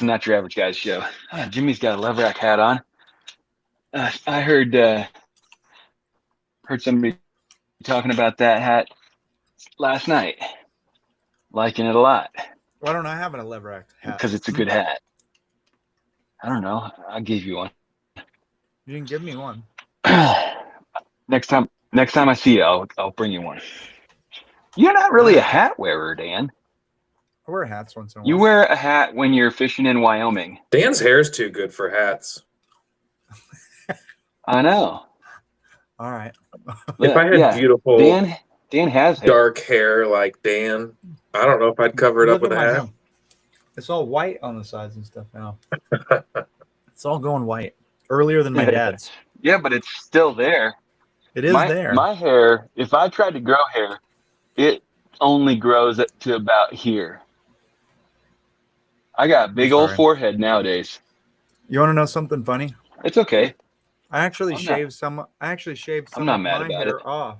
not your average guy's show. Jimmy's got a Leverack hat on. I heard somebody talking about that hat last night, liking it a lot. Why don't I have a Leverack hat? Because it's a good hat. I don't know. I'll give you one. You didn't give me one. Next time I see you, I'll bring you one. You're not really a hat wearer, Dan. I wear hats once in a while. You wear a hat when you're fishing in Wyoming. Dan's hair is too good for hats. I know. All right. If I had beautiful Dan has dark hair like Dan, I don't know if I'd cover it up with a hat. It's all white on the sides and stuff now. It's all going white. Earlier than my dad's. Yeah, but it's still there. It is there. My hair, if I tried to grow hair, it only grows to about here. I got a big old forehead nowadays. You want to know something funny? It's okay. I actually shaved some. I'm not mad of my about hair it. off.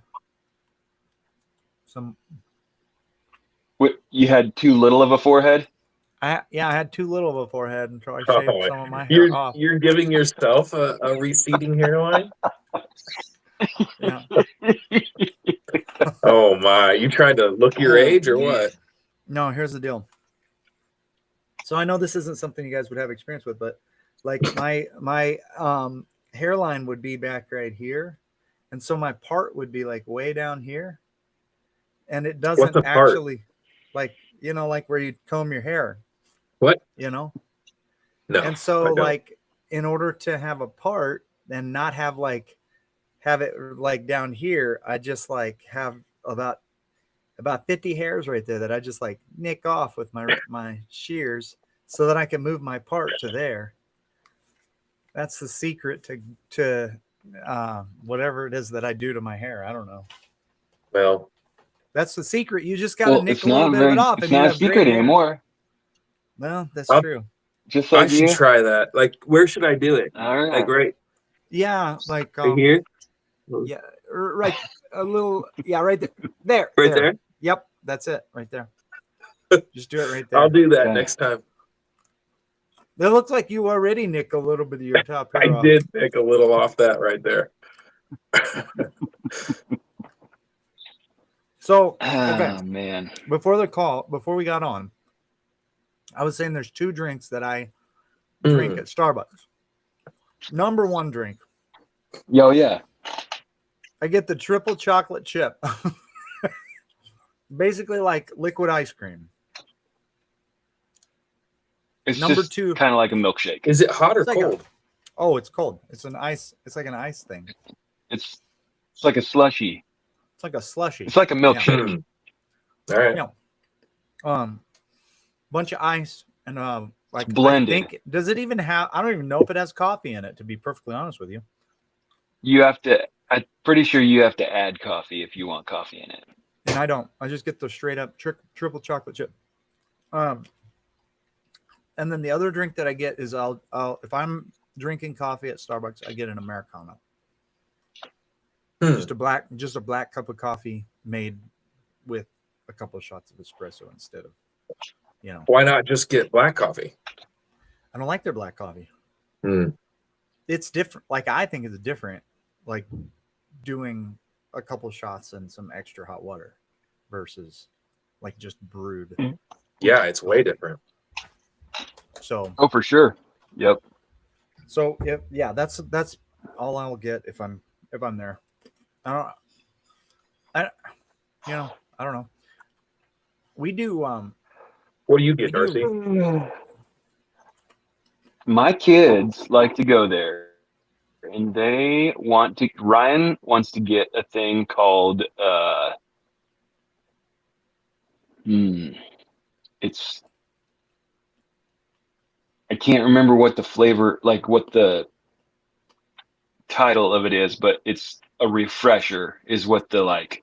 You had too little of a forehead? I had too little of a forehead until I shaved some of my hair off. You're giving yourself a receding hairline? Yeah. Oh my! You trying to look your age or what? No, here's the deal. So I know this isn't something you guys would have experience with, but like my hairline would be back right here, and so my part would be like way down here, and it doesn't actually, like like where you comb your hair. What? No. And so like in order to have a part and not have it like down here, I just like have about 50 hairs right there that I just like nick off with my shears so that I can move my part to there. That's the secret to whatever it is that I do to my hair. I don't know. Well, that's the secret. You just got to nick a little bit of it off. It's not a secret anymore. Well, that's true. Just like I should try that. Like, where should I do it? All right. Like, right? Yeah, like right here. Yeah, right. A little. Yeah, right there. There. Right there. Yep, that's it. Right there. Just do it right there. I'll do that next time. It looks like you already nick a little bit of your top hair off. I did nick a little off that right there. So, oh man! Before we got on, I was saying there's two drinks that I drink at Starbucks. Number one drink. Yo, yeah. I get the triple chocolate chip. Basically like liquid ice cream. It's number two, kind of like a milkshake. Is it hot or cold? It's cold. It's like an ice thing. It's like a slushy. It's like a slushy. It's like a milkshake. Yeah. All right. Bunch of ice and like it's blended. Does it even have? I don't even know if it has coffee in it. To be perfectly honest with you, you have to. I'm pretty sure you have to add coffee if you want coffee in it. And I don't. I just get the straight up triple chocolate chip. And then the other drink that I get is I'll if I'm drinking coffee at Starbucks, I get an Americano. Just a black cup of coffee made with a couple of shots of espresso instead of, Why not just get black coffee? I don't like their black coffee. Mm. It's different. Like, I think it's different, like doing a couple of shots and some extra hot water versus like just brewed. Yeah, it's way different. So. Oh, for sure. Yep. So that's all I'll get if I'm there. I don't know. We do. What do you get, Darcy? My kids like to go there, and Ryan wants to get a thing called it's. I can't remember what the flavor, like what the title of it is, but it's a refresher is what the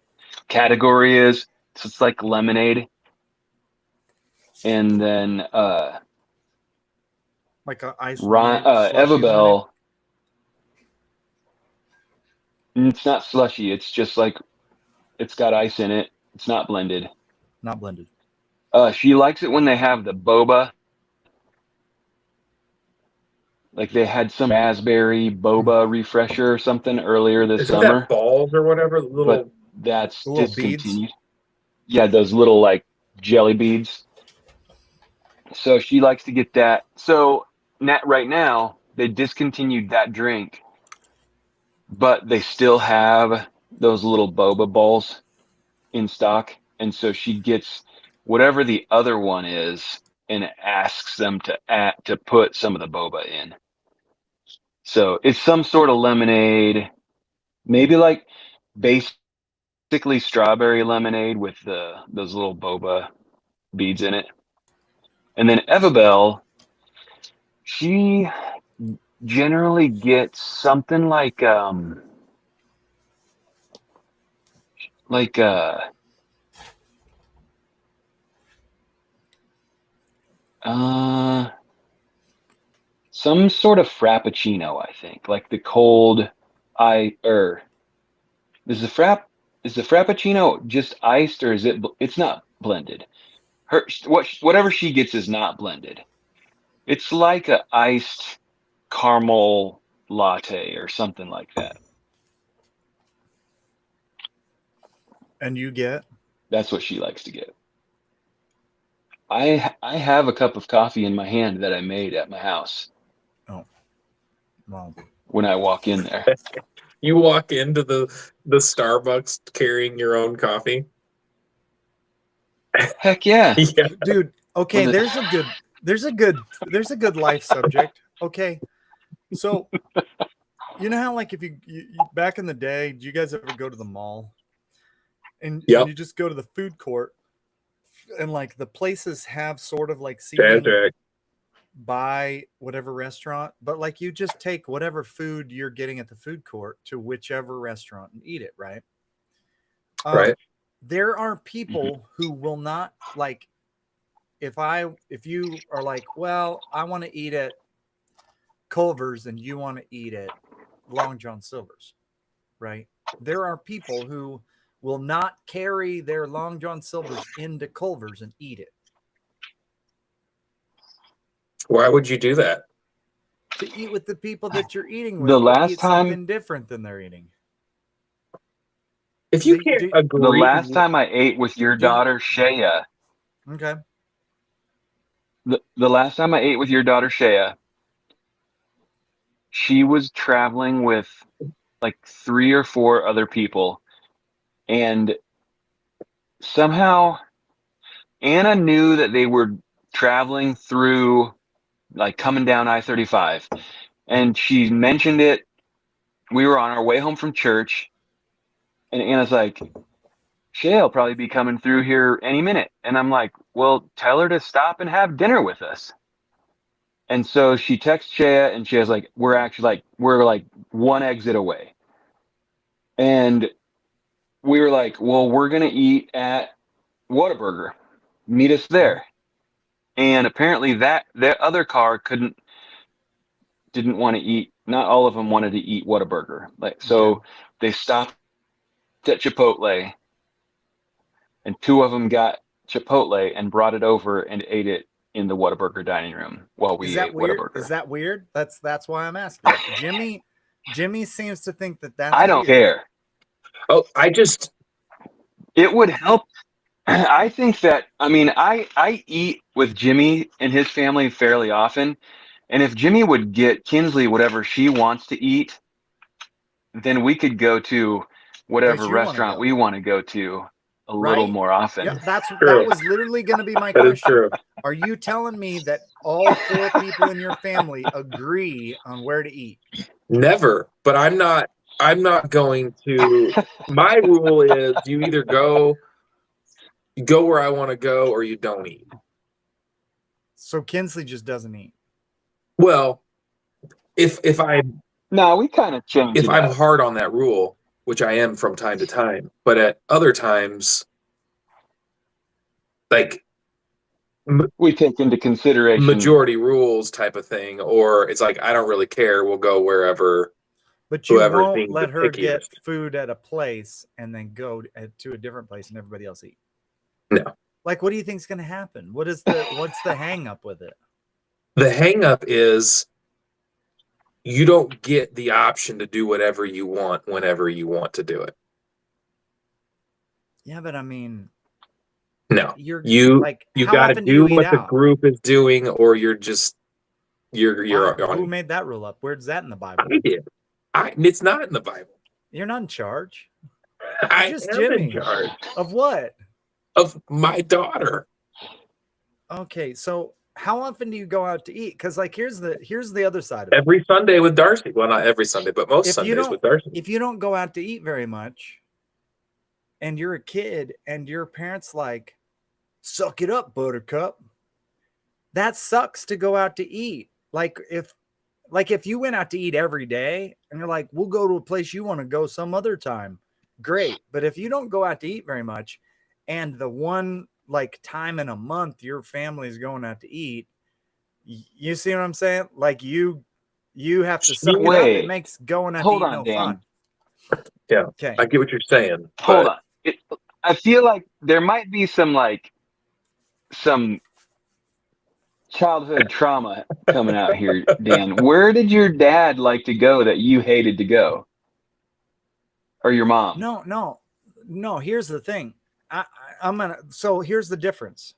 category is. So it's like lemonade. And then like a ice Evabel. It's not slushy, it's just like it's got ice in it. It's not blended. Not blended. She likes it when they have the boba. Like they had some raspberry boba refresher or something earlier this Isn't that summer, balls or whatever? but that's The little beads? discontinued. Yeah, those little like jelly beads. So she likes to get that. So right now they discontinued that drink, but they still have those little boba balls in stock. And so she gets whatever the other one is and asks them to put some of the boba in. So it's some sort of lemonade, maybe like basically strawberry lemonade with those little boba beads in it. And then Evabelle, she generally gets something like some sort of frappuccino, I think, like the cold is the frappuccino just iced or is it's not blended. Whatever she gets is not blended. It's like a iced caramel latte or something like that. And you get? That's what she likes to get. I have a cup of coffee in my hand that I made at my house. Oh, well, when I walk in there. You walk into the Starbucks carrying your own coffee. Heck yeah. Yeah. Dude, okay, there's a good life subject. Okay. So you know how like if you back in the day, do you guys ever go to the mall? And Yep. you just go to the food court and like the places have sort of like That's seating right. by whatever restaurant, but like you just take whatever food you're getting at the food court to whichever restaurant and eat it, right? Right. There are people who will not like if you are like, well, I want to eat at Culver's and you want to eat at Long John Silver's, right? There are people who will not carry their Long John Silver's into Culver's and eat it. Why would you do that? To eat with the people that you're eating with, The or last eat time- something different than they're eating. If you can't agree, The last time I ate with your daughter Shea, Okay. the last time I ate with your daughter Shea, she was traveling with like 3 or 4 other people, and somehow Anna knew that they were traveling through, like coming down I-35, and she mentioned it. We were on our way home from church, and Anna's like, Shay'll probably be coming through here any minute. And I'm like, well, tell her to stop and have dinner with us. And so she texts Shaya, and Shaya's like, we're like one exit away. And we were like, well, we're going to eat at Whataburger. Meet us there. And apparently the other car didn't want to eat. Not all of them wanted to eat Whataburger. Like, so they stopped at Chipotle, and 2 of them got Chipotle and brought it over and ate it in the Whataburger dining room while we ate Whataburger. Is that weird? That's why I'm asking. Jimmy seems to think that's I don't weird. care. Oh, It would help. I think that, I mean, I eat with Jimmy and his family fairly often. And if Jimmy would get Kinsley whatever she wants to eat, then we could go to whatever restaurant we want to go to a little more often. Yeah, that True. was literally going to be my that is question. true. Are you telling me that all 4 people in your family agree on where to eat? Never, but I'm not going to. My rule is you either go where I want to go or you don't eat. So Kinsley just doesn't eat. Well, if I'm we kind of change if it I'm up. hard on that rule, which I am from time to time, but at other times, like We take into consideration majority rules type of thing, or it's like I don't really care. We'll go wherever. But you whoever won't thinks let the her pickiest. get food at a place and then go to a different place and everybody else eat. No. Like, what do you think is going to happen? What's the hang up with it? The hang up is you don't get the option to do whatever you want whenever you want to do it. Yeah, but I mean, No, you're you like, you how got to often do you do eat what the out? group is doing, or you're Why? on. Who made that rule up? Where's that in the Bible? I did. It's not in the Bible. You're not in charge. You're I just am in Jimmy. charge Of what? of my daughter. Okay, so how often do you go out to eat? Because like here's the other side of it. Every Sunday with Darcy. Well, not every Sunday, but most Sundays with Darcy. If you don't go out to eat very much, and you're a kid, and your parents like, suck it up, Buttercup. That sucks to go out to eat. Like if you went out to eat every day, and you're like, we'll go to a place you want to go some other time, great. But if you don't go out to eat very much, and the one like time in a month your family's going out to eat, you see what I'm saying? Like you have to suck it up. It Wait, makes going out to hold eat on, no Dan. fun. Yeah, Okay. I get what you're saying. Hold on. I feel like there might be some childhood trauma coming out here, Dan. Where did your dad like to go that you hated to go? Or your mom? No. Here's the thing. So here's the difference.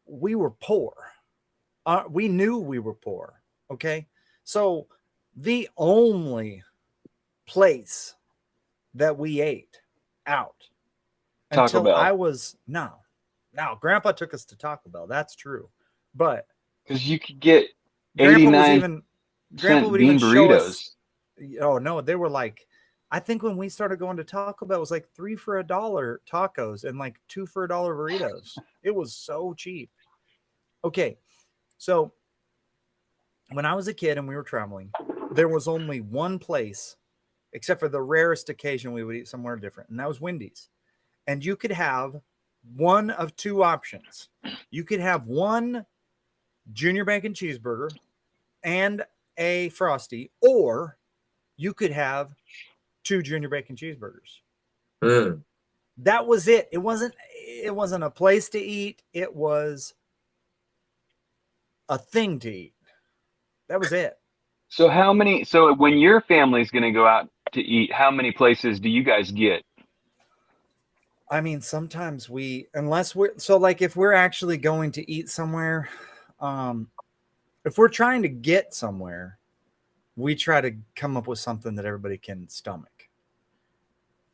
We were poor. We knew we were poor. Okay. So the only place that we ate out Taco until Bell. I was now Grandpa took us to Taco Bell. That's true. But because you could get Grandpa would 89 even bean show burritos. us. Oh no, they were like, I think when we started going to Taco Bell, it was like $3 for $1 tacos and like $2 for $1 burritos. It was so cheap. Okay, so when I was a kid and we were traveling, there was only one place, except for the rarest occasion we would eat somewhere different, and that was Wendy's. And you could have one of two options. You could have one junior bacon cheeseburger and a Frosty, or you could have two junior bacon cheeseburgers. Mm. That was it. It wasn't a place to eat. It was a thing to eat. That was it. So when your family's going to go out to eat, how many places do you guys get? I mean, sometimes unless we're, so like if we're actually going to eat somewhere, if we're trying to get somewhere, we try to come up with something that everybody can stomach.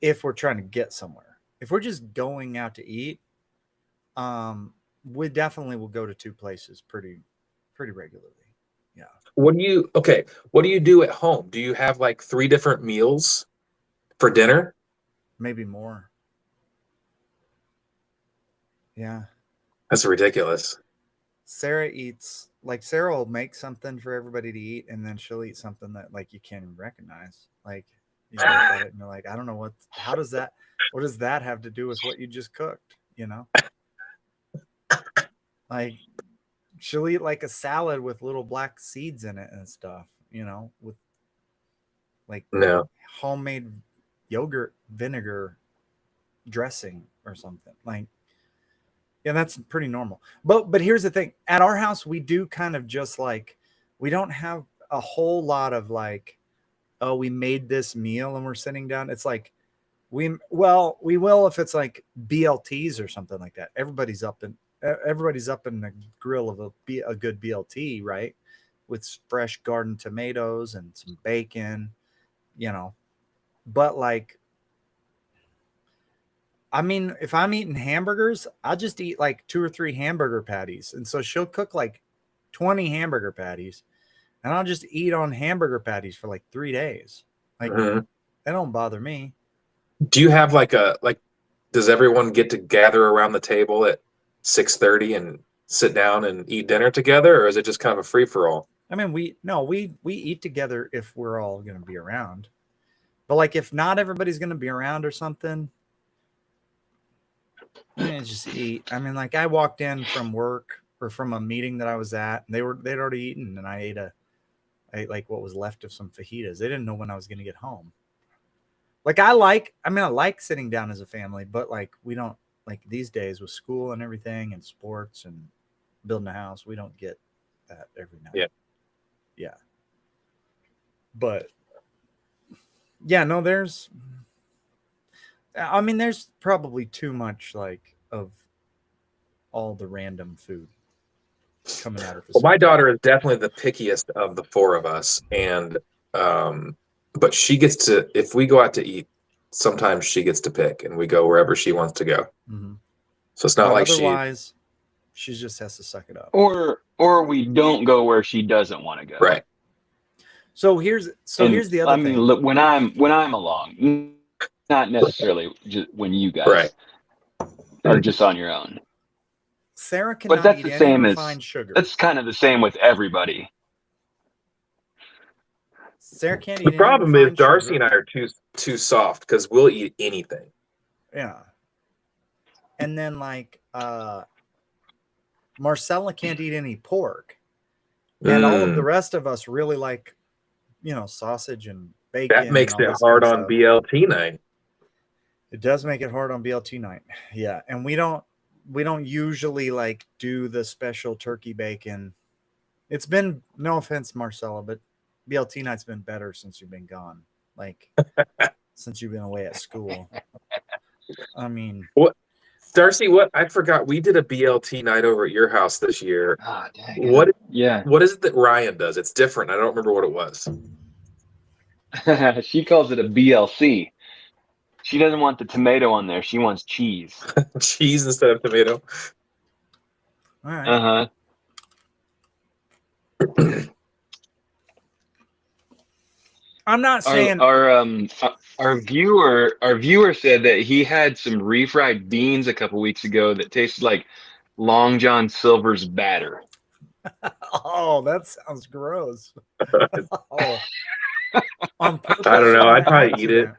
If we're trying to get somewhere, if we're just going out to eat, we definitely will go to two places pretty regularly. Yeah. What do you do at home? Do you have like 3 different meals for dinner? Maybe more. Yeah. That's ridiculous. Sarah will make something for everybody to eat, and then she'll eat something that like you can't even recognize. Like you look at it and you're like, I don't know what does that have to do with what you just cooked? You know? Like she'll eat like a salad with little black seeds in it and stuff, with like No. homemade yogurt vinegar dressing or something. Like, yeah, that's pretty normal. But here's the thing. At our house, we do kind of just like, we don't have a whole lot of like, oh, we made this meal and we're sitting down. It's like we will if it's like BLTs or something like that. Everybody's up in the grill of a good BLT, right? With fresh garden tomatoes and some bacon, But like, I mean, if I'm eating hamburgers, I'll just eat like 2 or 3 hamburger patties. And so she'll cook like 20 hamburger patties, and I'll just eat on hamburger patties for like 3 days. Like, That don't bother me. Do you have does everyone get to gather around the table at 6:30 and sit down and eat dinner together, or is it just kind of a free for all? I mean, we eat together if we're all going to be around. But like, if not everybody's going to be around or something, just eat. I mean, like I walked in from work or from a meeting that I was at, and they'd already eaten, and I ate like what was left of some fajitas. They didn't know when I was going to get home. Like I like sitting down as a family, but like we don't, like these days with school and everything and sports and building a house, we don't get that every night. Yeah. Yeah. But yeah, no, there's probably too much like of all the random food coming out at the Well, same my time. daughter is definitely the pickiest of the four of us, and but she gets to, if we go out to eat, sometimes she gets to pick, and we go wherever she wants to go. Mm-hmm. So it's not But like she, otherwise, she just has to suck it up. Or we don't go where she doesn't want to go. right? So here's the other I mean, thing. look, when I'm along, not necessarily just when you guys Right. are just on your own. Sarah But cannot that's eat the any same as refined sugar. that's kind of the same with everybody. Sarah can't The eat any problem is refined Darcy sugar. and I are too soft because we'll eat anything. Yeah. And then like Marcella can't eat any pork. And all of the rest of us really like, sausage and bacon. That makes and all it this hard kind of on stuff. BLT night. It does make it hard on BLT night. Yeah. And we don't usually like do the special turkey bacon. It's been, no offense, Marcella, but BLT night's been better since you've been gone. Like since you've been away at school. I mean, What, Darcy? What, I forgot. We did a BLT night over at your house this year. Ah, dang What? it. Yeah. What is it that Ryan does? It's different. I don't remember what it was. She calls it a BLC. She doesn't want the tomato on there. She wants cheese. Cheese instead of tomato. all right. Uh-huh. I'm not saying Our viewer said that he had some refried beans a couple weeks ago that tasted like Long John Silver's batter. oh, that sounds gross. Oh. On purpose, I don't know. or I'd on probably eat it. accident?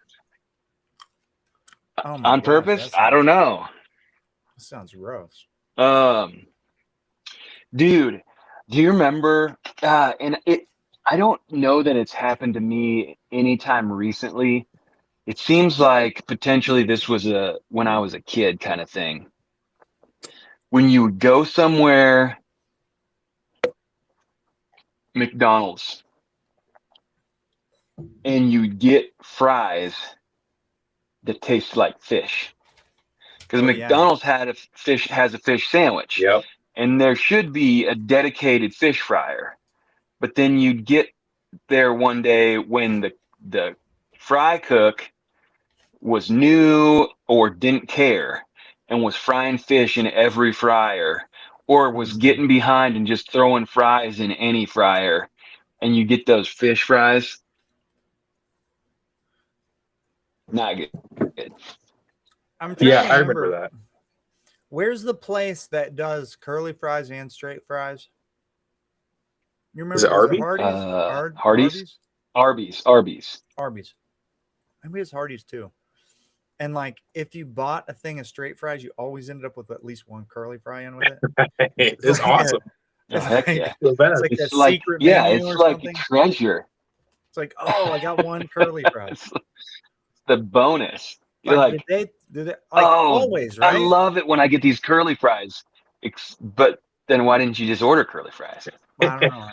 Oh my On gosh, purpose? that I don't know. sounds gross. Dude, do you remember? I don't know that it's happened to me anytime recently. It seems like potentially this was when I was a kid kind of thing. When you would go somewhere, McDonald's, and you get fries that taste like fish. Because Oh, yeah. McDonald's has a fish sandwich. Yep. And there should be a dedicated fish fryer. But then you'd get there one day when the fry cook was new or didn't care and was frying fish in every fryer, or was getting behind and just throwing fries in any fryer, and you get those fish fries. Not good. I'm trying Yeah, to I remember that. Where's the place that does curly fries and straight fries? You remember? Is it Arby's? Hardee's? Arby's? Arby's. Arby's. Maybe it's Hardee's too. And like, if you bought a thing of straight fries, you always ended up with at least one curly fry in with it. It's awesome. Oh, heck yeah. The best. It's like It's that like, secret yeah, menu it's or like something. a treasure. It's like, oh, I got one curly fry. It's the bonus. You're like, do they like oh, always, right? I love it when I get these curly fries. But then why didn't you just order curly fries? Well, I don't know.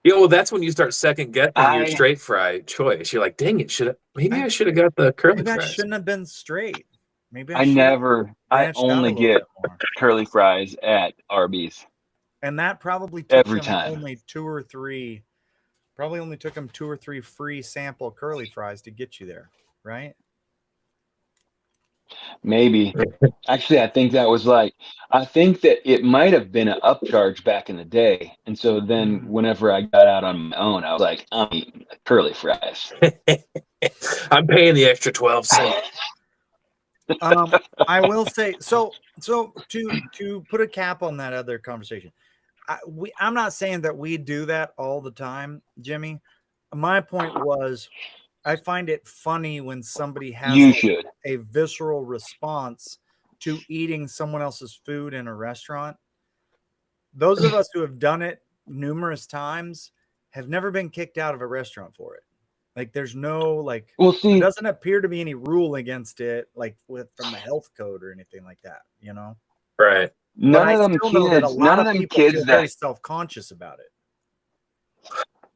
Yeah, well, that's when you start second guessing your I- straight fry choice. You're like, dang it, I should have got the curly Maybe I fries. shouldn't have been straight. Maybe I only get curly fries at Arby's. And that probably took Every them time. only two or three free sample curly fries to get you there, right? Maybe. Actually, I think that it might have been an upcharge back in the day. And so then whenever I got out on my own, I was like, I'm eating curly fries. I'm paying the extra 12 cents. I will say, so to put a cap on that other conversation, I'm not saying that we do that all the time, Jimmy. My point was, I find it funny when somebody has a visceral response to eating someone else's food in a restaurant. Those of us who have done it numerous times have never been kicked out of a restaurant for it. Like, there's no there doesn't appear to be any rule against it, like from the health code or anything like that, you know? Right. None of them kids feel very self-conscious about it.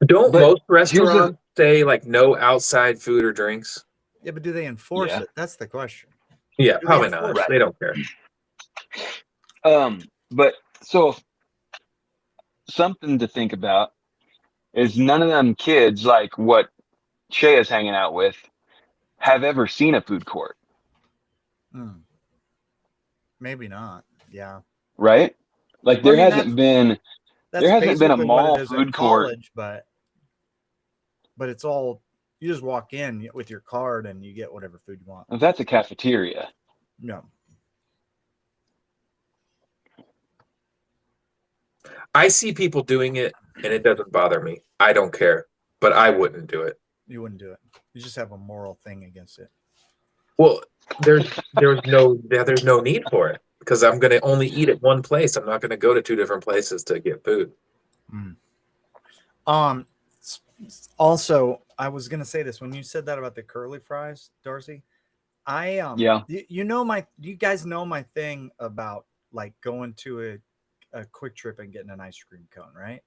Don't most restaurants say like no outside food or drinks? Yeah, but do they enforce Yeah. it? That's the question. Yeah, Do they probably not. enforce Right. They don't care. But so something to think about is none of them kids like what Shay is hanging out with have ever seen a food court, Hmm. Maybe not. Yeah. right? Like Well, I there mean, hasn't been that's a basically what it mall is at food court. college, but it's all you just walk in with your card and you get whatever food you want. That's a cafeteria. No. I see people doing it and it doesn't bother me. I don't care, but I wouldn't do it. You wouldn't do it. You just have a moral thing against it. Well, there's no need for it because I'm going to only eat at one place. I'm not going to go to 2 different places to get food. Also, I was gonna say this when you said that about the curly fries, Darcy. Yeah. You guys know my thing about like going to a quick trip and getting an ice cream cone, right?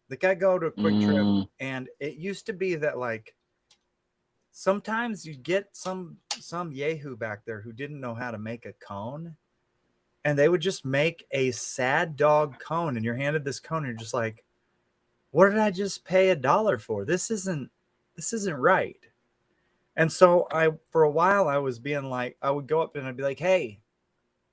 Like I go to a quick trip and it used to be that like sometimes you get some yahoo back there who didn't know how to make a cone and they would just make a sad dog cone and you're handed this cone and you're just like, what did I just pay $1 for? This isn't right. And so for a while I was being like, I would go up and I'd be like, hey,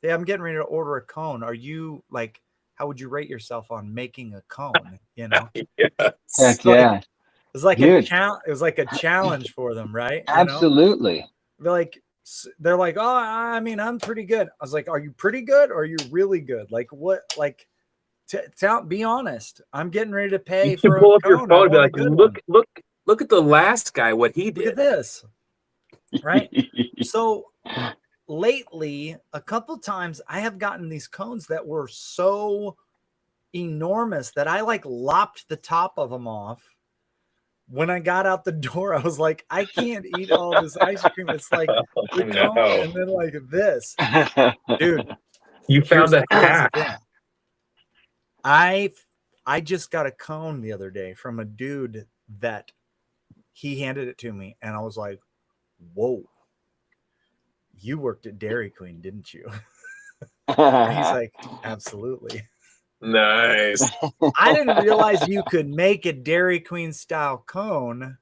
I'm getting ready to order a cone. Are you like, how would you rate yourself on making a cone? You know? Yes. Heck yeah. It was like Dude. it was like a challenge for them, right? Absolutely. They're like, oh, I mean, I'm pretty good. I was like, are you pretty good or are you really good? Like what? Like, be honest. I'm getting ready to pay You can for pull a up your cone. phone I and be want like, a good one. look at the last guy, what he Look at did. this, right? So lately, a couple times I have gotten these cones that were so enormous that I like lopped the top of them off. When I got out the door, I was like, I can't eat all this ice cream. It's like the cone No. and then like this. Dude, You here's found a the crazy hack. thing. I just got a cone the other day from a dude that he handed it to me, and I was like, whoa, you worked at Dairy Queen, didn't you? And he's like, absolutely. Nice. I didn't realize you could make a Dairy Queen style cone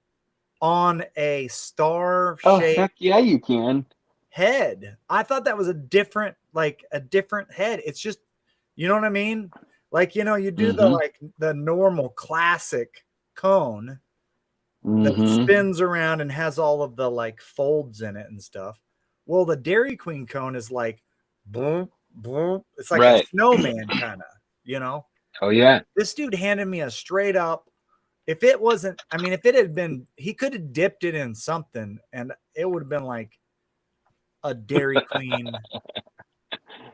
on a star Oh, shaped heck yeah, you can. head. I thought that was a different head. It's just, you know what I mean? Like, you know, you do the normal classic cone that spins around and has all of the like folds in it and stuff. Well, the Dairy Queen cone is like, boom, boom. It's like a snowman kind of, you know? Oh, yeah. This dude handed me a straight up, if it wasn't, I mean, if it had been, he could have dipped it in something and it would have been like a Dairy Queen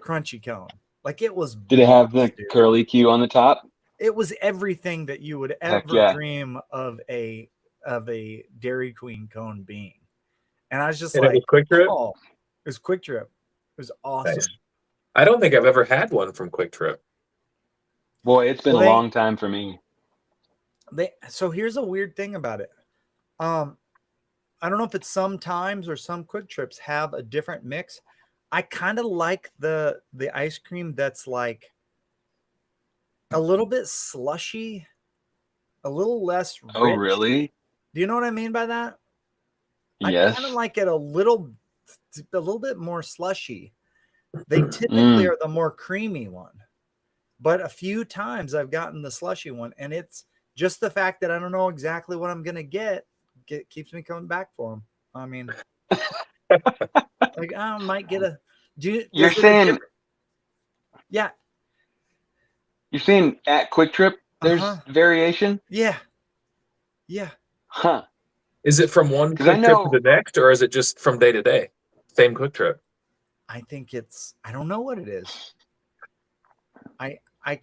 crunchy cone. Like it was. Did it have the curly Q on the top? It was everything that you would ever dream of a Dairy Queen cone being. And I was just like, it was Quick Trip? Oh, it was Quick Trip. It was awesome. Nice. I don't think I've ever had one from Quick Trip. Boy, it's been a long time for me. So here's a weird thing about it. I don't know if it's sometimes or some Quick Trips have a different mix. I kind of like the ice cream that's like a little bit slushy, a little less rich. Oh, really? Do you know what I mean by that? Yes. I kind of like it a little bit more slushy. They typically are the more creamy one. But a few times I've gotten the slushy one, and it's just the fact that I don't know exactly what I'm going to get keeps me coming back for them. I mean, like I might get a. You're saying? Yeah. You're saying at Quick Trip there's variation? Yeah. Yeah. Huh. Is it from one Quick Trip to the next, or is it just from day to day? Same Quick Trip. I think it's. I don't know what it is. I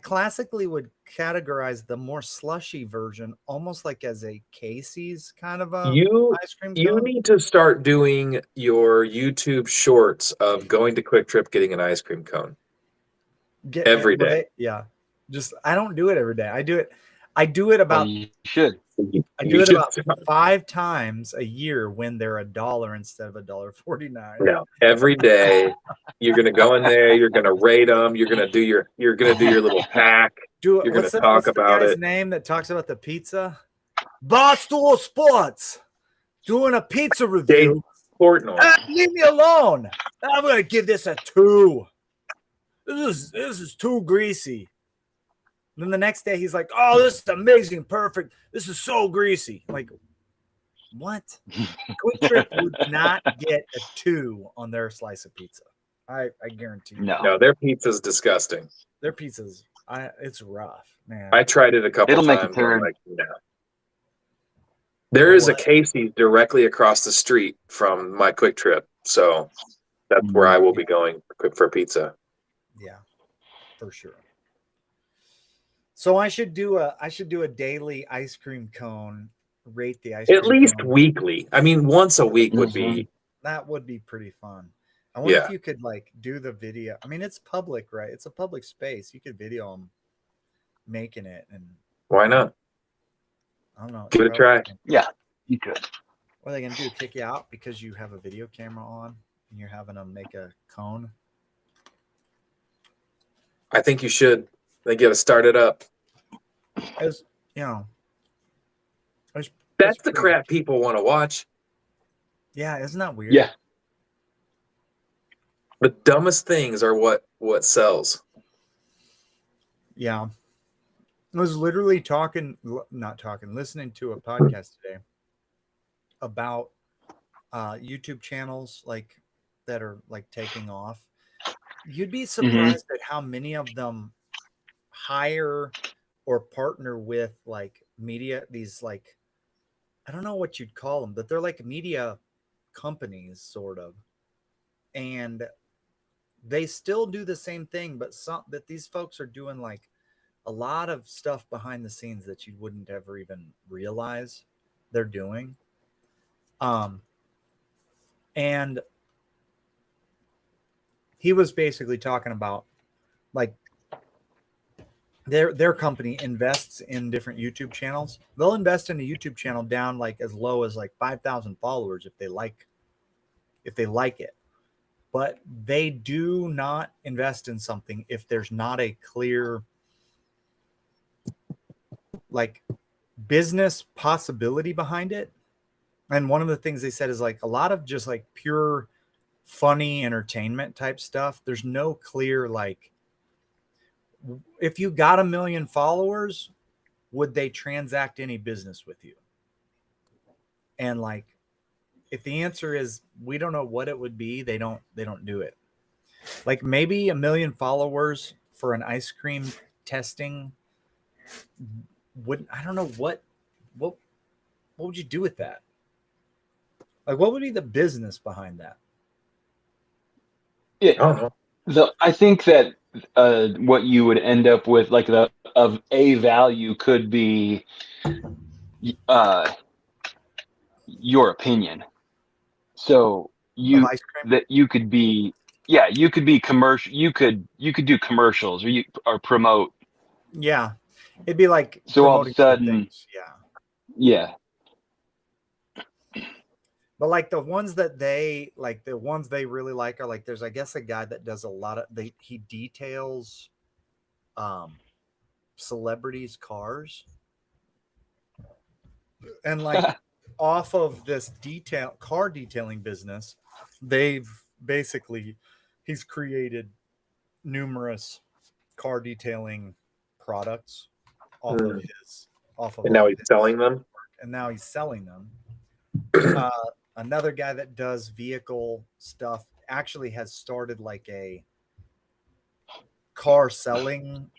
classically would categorize the more slushy version almost like as a Casey's kind of a ice cream cone. You need to start doing your YouTube shorts of going to Quick Trip, getting an ice cream cone every day. Yeah. Just I don't do it every day. I do it about you should I do it about 5 times a year when they're $1 instead of $1.49. No, every day you're gonna go in there. You're gonna rate them. You're gonna do your little hack. You're gonna talk What's the about guy's it. name that talks about the pizza? Barstool Sports doing a pizza Dave review. Portnoy. Leave me alone. I'm gonna give this a 2. This is too greasy. And then the next day he's like, "Oh, this is amazing, perfect. This is so greasy." I'm like, what? Quick Trip would not get a 2 on their slice of pizza. I guarantee you. No. No, their pizza's disgusting. Their pizza's it's rough, man. I tried it a couple It'll make a times. I'm turn. like, no. There is a Casey's directly across the street from my Quick Trip, so that's where I will be going for pizza. Yeah, for sure. So I should do a daily ice cream cone. Rate the ice cream At least cone. weekly. I mean, once a week would be. That would be pretty fun. I wonder Yeah. if you could like do the video. I mean, it's public, right? It's a public space. You could video them making it, and Why not? I don't know. Give it a try. Yeah, you could. What are they gonna do? Kick you out because you have a video camera on and you're having them make a cone? I think you should. They got to start it up. As you know, That's the crap people want to watch. Yeah, isn't that weird? Yeah. The dumbest things are what sells. Yeah. I was literally listening to a podcast today about YouTube channels like that are like taking off. You'd be surprised at how many of them hire or partner with like media, these like, I don't know what you'd call them, but they're like media companies sort of. And they still do the same thing, but that these folks are doing like a lot of stuff behind the scenes that you wouldn't ever even realize they're doing. And he was basically talking about like their company invests in different YouTube channels. They'll invest in a YouTube channel down like as low as like 5,000 followers if they like it. But they do not invest in something if there's not a clear like business possibility behind it. And one of the things they said is like a lot of just like pure funny entertainment type stuff. There's no clear, like, if you got 1 million followers, would they transact any business with you? And like, if the answer is we don't know what it would be, they don't do it. Like maybe 1 million followers for an ice cream testing I don't know what would you do with that? Like what would be the business behind that? I don't know. I think that what you would end up with, like of a value, could be your opinion. So Of ice cream? you could be commercial. You could do commercials or promote. Yeah, it'd be like So all of a promoting other sudden, things. Yeah. yeah. But like the ones they really like are like, there's I guess a guy that does a lot of he details celebrities' cars. And like off of this car detailing business, he's created numerous car detailing products off of And now he's selling them. And now he's selling them. Another guy that does vehicle stuff actually has started like a car selling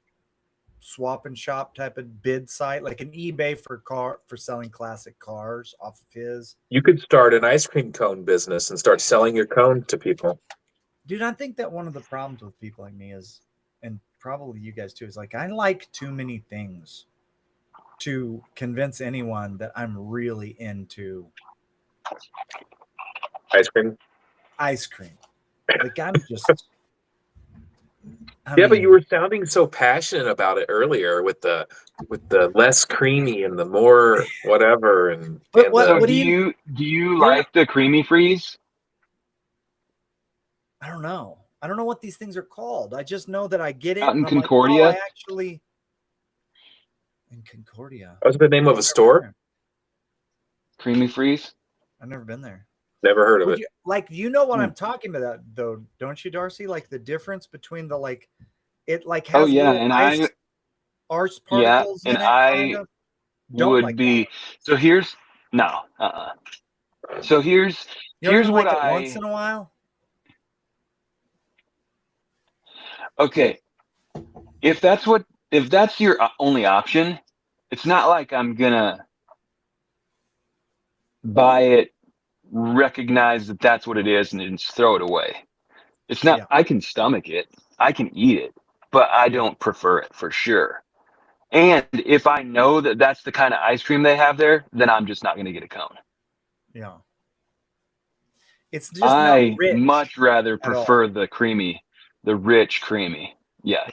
swap and shop type of bid site, like an eBay for selling classic cars off of his. You could start an ice cream cone business and start selling your cone to people. Dude, I think that one of the problems with people like me is, and probably you guys too, is like I like too many things to convince anyone that I'm really into Ice cream. Like I'm just Yeah, but you were sounding so passionate about it earlier with the less creamy and the more whatever and But what So the do you? do you You're not, like the creamy freeze? I don't know. I don't know what these things are called. I just know that I get it, Out in and I'm like, oh, I Concordia? actually in Concordia. what's the name of a I've never been store? there. Creamy freeze? I've never been there. Never heard of Would it. you like? You know what Hmm. I'm talking about, though, don't you, Darcy? Like the difference between the like, it like Oh has yeah, little and ice yeah, particles and in it, kind I of. Don't would like that be one. so here's no, So You don't here's even what like it once I in a while. okay, if that's your only option, it's not like I'm gonna buy it, recognize that that's what it is, and then just throw it away. It's not. Yeah, I can stomach it, I can eat it, but I yeah, don't prefer it for sure. And if I know that that's the kind of ice cream they have there, then I'm just not gonna get a cone. yeah. It's just not I rich much rather at all. prefer the rich creamy. Yeah.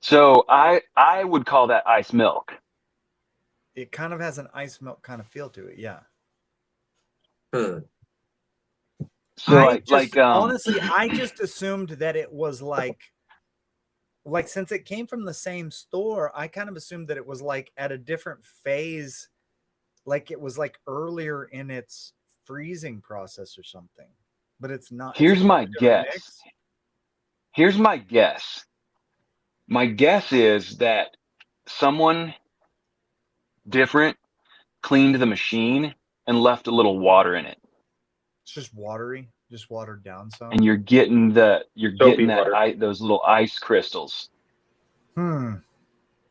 So I would call that ice milk. It kind of has an ice milk kind of feel to it. Yeah. Hmm. So I just like honestly, I just assumed that it was like since it came from the same store, I kind of assumed that it was like at a different phase, like it was like earlier in its freezing process or something. But it's not. It's a here's my totally different guess. mix. Here's my guess. My guess is that someone different cleaned the machine and left a little water in it. It's just watery, just watered down And some. you're Soapy getting water. those little ice crystals. Hmm.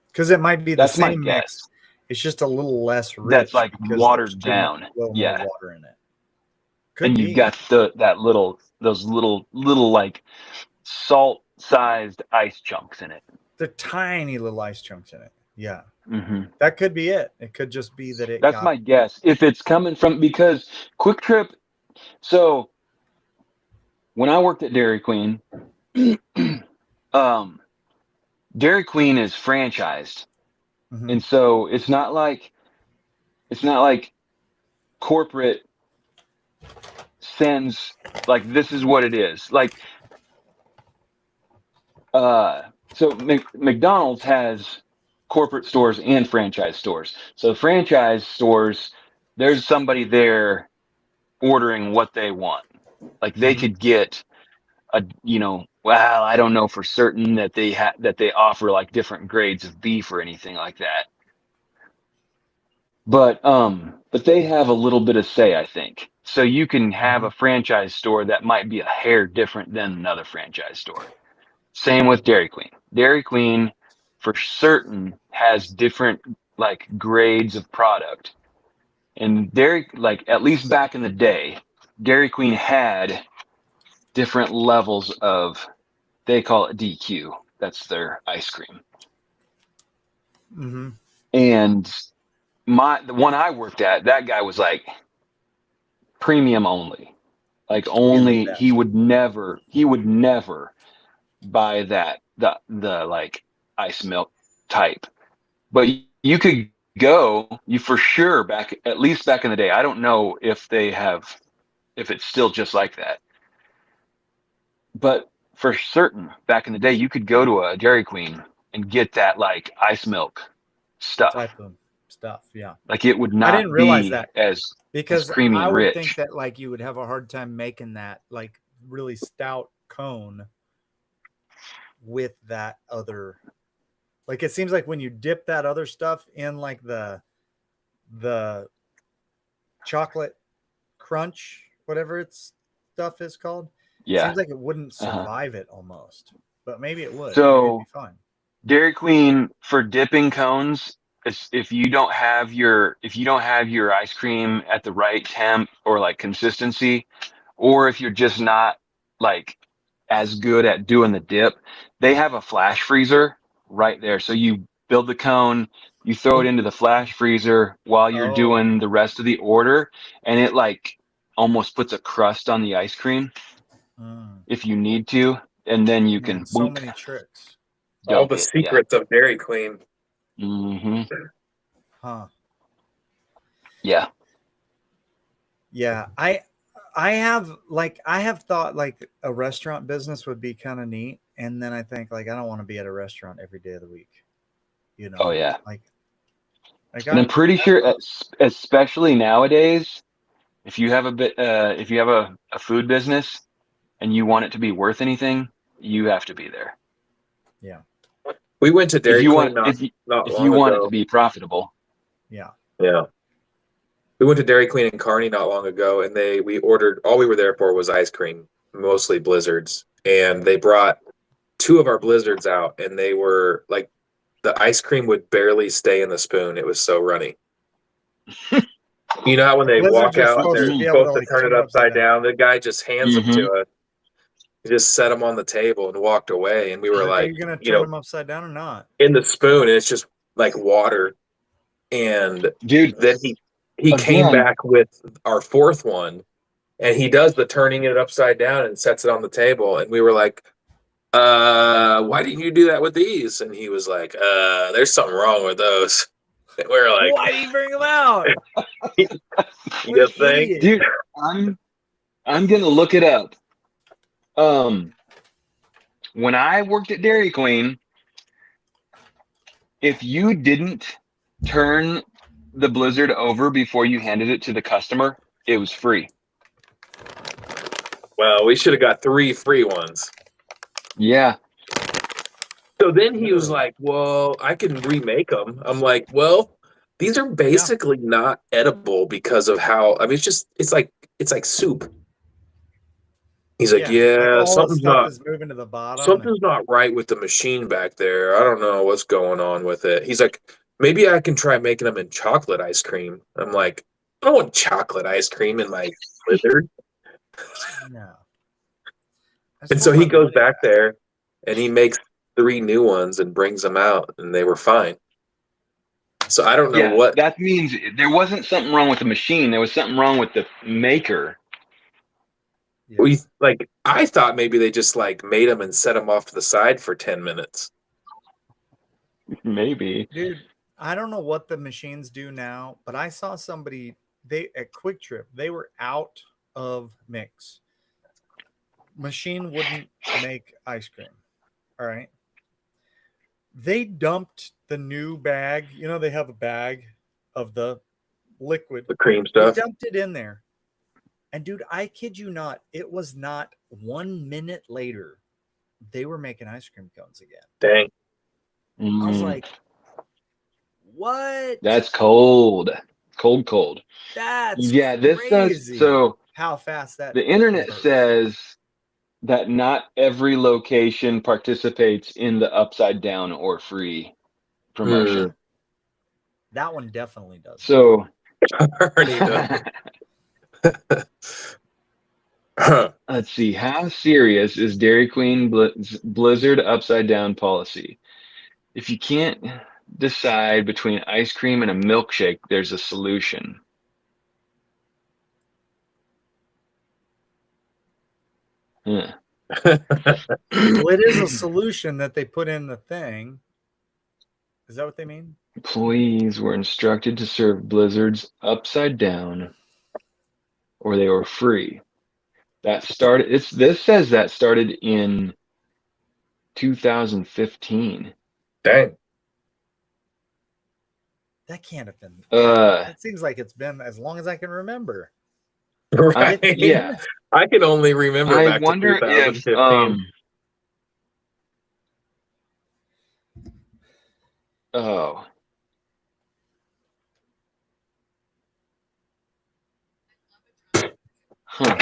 Because it might be the That's my same guess. mix. It's just a little less That's rich like because there's watered too much, down. a little more Yeah. water in it. Could And you've be. got those little like salt sized ice chunks in it. The tiny little ice chunks in it. Yeah. Hmm. That could be it. It could just be that it That's got. my guess. If it's coming from because Quick Trip. So when I worked at Dairy Queen, um, Dairy Queen is franchised, Mhm. and so it's not like corporate sends like this is what it is. Like so McDonald's has corporate stores and franchise stores. So franchise stores, there's somebody there ordering what they want. Like they Mhm. could get well, I don't know for certain that that they offer like different grades of beef or anything like that. But they have a little bit of say, I think. So you can have Mhm. a franchise store that might be a hair different than another franchise store. Same with Dairy Queen. Dairy Queen, for certain, has different like grades of product. And Dairy, like at least back in the day, Dairy Queen had different levels of. They call it DQ. That's their ice cream. Mhm. And the one I worked at, that guy was like premium only. Like Be the only best. he would never buy the like ice milk type. But you could go, you for sure back at least back in the day. I don't know if it's still just like that. But for certain back in the day you could go to a Dairy Queen and get that like ice milk stuff. Type of stuff. Yeah. Like it would I didn't not realize be that as because creamy I and would think rich. that like you would have a hard time making that like really stout cone with that other. Like it seems like when you dip that other stuff in like the chocolate crunch, whatever its stuff is called, Yeah. seems like it wouldn't Uh-huh. survive it almost. But maybe it would. Maybe it'd be So fine. Dairy Queen for dipping cones, if you don't have your ice cream at the right temp or like consistency, or if you're just not like as good at doing the dip, they have a flash freezer right there. So you build the cone, you throw it into the flash freezer while you're Oh, doing the rest of the order, and it like almost puts a crust on the ice cream mm. if you need to. and then you Man, can so boom, many tricks. All dump the it. Yeah. secrets of Dairy Queen. Mm-hmm. Huh. Yeah. Yeah. I have thought like a restaurant business would be kind of neat. And then I think like I don't want to be at a restaurant every day of the week. You know, Oh yeah. like And I'm pretty sure, especially nowadays, if you have a food business and you want it to be worth anything, you have to be there. yeah. We went to If Dairy you want, Queen not if you long want it to ago. be profitable. Yeah. Yeah. We went to Dairy Queen in Kearney not long ago, and we ordered, all we were there for was ice cream, mostly Blizzards. And they brought two of our Blizzards out, and they were like, the ice cream would barely stay in the spoon. It was so runny. You know how when they Blizzards walk are out, supposed they're to be able to supposed to like turn turn it it upside upside down. down? The guy just hands them Mm-hmm. to us. He just set them on the table and walked away. And we were Like, are like, you gonna turn them upside down or not? in the spoon, and it's just like water. And Dude, then he came again, back with our fourth one, and he does the turning it upside down and sets it on the table. And we were like, why didn't you do that with these? And he was like, there's something wrong with those. And we were like, Why did you bring them out? you What an think? idiot. dude, I'm gonna look it up. When I worked at Dairy Queen, if you didn't turn the Blizzard over before you handed it to the customer, it was free. Well, we should have got 3 free ones. Yeah. So then he was like, well, I can remake them. I'm like, well, these are basically not edible because of how, I mean, it's like soup. He's like, Like yeah, all the stuff is moving to the bottom. something's not right with the machine back there. I don't know what's going on with it. He's like, maybe I can try making them in chocolate ice cream. I'm like, I don't want chocolate ice cream in my Blizzard. No. And so he goes back there and he makes 3 new ones and brings them out, and they were fine. So I don't know Yeah, what that means there wasn't something wrong with the machine. There was something wrong with the maker. we like. I thought maybe they just like made them and set them off to the side for 10 minutes. Maybe. Dude, I don't know what the machines do now, but I saw somebody at Quick Trip, they were out of mix. Machine wouldn't make ice cream. All right. They dumped the new bag. You know, they have a bag of the liquid. The cream They stuff. dumped it in there. And dude, I kid you not, it was not 1 minute later. They were making ice cream cones again. Dang. I was like, what? That's cold. Cold. That's this crazy. says so. How fast that The internet works. says that not every location participates in the upside down or free promotion. That one definitely does. So let's see. How serious is Dairy Queen Blizzard upside down policy? If you can't decide between ice cream and a milkshake, there's a solution. Huh. Well, it is a solution that they put in the thing. Is that what they mean? Employees were instructed to serve Blizzards upside down, or they were free. That started. This says that started in 2015. Dang. That can't have been. Uh, It seems like it's been as long as I can remember. Right. Yeah. I can only remember I back wonder to if 2015. Oh. Huh.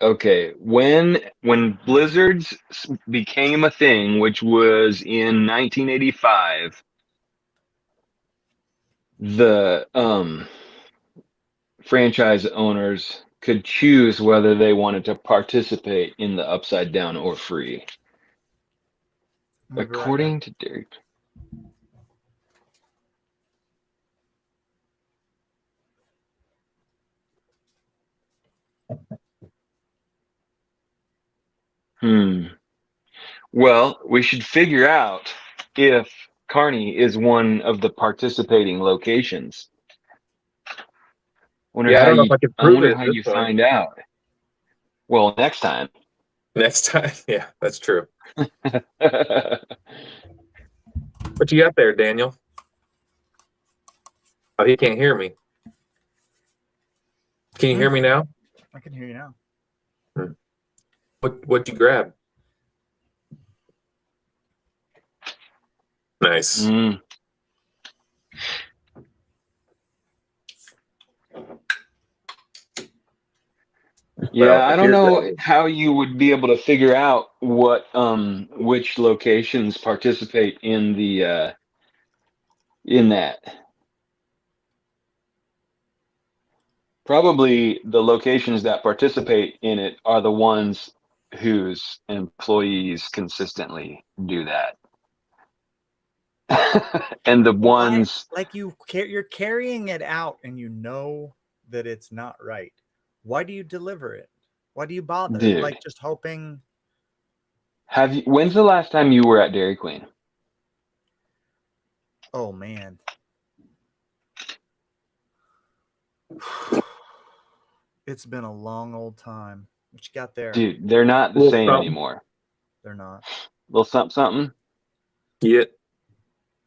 Okay, when blizzards became a thing, which was in 1985, the franchise owners could choose whether they wanted to participate in the upside down or free. According to Derek. Well, we should figure out if Kearney is one of the participating locations. Yeah, I don't know if I can I prove it wonder at how this you point. find out. Well, next time. Next time. Yeah, that's true. What you got there, Daniel? Oh, he can't hear me. Can you hear me now? I can hear you now. What'd you grab? Nice. Well, Yeah, I if don't you're know ready. how you would be able to figure out what which locations participate in the in that. Probably the locations that participate in it are the ones whose employees consistently do that. And the Why? ones, Like you're carrying it out, and you know that it's not right. Why do you deliver it? Why do you bother? dude, Like just hoping. when's the last time you were at Dairy Queen? Oh man. It's been a long old time. What you got there? Dude, they're not the Little same something. anymore. They're not. Little something, something. Yeah.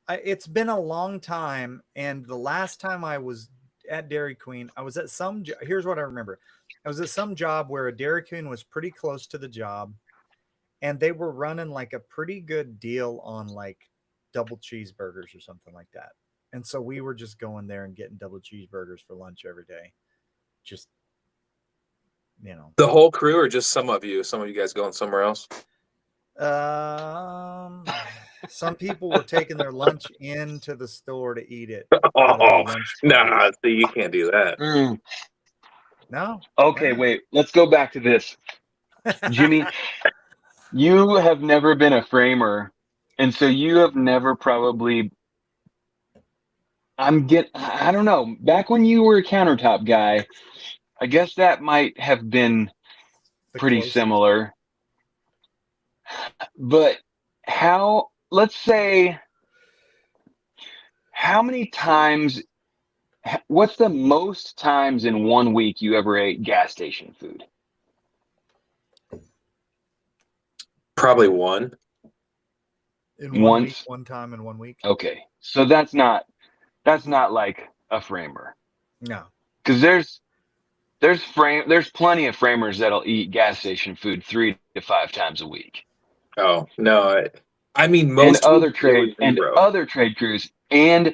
It's been a long time, and the last time I was at Dairy Queen, I was at some. Here's what I remember: I was at some job where a Dairy Queen was pretty close to the job, and they were running like a pretty good deal on like double cheeseburgers or something like that. And so we were just going there and getting double cheeseburgers for lunch every day. Just The whole crew, or just some of you? Some of you guys going somewhere else? Some people were taking their lunch into the store to eat it. Oh, Lunch nah. See, you can't do that. No. Okay, wait. Let's go back to this. Jimmy, you have never been a framer, and so you have never probably. I don't know. Back when you were a countertop guy, I guess that might have been pretty similar. But let's say, how many times, what's the most times in 1 week you ever ate gas station food? Probably one. In 1 week, one time in 1 week. Okay. So that's not like a framer. No. Because there's plenty of framers that'll eat gas station food 3 to 5 times a week. Oh no, I mean And most other weeks it was trade crews. And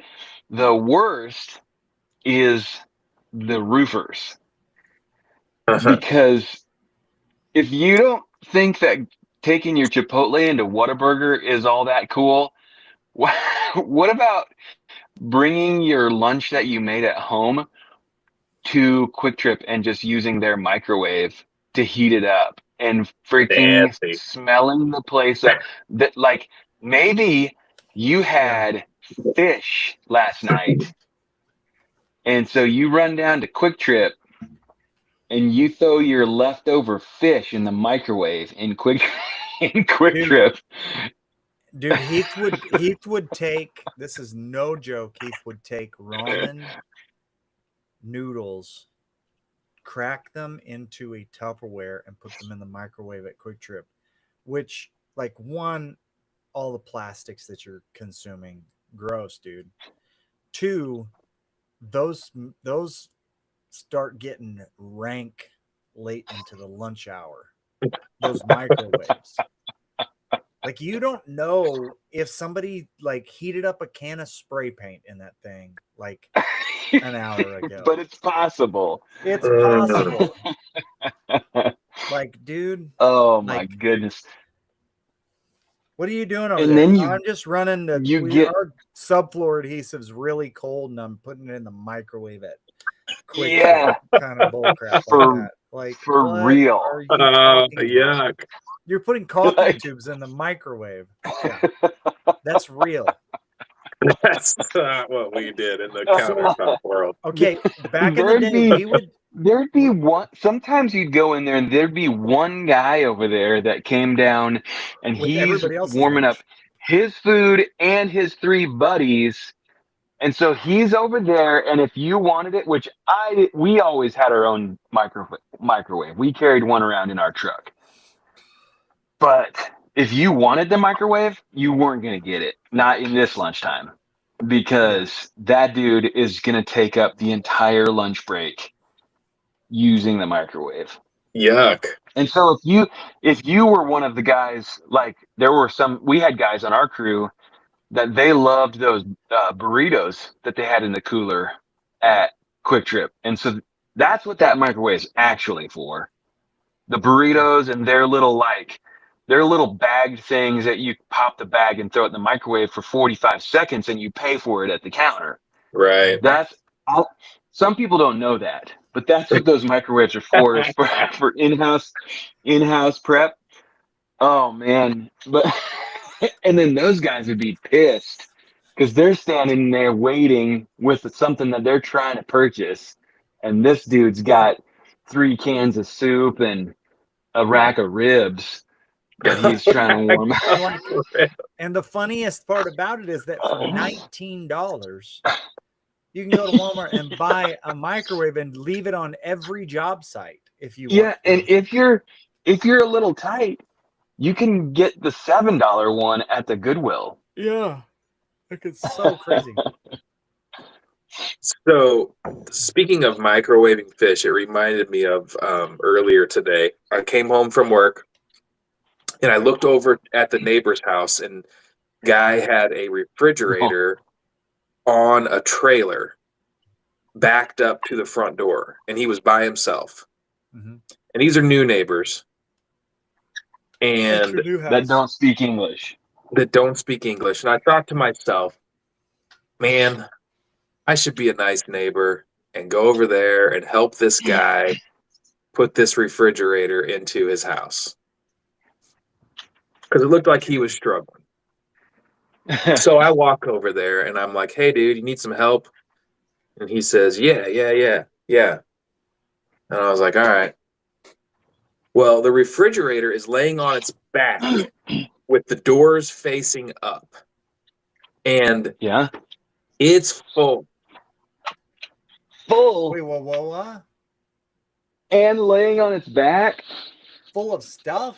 the worst is the roofers. zero. Because if you don't think that taking your Chipotle into Whataburger is all that cool, what about bringing your lunch that you made at home to Quick Trip and just using their microwave to heat it up and freaking Nasty. smelling the place up? That, like, maybe you had fish last night, and so you run down to Quick Trip and you throw your leftover fish in the microwave in Quick Trip. Dude, Heath would take, this is no joke, Heath would take ramen noodles, crack them into a Tupperware, and put them in the microwave at Quick Trip, which, like, one, all the plastics that you're consuming, gross, dude. Two, those start getting rank late into the lunch hour. Those microwaves. Like, you don't know if somebody like heated up a can of spray paint in that thing like an hour ago. But it's possible. It's possible. Like, dude. Oh my goodness. What are you doing over And there? then I'm just running our subfloor adhesive's really cold, and I'm putting it in the microwave at Quick Trip, kind of bull crap like that. Like, for what real. are you talking Yuck. about? You're putting caulking tubes in the microwave. Yeah, that's real. That's not what we did in the countertop world. Okay, back in the day, there'd be one. Sometimes you'd go in there and there'd be one guy over there that came down, and with he's everybody else's warming up lunch. his food and his three buddies. And so he's over there, and if you wanted it, which we always had our own microwave. We carried one around in our truck. But if you wanted the microwave, you weren't going to get it. Not in this lunchtime, Yeah. because that dude is going to take up the entire lunch break using the microwave. Yuck. And so if you were one of the guys, like we had guys on our crew that they loved those burritos that they had in the cooler at Quick Trip. And so that's what that microwave is actually for. The Yeah. burritos and their little bagged things that you pop the bag and throw it in the microwave for 45 seconds and you pay for it at the counter. Right. That's some people don't know that, but that's what those microwaves are for, is for in-house prep. Oh man. But and then those guys would be pissed because they're standing there waiting with something that they're trying to purchase, and this dude's got 3 cans of soup and a rack of ribs that he's trying to warm up. And like, and the funniest part about it is that for $19, you can go to Walmart and buy a microwave and leave it on every job site if you want. Yeah, and if you're a little tight, you can get the $7 one at the Goodwill. Yeah. Like, it's so crazy. So, speaking of microwaving fish, it reminded me of earlier today. I came home from work and I looked over at the neighbor's house, and guy had a refrigerator on a trailer backed up to the front door, and he was by himself. Mhm. And these are new neighbors, and That don't speak English. that don't speak English. And I thought to myself, man, I should be a nice neighbor and go over there and help this guy put this refrigerator into his house, because it looked like he was struggling. So I walk over there and I'm like, hey, dude, you need some help? And he says, yeah. And I was like, all right. Well, the refrigerator is laying on its back with the doors facing up. And Yeah. it's full. Wait, whoa. And laying on its back. Full of stuff?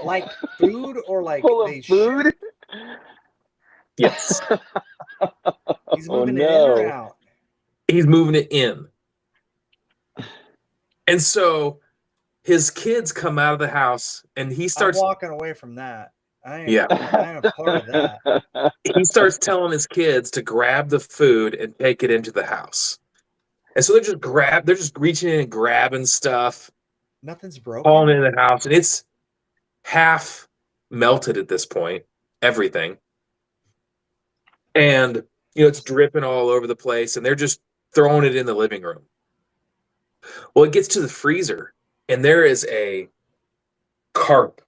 Like food, or like Full of food? Yes. He's moving it in or out? He's moving it in. And so his kids come out of the house and he starts I'm walking away from that. I ain't a part of that. He starts telling his kids to grab the food and take it into the house. And so they're just reaching in and grabbing stuff. Nothing's broken. Falling into the house, and it's half melted at this point, everything. And it's dripping all over the place, and they're just throwing it in the living room. Well, it gets to the freezer, and there is a carp,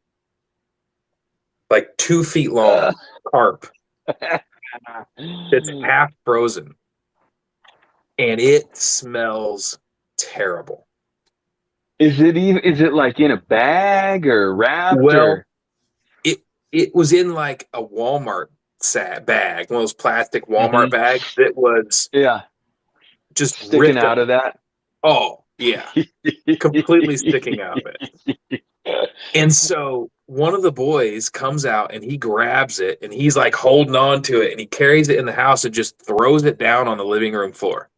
like 2 feet long carp. It's half frozen, and it smells terrible. Is it like in a bag or wrapped? Well, it was in like a Walmart bag, one of those plastic Walmart bags that was just sticking out of that. Oh, yeah. Completely sticking out of it. And so one of the boys comes out and he grabs it and he's like holding on to it and he carries it in the house and just throws it down on the living room floor.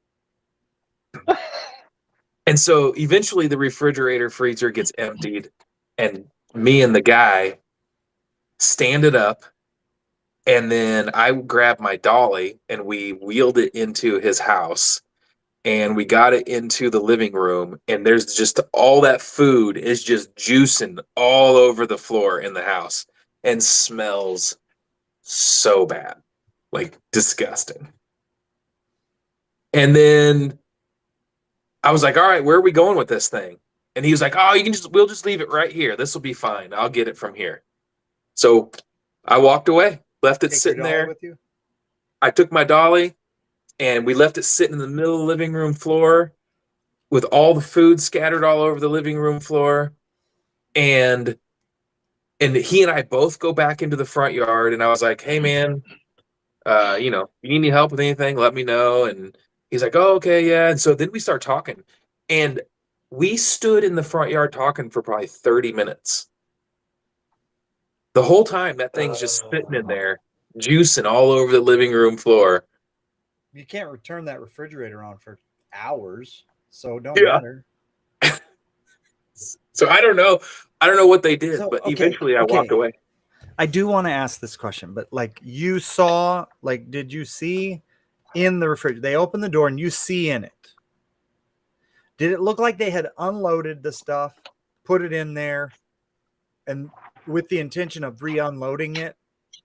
And so eventually the refrigerator freezer gets emptied, and me and the guy stand it up, and then I grabbed my dolly and we wheeled it into his house, and we got it into the living room, and there's just all that food is just juicing all over the floor in the house and smells so bad, like disgusting. And then I was like, all right, where are we going with this thing? And he was like, oh, we'll just leave it right here. This will be fine. I'll get it from here. So I walked away, left it sitting there. With you? I took my dolly and we left it sitting in the middle of the living room floor. with all the food scattered all over the living room floor. And he and I both go back into the front yard, and I was like, hey man, you need any help with anything, let me know. And he's like, oh, okay, yeah. And so then we start talking, and we stood in the front yard talking for probably 30 minutes. The whole time that thing's just sitting in there, juicing all over the living room floor. You can't return that refrigerator on for hours, so it don't Yeah. matter. So I don't know what they did, So, but okay, eventually I walked away. I do want to ask this question, but like you saw, like, did you see in the refrigerator? They opened the door and you see in it. Did it look like they had unloaded the stuff, put it in there, and with the intention of re-unloading it?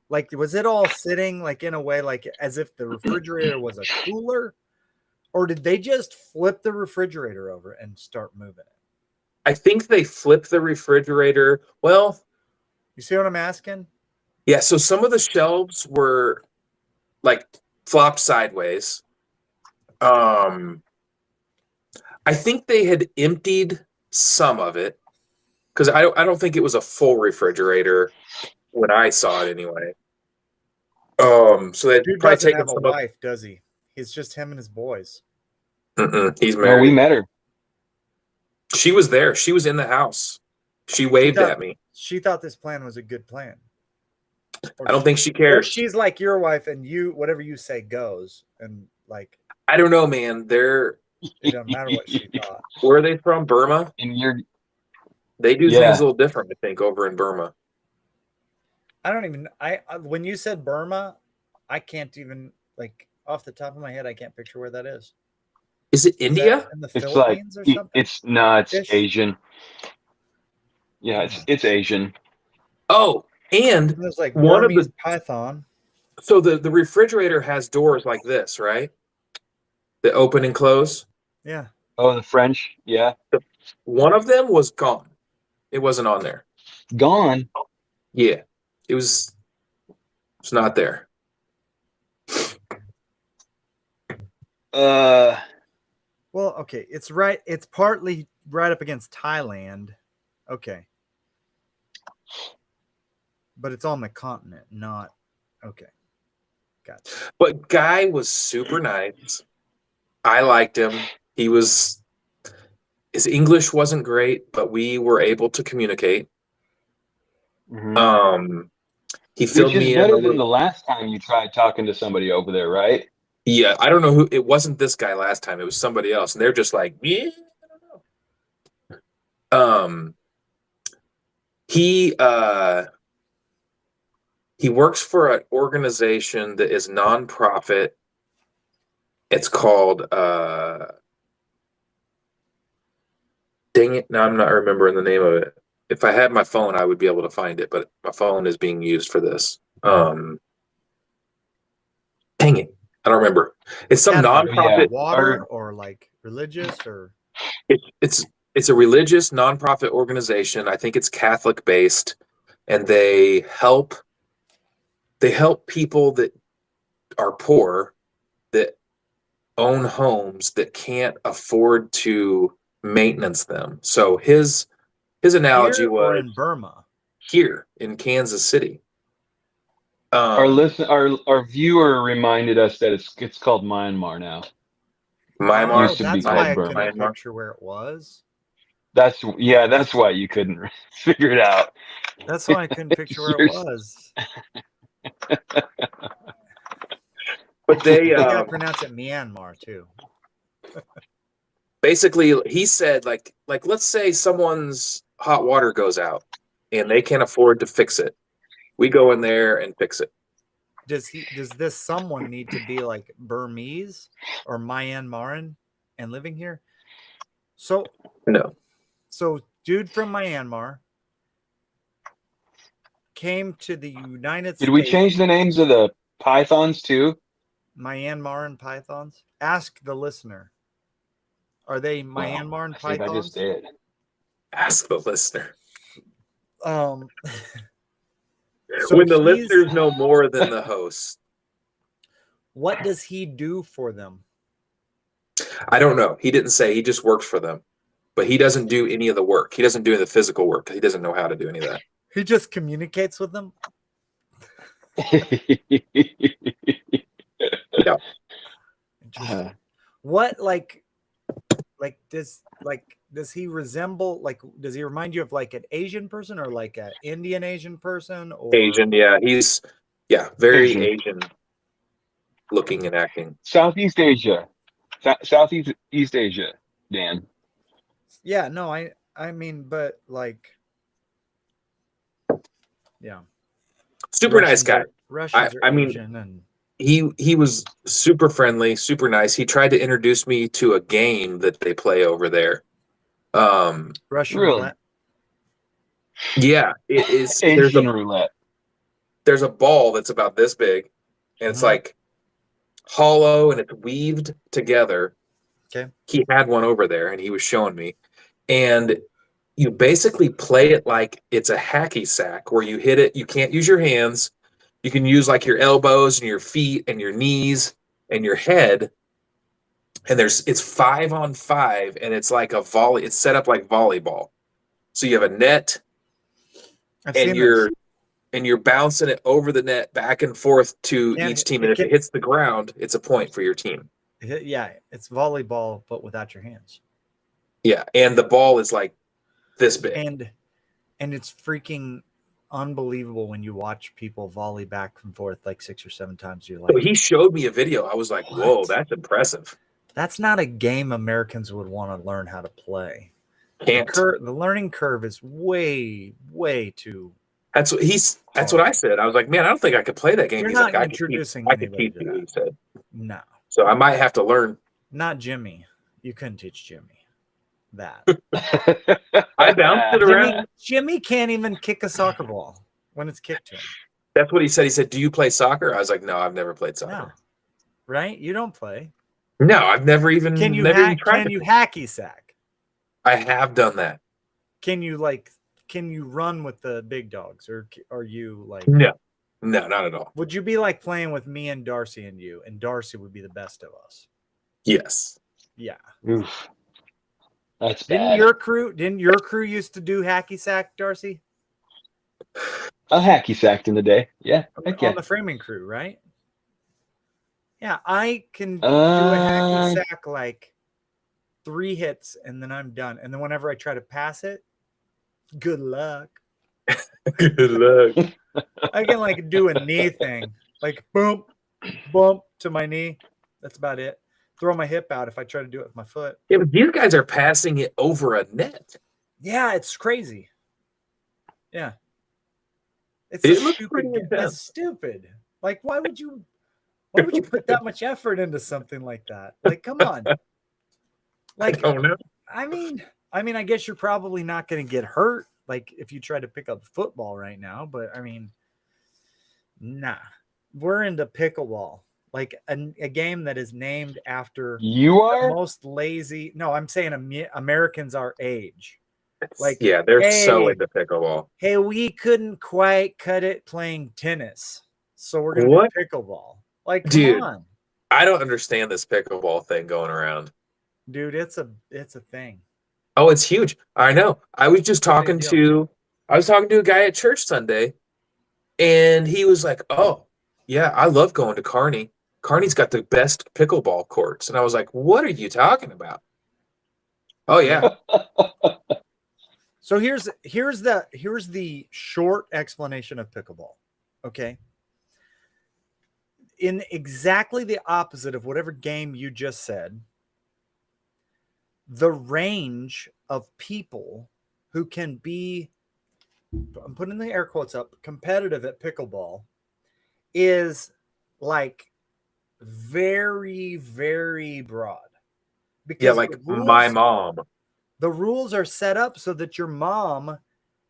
Like, was it all sitting like in a way, like as if the refrigerator was a cooler, or did they just flip the refrigerator over and start moving it? I think they flipped the refrigerator. Well, you see what I'm asking? Yeah. So some of the shelves were like flopped sideways. I think they had emptied some of it because I don't think it was a full refrigerator when I saw it anyway. So they'd Dude probably doesn't taken have a some wife, does he? It's just him and his boys. He's No, married. we met her. She was there. She was in the house. She waved at me. She thought this plan was a good plan. I don't think she Or cares. she's like your wife, and you, whatever you say goes, and like I don't know, man. it doesn't matter what she thought. Where are they from? Burma? They do things a little different, I think, over in Burma. I don't even. When you said Burma, I can't even, like, off the top of my head, I can't picture where that is. Is it India? In the It's Philippines like or something? it's Asian. Yeah, it's Asian. Oh, and there's like one Burmese of the python. So the refrigerator has doors like this, right? That open and close. Yeah. Oh, the French. Yeah. One of them was gone. It wasn't on there. Gone. Yeah, it's not there. Well, okay, it's right. It's partly right up against Thailand. Okay. But it's on the continent, not okay. Gotcha. But Guy was super nice. I liked him. His English wasn't great, but we were able to communicate. Mm-hmm. He filled Which is me better in than the last time you tried talking to somebody over there, right? Yeah, I don't know who. It wasn't this guy last time. It was somebody else, and they're just like, yeah, I don't know. He works for an organization that is nonprofit. It's called dang it, now I'm not remembering the name of it. If I had my phone, I would be able to find it, but my phone is being used for this. Dang it, I don't remember. It's some nonprofit. Water or like religious or it's a religious nonprofit organization. I think it's Catholic based, and they help people that are poor, that own homes, that can't afford to maintenance them. So his analogy here was or in Burma, here in Kansas City. Our viewer reminded us that it's called Myanmar now. Myanmar. Oh, that's why I couldn't picture where it was. That's why you couldn't figure it out. That's why I couldn't picture where it was. But they gotta pronounce it Myanmar too. Basically, he said, like let's say someone's hot water goes out and they can't afford to fix it. We go in there and fix it. Does this someone need to be like Burmese or Myanmaran and living here? So no. So dude from Myanmar came to the United States. Did we change the names of the pythons too? Myanmaran pythons? Ask the listener. Are they Myanmaran pythons? I just did. Ask the listener. So when the listeners know more than the host. What does he do for them? I don't know. He didn't say. He just worked for them, but he doesn't do any of the work. He doesn't do the physical work. He doesn't know how to do any of that. He just communicates with them. Yeah. Interesting. What does he resemble, like, does he remind you of like an Asian person or like an Indian Asian person, or Asian. Yeah, he's very Asian. Asian looking and acting. Southeast Asia. Southeast East Asia, Dan. Yeah, no, I mean, but like, yeah, Super nice guy. Russians are I mean, Asian, and he was super friendly, super nice. He tried to introduce me to a game that they play over there. Russian Really? roulette. Yeah, it is. Asian roulette. There's a ball that's about this big, and it's like hollow and it's weaved together. Okay. He had one over there, and he was showing me, and you basically play it like it's a hacky sack where you hit it. You can't use your hands. You can use like your elbows and your feet and your knees and your head. And it's 5-on-5, and it's like a volley. It's set up like volleyball. So you have a net, and you're bouncing it over the net back and forth to each team. And if it hits the ground, it's a point for your team. Yeah, it's volleyball, but without your hands. Yeah, and the ball is like this big. And it's freaking unbelievable when you watch people volley back and forth like 6 or 7 times. You're like, so he showed me a video. I was like, whoa, that's impressive. That's not a game Americans would want to learn how to play. Can't. The learning curve is way, way too. That's what I said. I was like, man, I don't think I could play that game. You're He's not like, introducing I could teach you, he said. No. So I might have to learn. Not Jimmy. You couldn't teach Jimmy that. I bounced it around. Jimmy can't even kick a soccer ball when it's kicked to him. That's what he said. He said, do you play soccer? I was like, no, I've never played soccer. No. Right? You don't play. No, I've never even. Can you hacky sack? I have done that. Can you run with the big dogs, or are you like? No, not at all. Would you be like playing with me and Darcy and you, and Darcy would be the best of us? Yes. Yeah. Oof. That's Didn't bad. your crew used to do hacky sack, Darcy? I hacky sacked in the day. Yeah. On the framing crew, right? Yeah, I can do a hacky sack like 3 hits and then I'm done. And then whenever I try to pass it, good luck. Good luck. I can like do a knee thing, like boom, bump to my knee. That's about it. Throw my hip out if I try to do it with my foot. Yeah, but these guys are passing it over a net. Yeah, it's crazy. Yeah. It looks pretty intense. That's stupid. Like, why would you put that much effort into something like that? Like, come on. Like, I don't know. I mean, I guess you're probably not going to get hurt, like if you try to pick up football right now. But I mean, nah, we're into pickleball, like a game that is named after the most lazy. No, I'm saying Americans our age. Like, yeah, they're so into pickleball. Hey, we couldn't quite cut it playing tennis, so we're gonna do pickleball. Like, come on. I don't understand this pickleball thing going around. Dude, it's a thing. Oh, it's huge. I know. I was talking to a guy at church Sunday, and he was like, "Oh, yeah, I love going to Kearney. Kearney's got the best pickleball courts." And I was like, "What are you talking about?" Oh yeah. So here's the short explanation of pickleball. Okay. In exactly the opposite of whatever game you just said, the range of people who can be, I'm putting the air quotes up, competitive at pickleball is like very, very broad. Because yeah, like my mom. The rules are set up so that your mom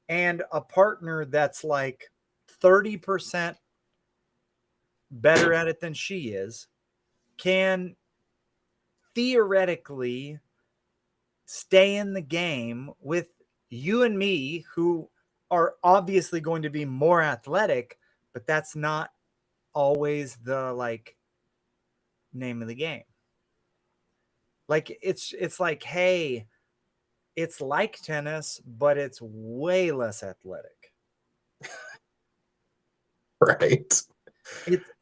and a partner that's like 30% better at it than she is can theoretically stay in the game with you and me, who are obviously going to be more athletic, but that's not always the like name of the game. Like it's like, hey, it's like tennis, but it's way less athletic. Right.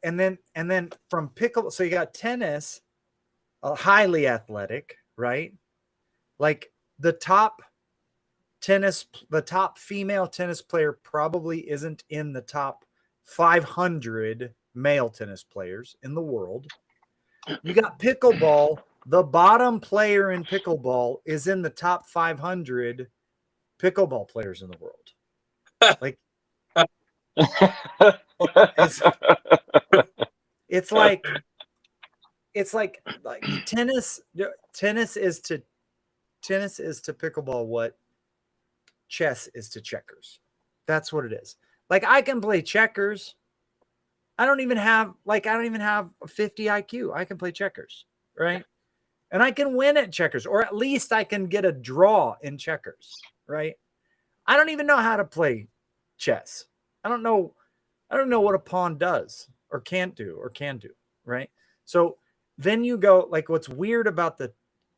And then from pickle, so you got tennis, highly athletic, right? Like the top female tennis player probably isn't in the top 500 male tennis players in the world. You got pickleball. The bottom player in pickleball is in the top 500 pickleball players in the world. Like it's like tennis is to pickleball what chess is to checkers. That's what it is. Like I can play checkers. I don't even have a 50 IQ. I can play checkers, right? And I can win at checkers, or at least I can get a draw in checkers, right? I don't even know how to play chess. I don't know what a pawn does or can't do, right? So then you go, like, what's weird about the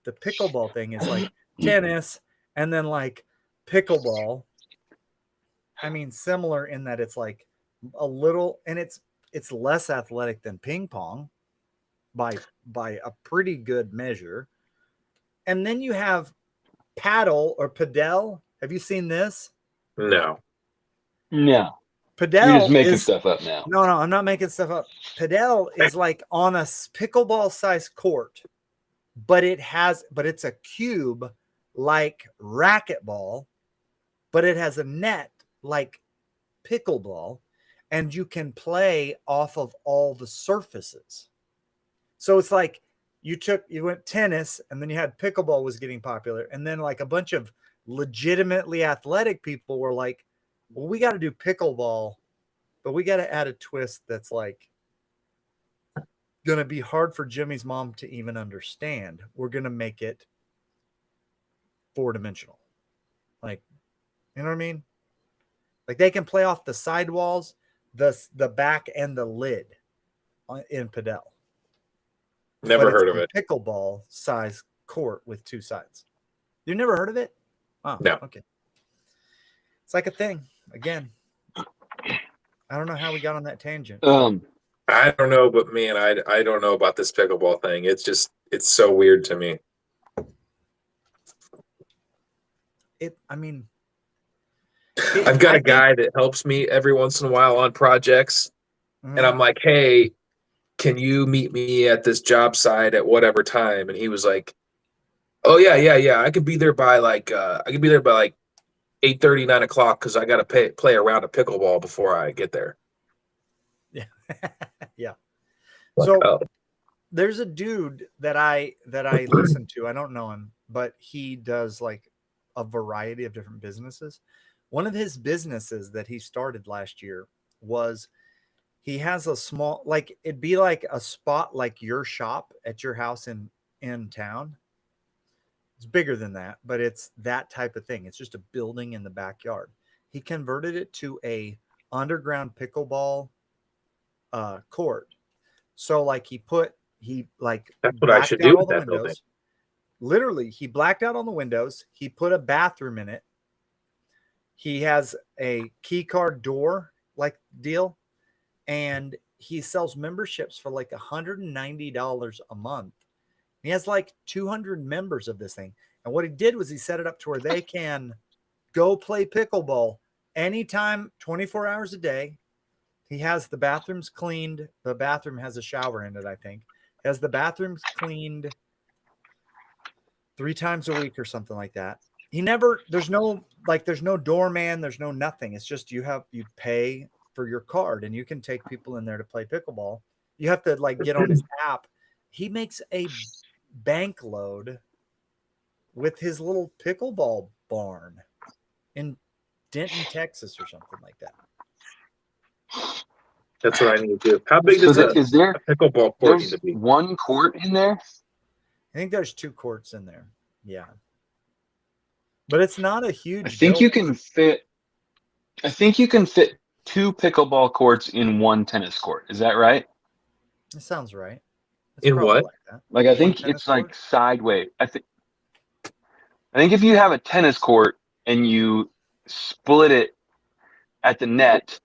pickleball thing is like tennis and then like pickleball. I mean, similar in that it's like a little, and it's less athletic than ping pong by a pretty good measure. And then you have paddle or padel. Have you seen this? No. No. Padel You're just making is stuff up now. no, I'm not making stuff up. Padel is like on a pickleball size court, but it's a cube like racquetball, but it has a net like pickleball, and you can play off of all the surfaces. So it's like you went tennis, and then you had pickleball was getting popular, and then like a bunch of legitimately athletic people were like, well, we got to do pickleball, but we got to add a twist that's like going to be hard for Jimmy's mom to even understand. We're going to make it 4-dimensional. Like, you know what I mean? Like they can play off the sidewalls, the back, and the lid in padel. Never heard of it. Pickleball size court with 2 sides. You never heard of it? Oh, no. Okay. It's like a thing. Again, I don't know how we got on that tangent. I don't know, but man, I don't know about this pickleball thing. It's so weird to me. I've got a guy that helps me every once in a while on projects, and I'm like, hey, can you meet me at this job site at whatever time? And he was like, oh yeah, I could be there by like 8:30, 9 o'clock because I got to play a round of pickleball before I get there. Yeah. Yeah. Like, so there's a dude that I listen to. I don't know him, but he does like a variety of different businesses. One of his businesses that he started last year was he has a small, like it'd be like a spot like your shop at your house in town. It's bigger than that, but it's that type of thing. It's just a building in the backyard. He converted it to a underground pickleball court. So like he that's what I should do with that building. Literally, he blacked out all the windows. He put a bathroom in it. He has a key card door like deal, and he sells memberships for like $190 a month. He has like 200 members of this thing. And what he did was he set it up to where they can go play pickleball anytime, 24 hours a day. He has the bathrooms cleaned. The bathroom has a shower in it, I think. He has the bathrooms cleaned 3 times a week or something like that. There's no doorman, there's no nothing. It's just you pay for your card and you can take people in there to play pickleball. You have to like get on his app. He makes a bank load with his little pickleball barn in Denton, Texas or something like that. That's what I need to do. How big does a pickleball court need to be? One court in there? I think there's 2 courts in there. Yeah. But it's not a huge I think you can fit 2 pickleball courts in one tennis court. Is that right? It sounds right. It's In probably what? like that. Like I One think tennis it's like court? sideways. I think if you have a tennis court and you split it at the net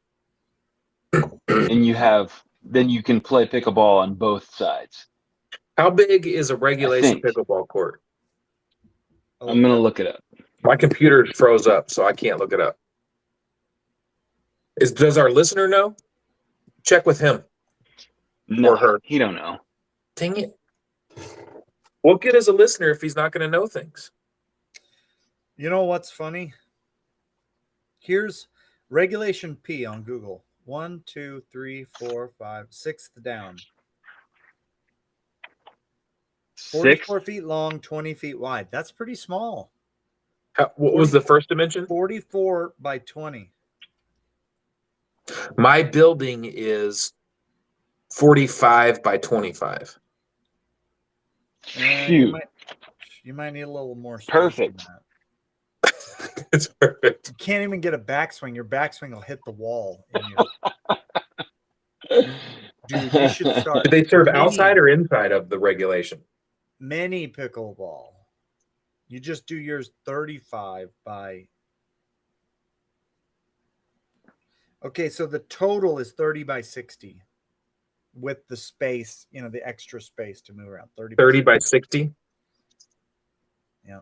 and then you can play pickleball on both sides. How big is a I regulation think. pickleball court? I'll I'm look it gonna up. look it up. My computer froze up, so I can't look it up. Does our listener know? Check with him No, or her. he don't know. Dang it. What good is a listener if he's not going to know things? You know what's funny? Here's regulation P on Google. 1, 2, 3, 4, 5, sixth down. 6. 44 feet long, 20 feet wide. That's pretty small. What was the first dimension? 44 by 20. My building is 45 by 25. Shoot. You might need a little more space Perfect. than that. It's perfect. You can't even get a backswing. Your backswing will hit the wall. Dude, you should start. Do they serve outside or inside of the regulation? Mini pickleball. You just do yours 35 by. Okay, so the total is 30 by 60 with the space, the extra space to move around. 30 by 60? Yeah.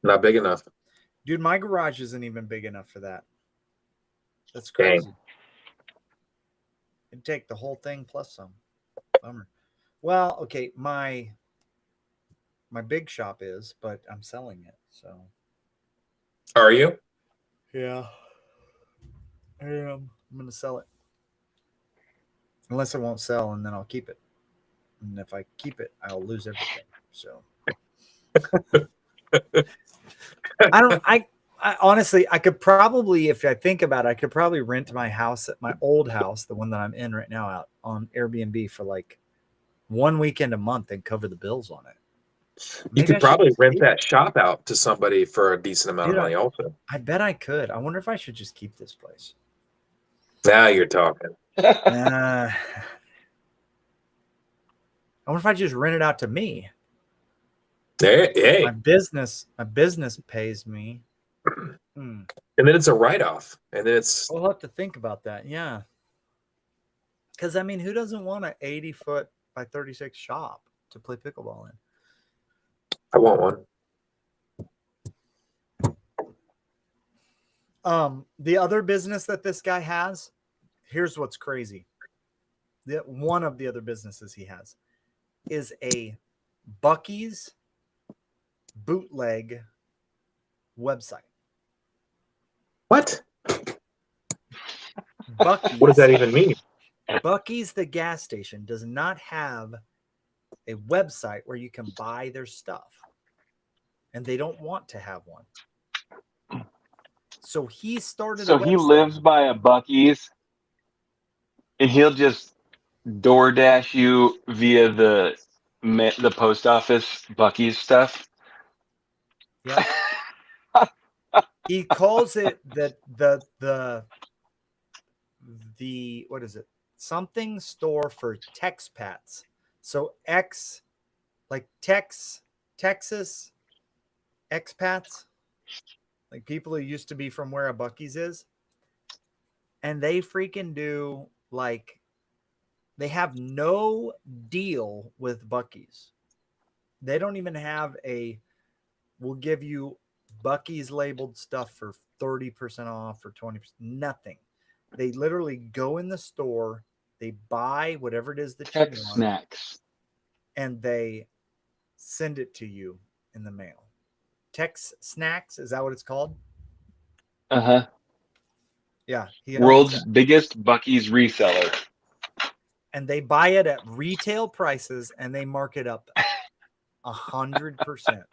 Not big enough. Dude, my garage isn't even big enough for that. That's crazy. Dang. It'd take the whole thing plus some. Bummer. Well, okay, my big shop is, but I'm selling it, so. Are you? Yeah. I am. I'm going to sell it. Unless it won't sell, and then I'll keep it. And if I keep it, I'll lose everything. So. I honestly, I could probably, if I think about it, I could probably rent my house, my old house, the one that I'm in right now, out on Airbnb for like 1 weekend a month and cover the bills on it. You could probably rent that shop out to somebody for a decent amount of money also. I bet I could. I wonder if I should just keep this place. Now you're talking. I wonder if I just rent it out to me. Hey. My business pays me. And then it's a write-off. And then it's. We'll have to think about that. Yeah. Because, I mean, who doesn't want an 80-foot by 36 shop to play pickleball in? I want one. The other business that this guy has, here's what's crazy. One of the other businesses he has is a Buc-ee's bootleg website. What? Buc-ee's. What does that even mean? Buc-ee's, the gas station, does not have a website where you can buy their stuff. And they don't want to have one. So he started So he lives by a Buc-ee's and he'll just DoorDash you via the post office Buc-ee's stuff. Yeah. He calls it the what is it? Something store for texpats. So like Texas expats, like people who used to be from where a Buc-ee's is, and they freaking do like they have no deal with Buc-ee's. They don't even have we'll give you Buc-ee's labeled stuff for 30% off or 20%. Nothing. They literally go in the store, they buy whatever it is that you want, snacks, and they send it to you in the mail. Tex Snacks, is that what it's called? Uh-huh. Yeah. World's biggest Buc-ee's reseller. And they buy it at retail prices and they mark it up 100%.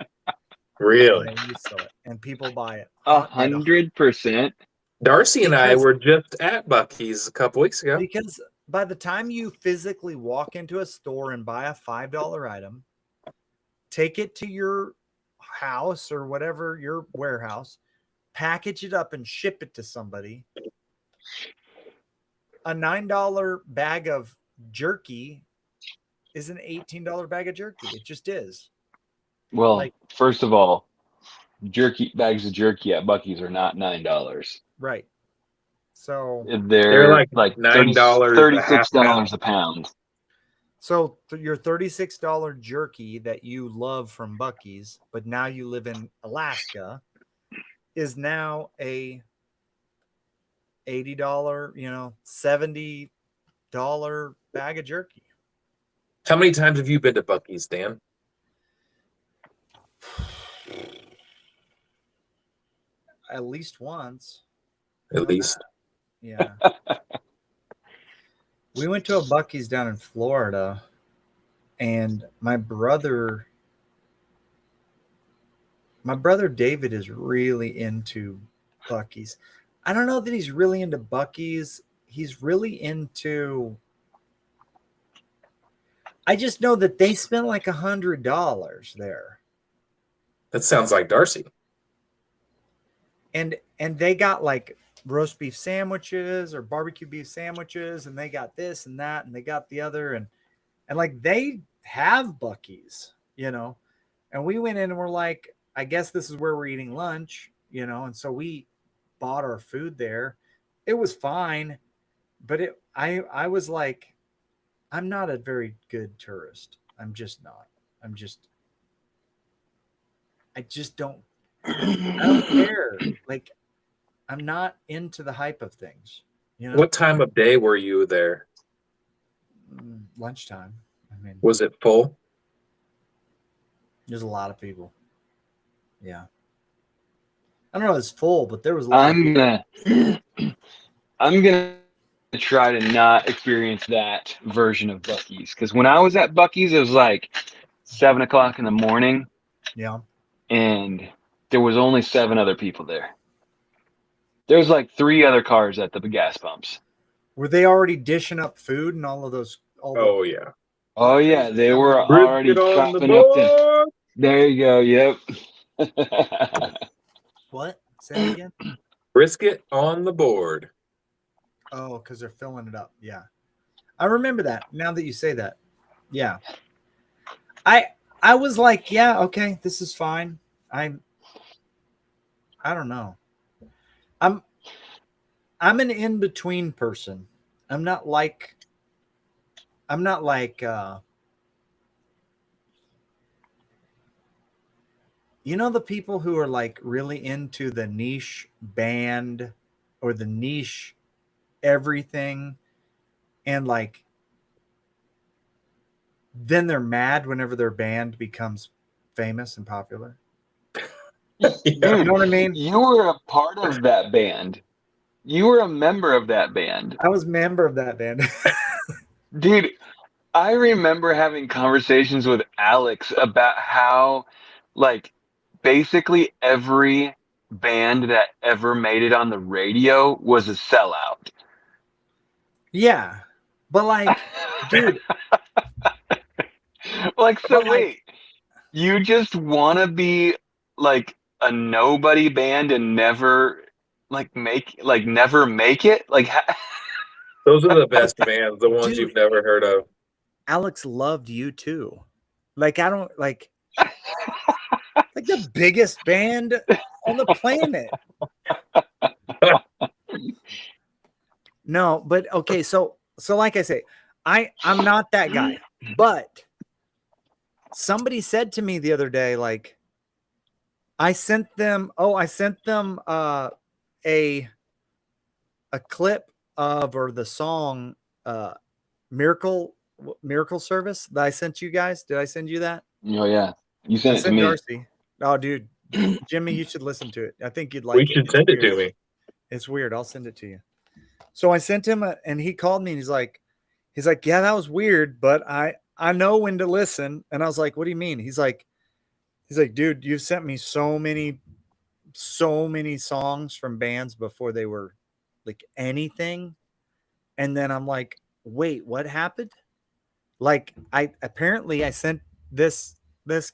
Really? And you sell it, and people buy it 100%. Darcy and I were just at Buc-ee's a couple weeks ago. Because by the time you physically walk into a store and buy a $5 item, take it to your house or whatever, your warehouse, package it up and ship it to somebody, a $9 bag of jerky is an $18 bag of jerky. It just is. Well, Like, first of all, jerky bags of jerky at Bucky's are not $9. right. So They're They're like like 30, $9 a half pound. $36 a pound. So your $36 jerky that you love from Bucky's, but now you live in Alaska, is now a $80, $70 bag of jerky. How many times have you been to Bucky's, Dan? At least once. At least. Yeah. We went to a Bucky's down in Florida, and my brother David is really into Bucky's. I don't know that he's really into Bucky's. He's really into. I just know that they spent like $100 there, That sounds like Darcy. and they got like roast beef sandwiches or barbecue beef sandwiches, and they got this and that, and they got the other, and like they have Bucky's, and we went in and we're like, I guess this is where we're eating lunch, and so we bought our food there. It was fine, but I was like, I'm not a very good tourist. I'm just not. I just don't. I don't care. Like, I'm not into the hype of things. What time of day were you there? Lunchtime. I mean, Was it full? there's a lot of people. Yeah. I don't know if it's full, but there was a lot. I'm gonna try to not experience that version of Bucky's, because when I was at Bucky's, it was like 7 o'clock in the morning. Yeah. And there was only 7 other people there. There was like 3 other cars at the gas pumps. Were they already dishing up food and all of those? Oh, yeah. Oh yeah, they were already Brisket on the chopping up the. board. There you go. Yep. What? Say that again. Brisket on the board. Oh, because they're filling it up. Yeah, I remember that. Now that you say that, yeah. I was like, yeah, okay, this is fine. I don't know. I'm an in between person. I'm not like the people who are like really into the niche band or the niche everything, and like then they're mad whenever their band becomes famous and popular. Yeah. Dude, You know what I mean? you were a part of that band. You were a member of that band. I was a member of that band. Dude, I remember having conversations with Alex about how, like, basically every band that ever made it on the radio was a sellout. Yeah, but like, dude, Like, so but, like- wait, you just want to be like a nobody band and never never make it? Like, Those are the best bands, the ones Dude. you've never heard of. Alex loved you too. Like, I don't like the biggest band on the planet. No, but okay, so like I say, I'm not that guy. But somebody said to me the other day, like, I sent them a clip of, or the song Miracle Service that I sent you guys. Did I send you that? oh yeah, you sent it to me. Darcy. Oh, dude, Jimmy, you should listen to it. I think you'd like We it. should It's send it weird. to me. It's weird. I'll send it to you. So I sent him and he called me and he's like, yeah, that was weird, but I know when to listen. And I was like, what do you mean? He's like, dude, you've sent me so many songs from bands before they were like anything. And then I'm like, wait, what happened? Like, I sent this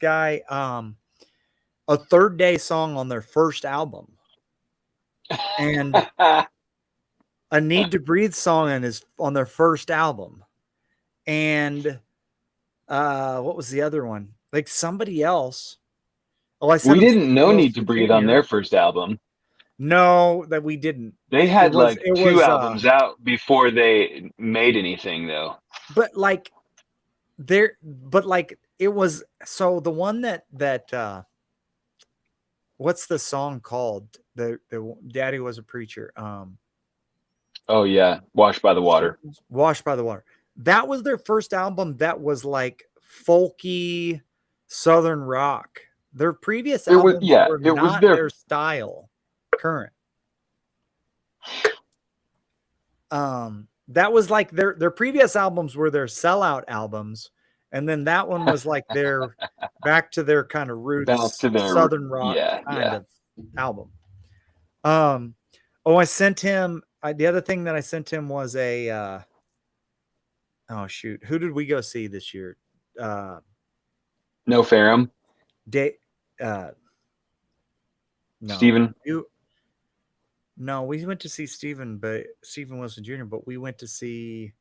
guy a Third Day song on their first album, and a Need to Breathe song on their first album, and What was the other one? Like somebody else. Oh, I We sent him didn't St. know Louis, Need to Breathe on Virginia. their first album. No, that we didn't. They It had was like it two was albums out before they made anything, though. but like but like it was so the one that what's the song called? The Daddy Was a Preacher. Oh yeah, Washed by the Water. Washed by the Water. That was their first album that was like folky southern rock. Their previous albums were It was not their their style current. That was like their previous albums were their sellout albums, and then that one was like their back to their kind of back roots to their southern rock kind yeah. of album. Oh, I sent him the other thing that I sent him was a oh shoot, who did we go see this year? No Ferrum, Day no. Steven. No, we went to see Stephen Wilson Jr., but we went to see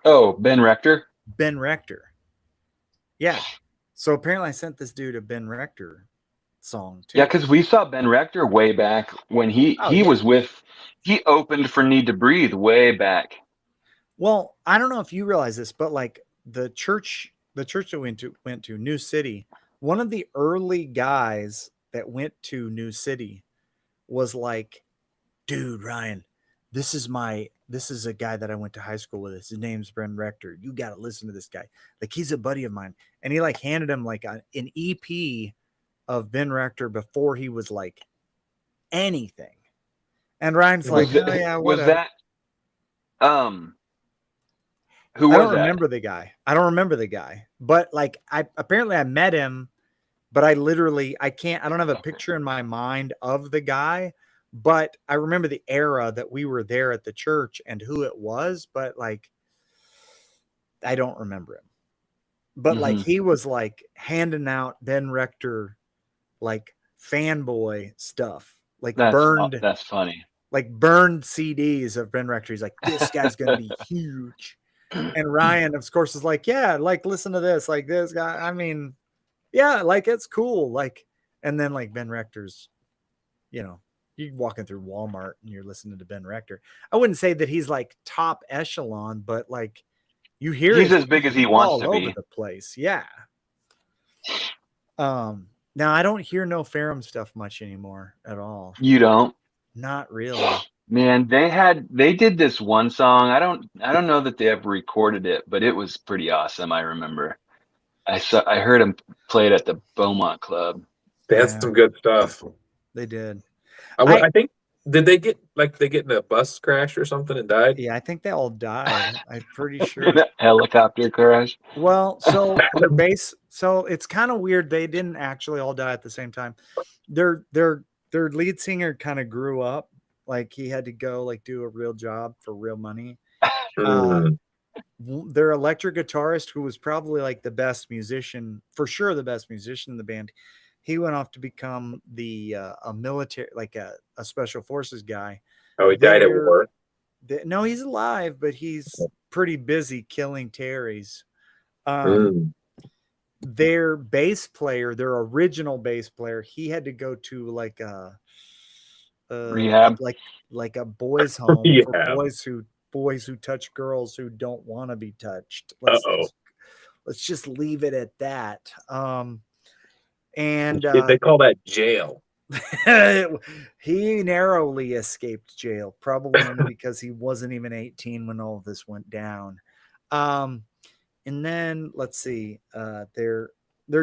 Oh, Ben Rector. Ben Rector. Yeah. So apparently I sent this dude a Ben Rector song too. Yeah, because we saw Ben Rector way back when he opened for Need to Breathe way back. Well, I don't know if you realize this, but like the church that we went to New City, one of the early guys that went to New City was like, dude, Ryan, this is a guy that I went to high school with. His name's Ben Rector. You got to listen to this guy. Like he's a buddy of mine. And he like handed him like an EP of Ben Rector before he was like anything. And Ryan's like, oh yeah, was whatever. that who was I don't that? remember the guy. I don't remember the guy. But like I met him, but I don't have a picture in my mind of the guy, but I remember the era that we were there at the church and who it was, but like I don't remember him. But like he was like handing out Ben Rector like fanboy stuff, like that's funny. like burned CDs of Ben Rector. He's like, this guy's gonna be huge. And Ryan, of course, is like, yeah, like listen to this, like this guy. I mean, yeah, like it's cool. Like, and then like Ben Rector's, you walking through Walmart and you're listening to Ben Rector. I wouldn't say that he's like top echelon, but like you hear he's as big as he wants to all be. over the place. Yeah. Now I don't hear No Ferrum stuff much anymore at all. You don't? Not really. Man, they did this one song. I don't know that they ever recorded it, but it was pretty awesome. I remember. I heard him play it at the Beaumont Club. They had some good stuff. They did. I think did they get in a bus crash or something and died? Yeah, I think they all died. I'm pretty sure. Helicopter crash. Well, so it's kind of weird. They didn't actually all die at the same time. Their lead singer kind of grew up. Like he had to go like do a real job for real money. Their electric guitarist, who was probably like the best musician, for sure the best musician in the band, he went off to become a military, like a special forces guy. Oh, he died at war? No, he's alive, but he's pretty busy killing Terrys. Their bass player, their original bass player, he had to go to like a rehab, like a boys' home for boys who touch girls who don't want to be touched. Let's just leave it at that. And they call that jail. He narrowly escaped jail, probably because he wasn't even 18 when all of this went down. And then let's see, their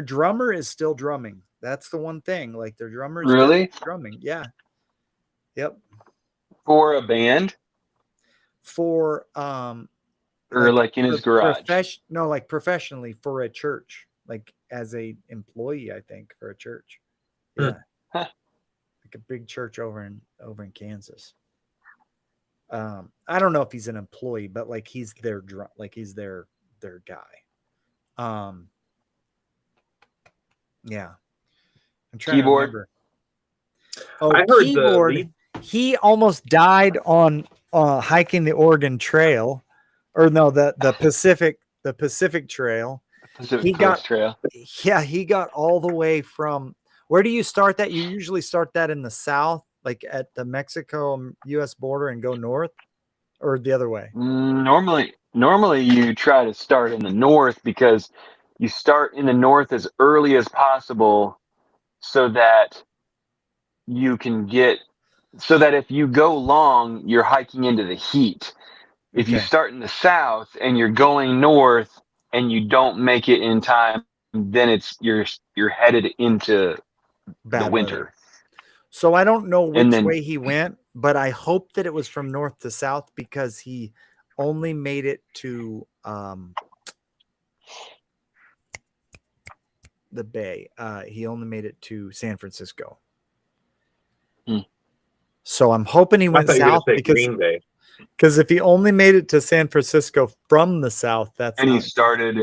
drummer is still drumming. That's the one thing. Like their drummer is really drumming. Yeah. Yep. For a band? For or like in his garage? Like professionally for a church, like as a employee, I think, for a church. Yeah. Like a big church over in Kansas. I don't know if he's an employee, but like he's their guy. Yeah. I'm trying to remember. Oh, I heard keyboard. He almost died on hiking the Oregon Trail. or no, the Pacific Trail. Pacific He got Coast Trail. he got all the way from, where do you start that? You usually start that in the south, like at the Mexico US border, and go north, or the other way? Normally you try to start in the north because you start in the north as early as possible so that you can get so that if you go long, you're hiking into the heat. If you Okay. start in the south and you're going north and you don't make it in time, then you're headed into the Bad weather. winter. So I don't know And which then way he went, but I hope that it was from north to south, because he only made it to the Bay. He only made it to San Francisco. Hmm. So I'm hoping he I went thought you were going south, to say Green Bay. because if he only made it to San Francisco from the south, that's and he not. started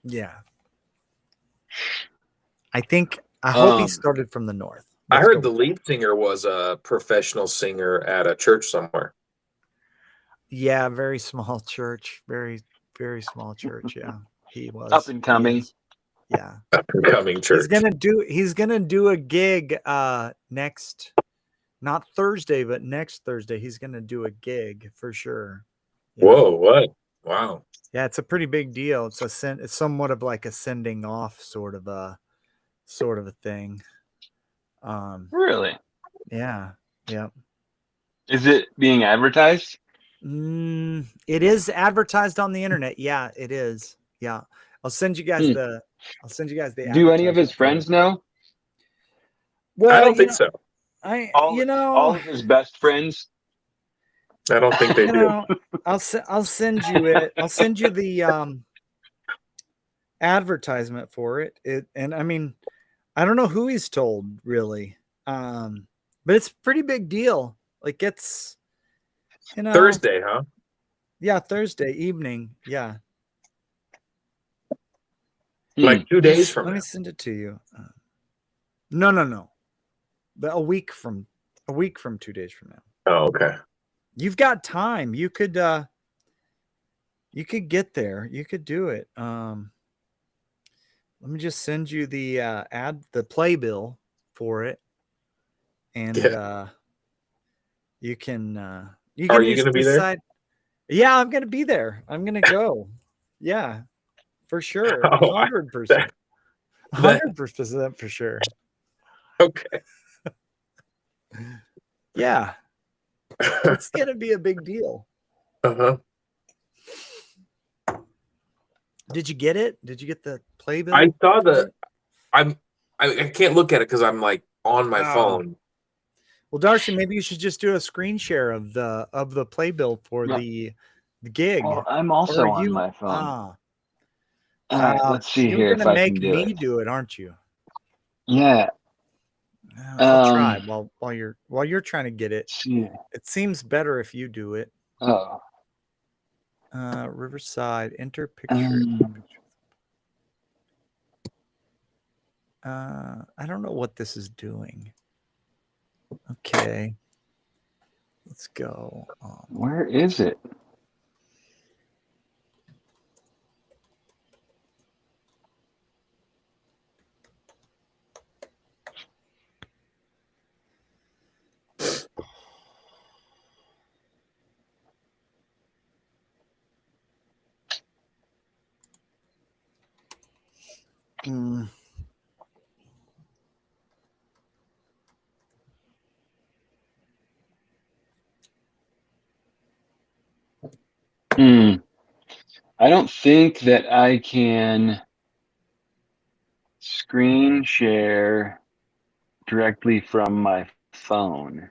Yeah. I hope he um started from the north. I Let's heard go. the lead singer was a professional singer at a church somewhere. Yeah, very small church. Very, very small church. Yeah. He was. up and He coming. is. Yeah. Coming church. He's gonna do a gig next, not Thursday, but next Thursday. He's gonna do a gig for sure. Yeah. Whoa, what? Wow. Yeah, it's a pretty big deal. It's somewhat of like a sending off sort of a thing. Really? Yeah. Yeah. Is it being advertised? It is advertised on the internet. Yeah, it is. Yeah. I'll send you guys Hmm. the Do any of his advertisement for friends it. know? I Well, don't think so. All of his best friends? I don't think they do. I'll send you it. I'll send you the advertisement for it. And I mean, I don't know who he's told really. But it's a pretty big deal. Like it's, Thursday, huh? yeah, Thursday evening. Yeah. Like 2 days from Let me now. send it to you. No. A week from 2 days from now. Oh, okay. You've got time. You could get there. You could do it. Let me just send you the the playbill for it, and Yeah. you can Are you going just to be there? decide. Yeah, I'm gonna be there. I'm gonna go. Yeah, for sure. Oh, 100%. 100% for sure. okay. Yeah, it's gonna be a big deal. Uh-huh. Did you get it? Did you get the playbill? I saw I can't look at it because I'm like on my Oh. phone. Well, Darcy, maybe you should just do a screen share of the playbill for Yeah. the gig. Well, I'm also Or on you my phone. ah All right, let's see you're here if gonna I make can do me it. do it, aren't you? Yeah. I'll try while you're trying to get it. Let's see. It seems better if you do it. Oh. Riverside, enter picture. I don't know what this is doing. Okay. Let's go. Where is it? Mm. I don't think that I can screen share directly from my phone.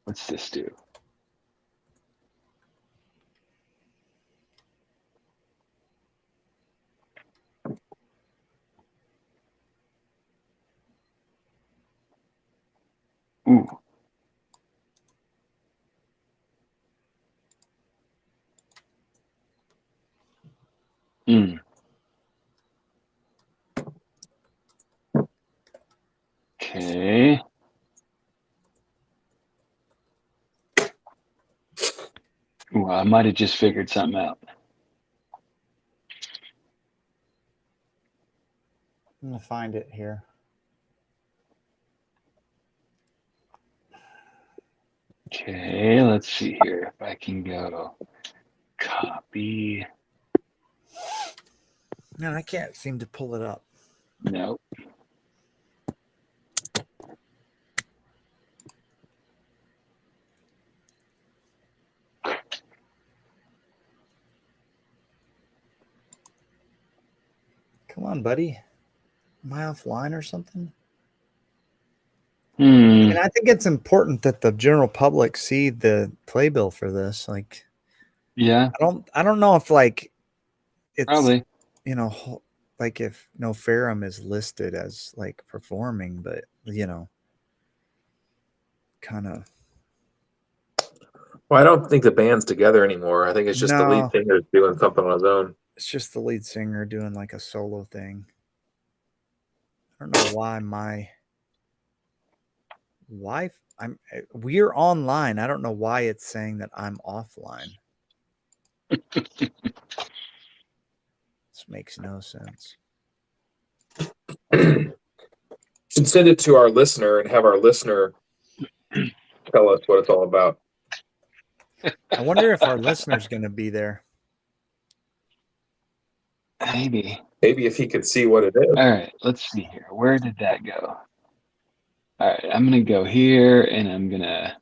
What's this do? Ooh. Okay. Well, I might have just figured something out. I'm gonna find it here. Okay, let's see here if I can go copy. No, I can't seem to pull it up. Nope. Come on, buddy. Am I offline or something? Hmm. And I think it's important that the general public see the playbill for this. Like, Yeah, I don't know if like it's probably. you know like if No Ferrum is listed as like performing, but kind of Well, I don't think the band's together anymore. I think it's just the lead no. singer doing something on his own. It's just the lead singer doing like a solo thing. I don't know why my wife. We're online. I don't know why it's saying that I'm offline. This makes no sense. Should send it to our listener and have our listener tell us what it's all about. I wonder if our listener's going to be there. Maybe. Maybe if he could see what it is. All right, let's see here. Where did that go? All right, I'm gonna go here, and I'm gonna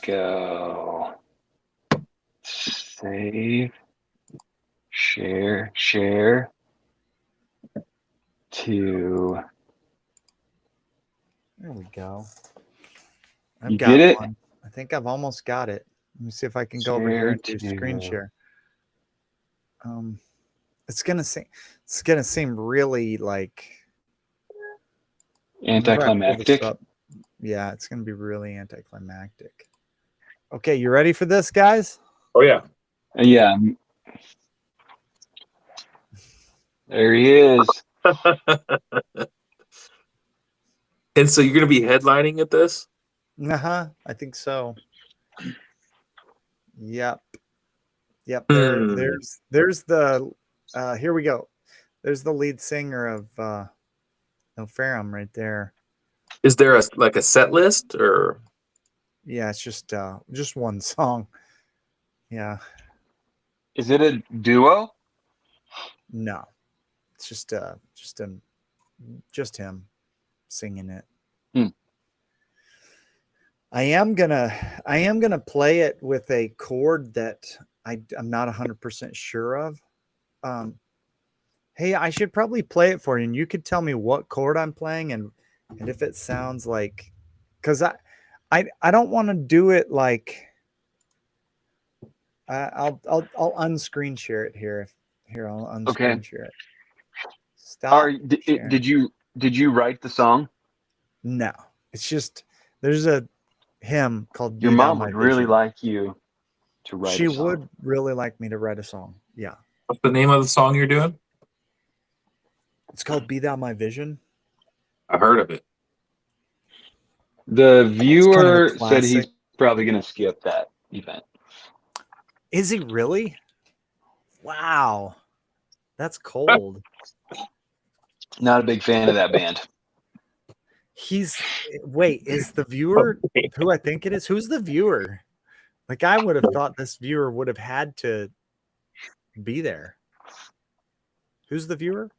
go save, share to. There we go. You get it? One. I think I've almost got it. Let me see if I can go over here and do screen share. It's gonna seem really like anticlimactic. Yeah, it's gonna be really anticlimactic. Okay, you ready for this, guys? Oh yeah. Yeah. There he is. And so you're gonna be headlining at this? I think so. Yep. There's the here we go. There's the lead singer of No Ferrum right there. Is there a set list or? Yeah, it's just one song. Yeah. Is it a duo? No, it's just him singing it. I am gonna play it with a chord that I'm not 100% sure of. Hey, I should probably play it for you, and you could tell me what chord I'm playing and if it sounds like, because I don't want to do it like. I'll unscreen share it here. I'll unscreen share it. Stop. Did you write the song? No, it's just there's a hymn called Your mom would really like you to write. She would really like me to write a song. Yeah. What's the name of the song you're doing? It's called "Be Thou My Vision." I've heard of it. The viewer said he's probably going to skip that event. Is he really? Wow. That's cold. Not a big fan of that band. Wait, is the viewer who I think it is? Who's the viewer? Like, I would have thought this viewer would have had to be there. Who's the viewer?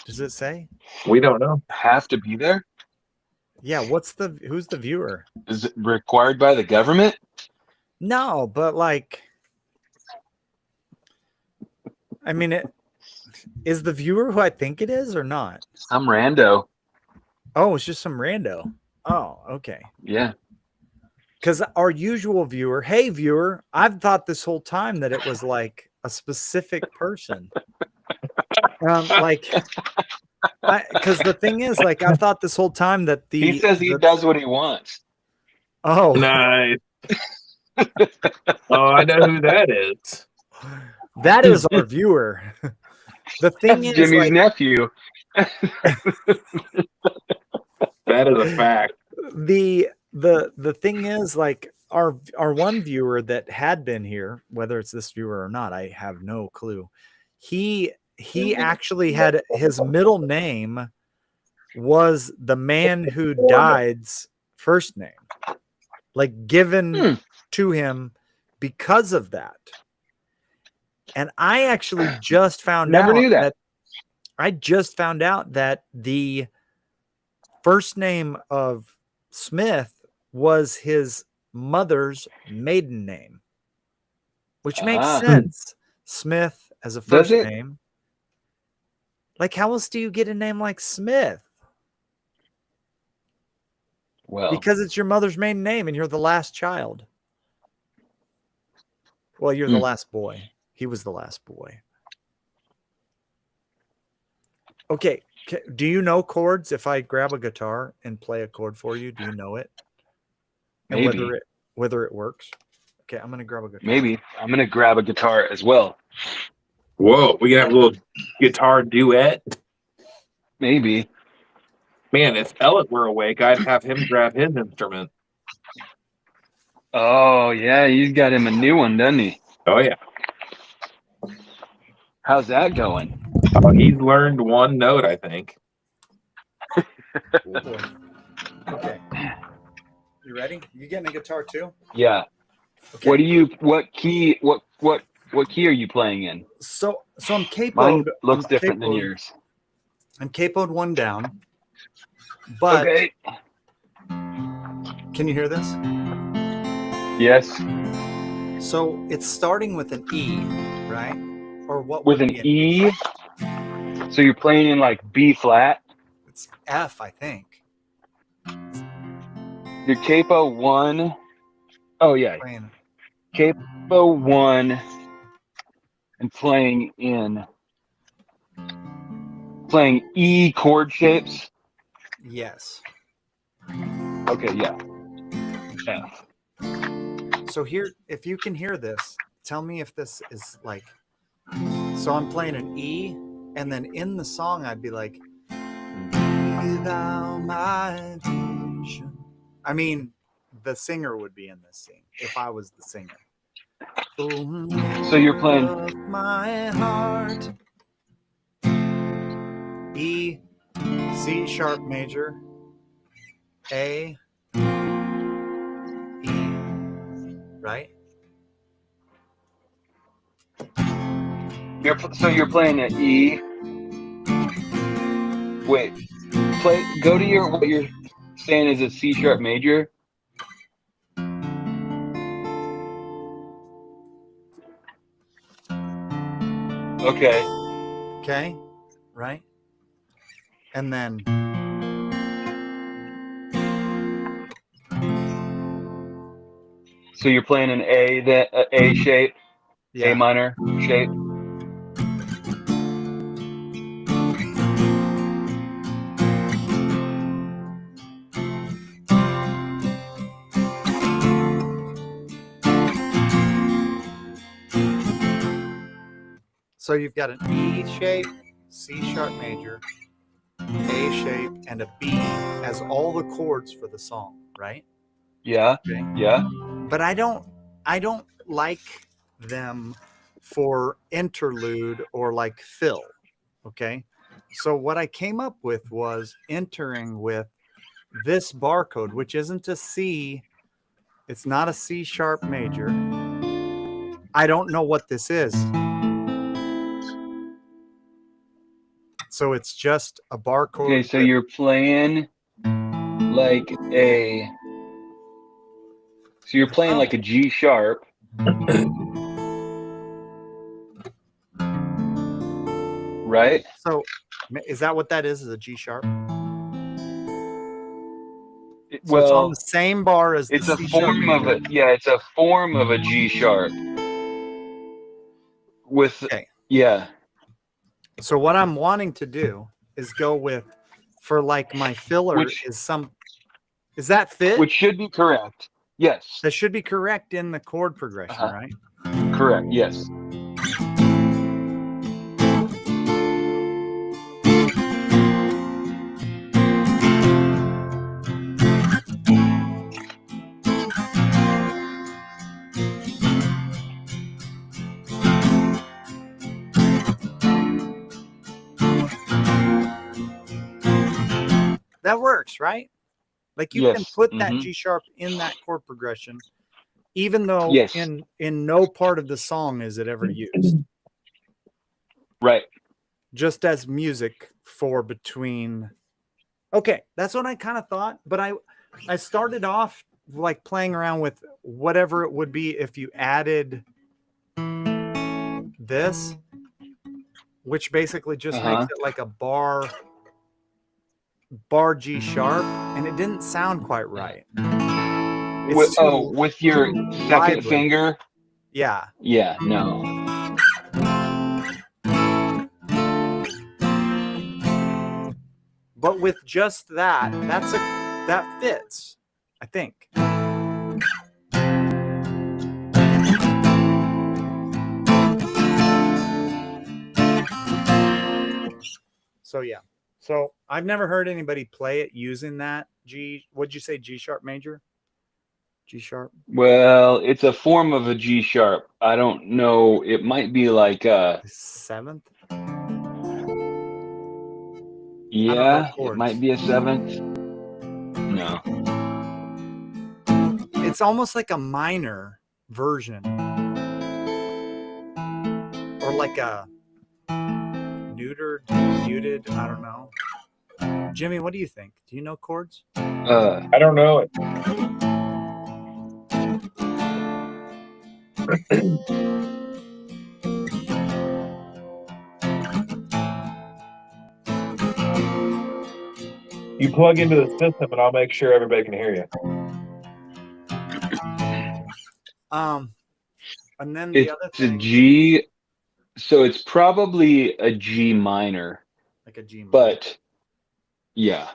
Does it say? We don't know. Have to be there? Yeah, who's the viewer? Is it required by the government? No, but like, I mean, is the viewer who I think it is or not? Some rando. Oh, it's just some rando. Oh, okay. Yeah. Because our usual viewer, hey viewer, I've thought this whole time that it was like a specific person. Because the thing is, like, I've thought this whole time that he says he does what he wants. Oh, nice. Oh, I know who that is. That is our viewer. The thing is, Jimmy's nephew. That is a fact. The thing is, like, our one viewer that had been here, whether it's this viewer or not, I have no clue. He actually had his middle name was the man who died's first name, like given to him because of that. And I actually just found Never out knew that. I just found out that the first name of Smith was his mother's maiden name, which makes sense. Smith as a first name. Like, how else do you get a name like Smith? Well, because it's your mother's maiden name and you're the last child. Well, you're the last boy. He was the last boy. Okay. Do you know chords? If I grab a guitar and play a chord for you, do you know it? And maybe. whether it works? Okay, I'm going to grab a guitar. Maybe. I'm going to grab a guitar as well. Whoa, we can have a little guitar duet. Maybe. Man, if Elliot were awake, I'd have him grab his instrument. Oh, yeah, he's got him a new one, doesn't he? Oh, yeah. How's that going? Oh, he's learned one note, I think. Oh, boy. Okay. You ready? You getting a guitar too? Yeah. Okay. What key are you playing in? So I'm capoed. Mine looks different than yours. I'm capoed one down. But okay. Can you hear this? Yes. So it's starting with an E, right? Or what? With an E? So you're playing in like B flat? It's F, I think. Your capo 1. Oh yeah. Capo 1 and playing E chord shapes? Yes. Okay, yeah. F. So here, if you can hear this, tell me if this is like, so I'm playing an E, and then in the song I'd be like, be thou my vision. I mean, the singer would be in this scene if I was the singer. So you're playing my heart. E, C sharp major, A, E, right? You're playing an E. Wait, go to what you're saying is a C sharp major. Okay, right? And then so you're playing an A shape, yeah. A minor shape. So you've got an E shape, C sharp major, A shape, and a B as all the chords for the song, right? Yeah. Okay. Yeah. But I don't like them for interlude or like fill. Okay. So what I came up with was entering with this barcode, which isn't a C. It's not a C sharp major. I don't know what this is. So it's just a barcode. Okay, so you're playing like a like a G sharp. Right? So is that what that is a G sharp? So it's on the same bar as it's a form of it. Yeah, it's a form of a G sharp. Yeah. So what I'm wanting to do is go with, for like my filler, is that fit? Which should be correct. Yes. That should be correct in the chord progression, right? Correct, yes. That works, right? Like you can Yes. put that G sharp in that chord progression, even though Yes. in no part of the song is it ever used. Right. Just as music for between. Okay, that's what I kind of thought, but I started off like playing around with whatever it would be if you added this, which basically just makes it like a bar G sharp, and it didn't sound quite right. It's With your second lively. finger? Yeah. Yeah, no. But with just that fits, I think. So yeah. So I've never heard anybody play it using that G. What'd you say? G sharp major? G sharp? Well, it's a form of a G sharp. I don't know. It might be like Seventh? yeah, it chords. might be a seventh. No. It's almost like a minor version. Or like a muted, I don't know. Jimmy, what do you think? Do you know chords? I don't know it. You plug into the system, and I'll make sure everybody can hear you. And then the It's other a thing, G, so it's probably a G minor, like a G minor. but yeah.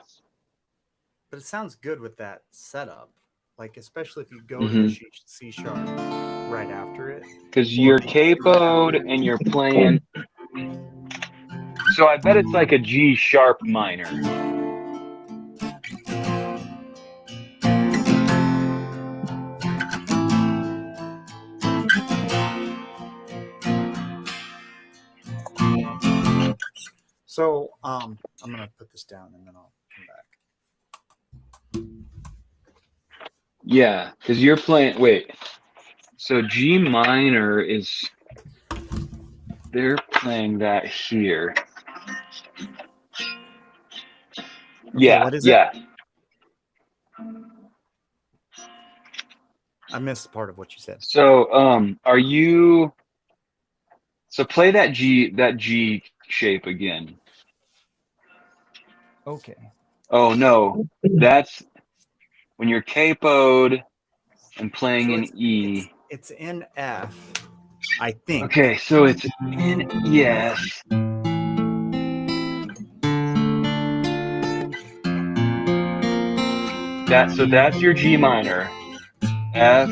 But it sounds good with that setup, like especially if you go to the C sharp right after it. Because you're capoed and you're playing. So I bet it's like a G sharp minor. So I'm gonna put this down and then I'll come back. Yeah, because you're playing. Wait. So G minor is. They're playing that here. Okay, what is it? I missed part of what you said. So are you? So play that G shape again. Okay. Oh no, that's when you're capoed and playing So an E. it's in F, I think. Okay, so it's in yes. That's your G minor. F.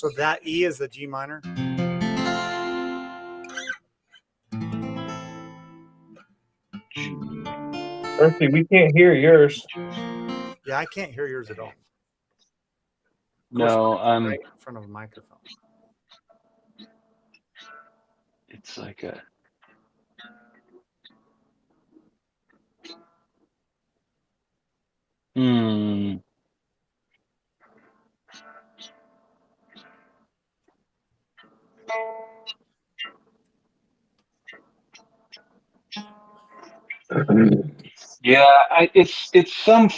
So that E is the G minor. Darcy, we can't hear yours. Yeah, I can't hear yours at all. No, I'm right in front of a microphone. It's like a. Hmm. Yeah, it's some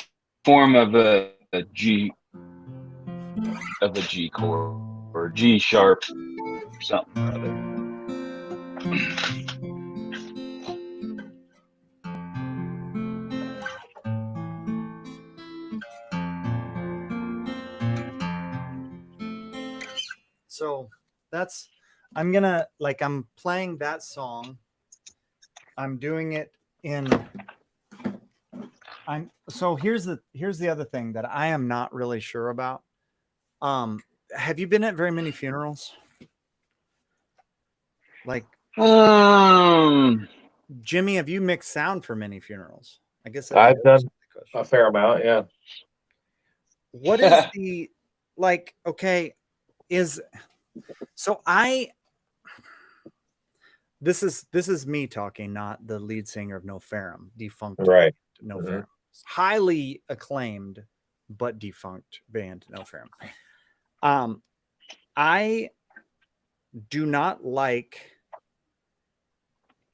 form of a G chord or G sharp something or other. So I'm playing that song I'm doing it in. Here's the other thing that I am not really sure about. Have you been at very many funerals? Like Jimmy, have you mixed sound for many funerals? I guess that's I've done the question. a fair amount, yeah. What is the like? Okay, is so I. This is me talking, not the lead singer of No Ferrum, defunct Right. band, No Mhm. Ferrum, highly acclaimed but defunct band, No Ferrum. I do not like.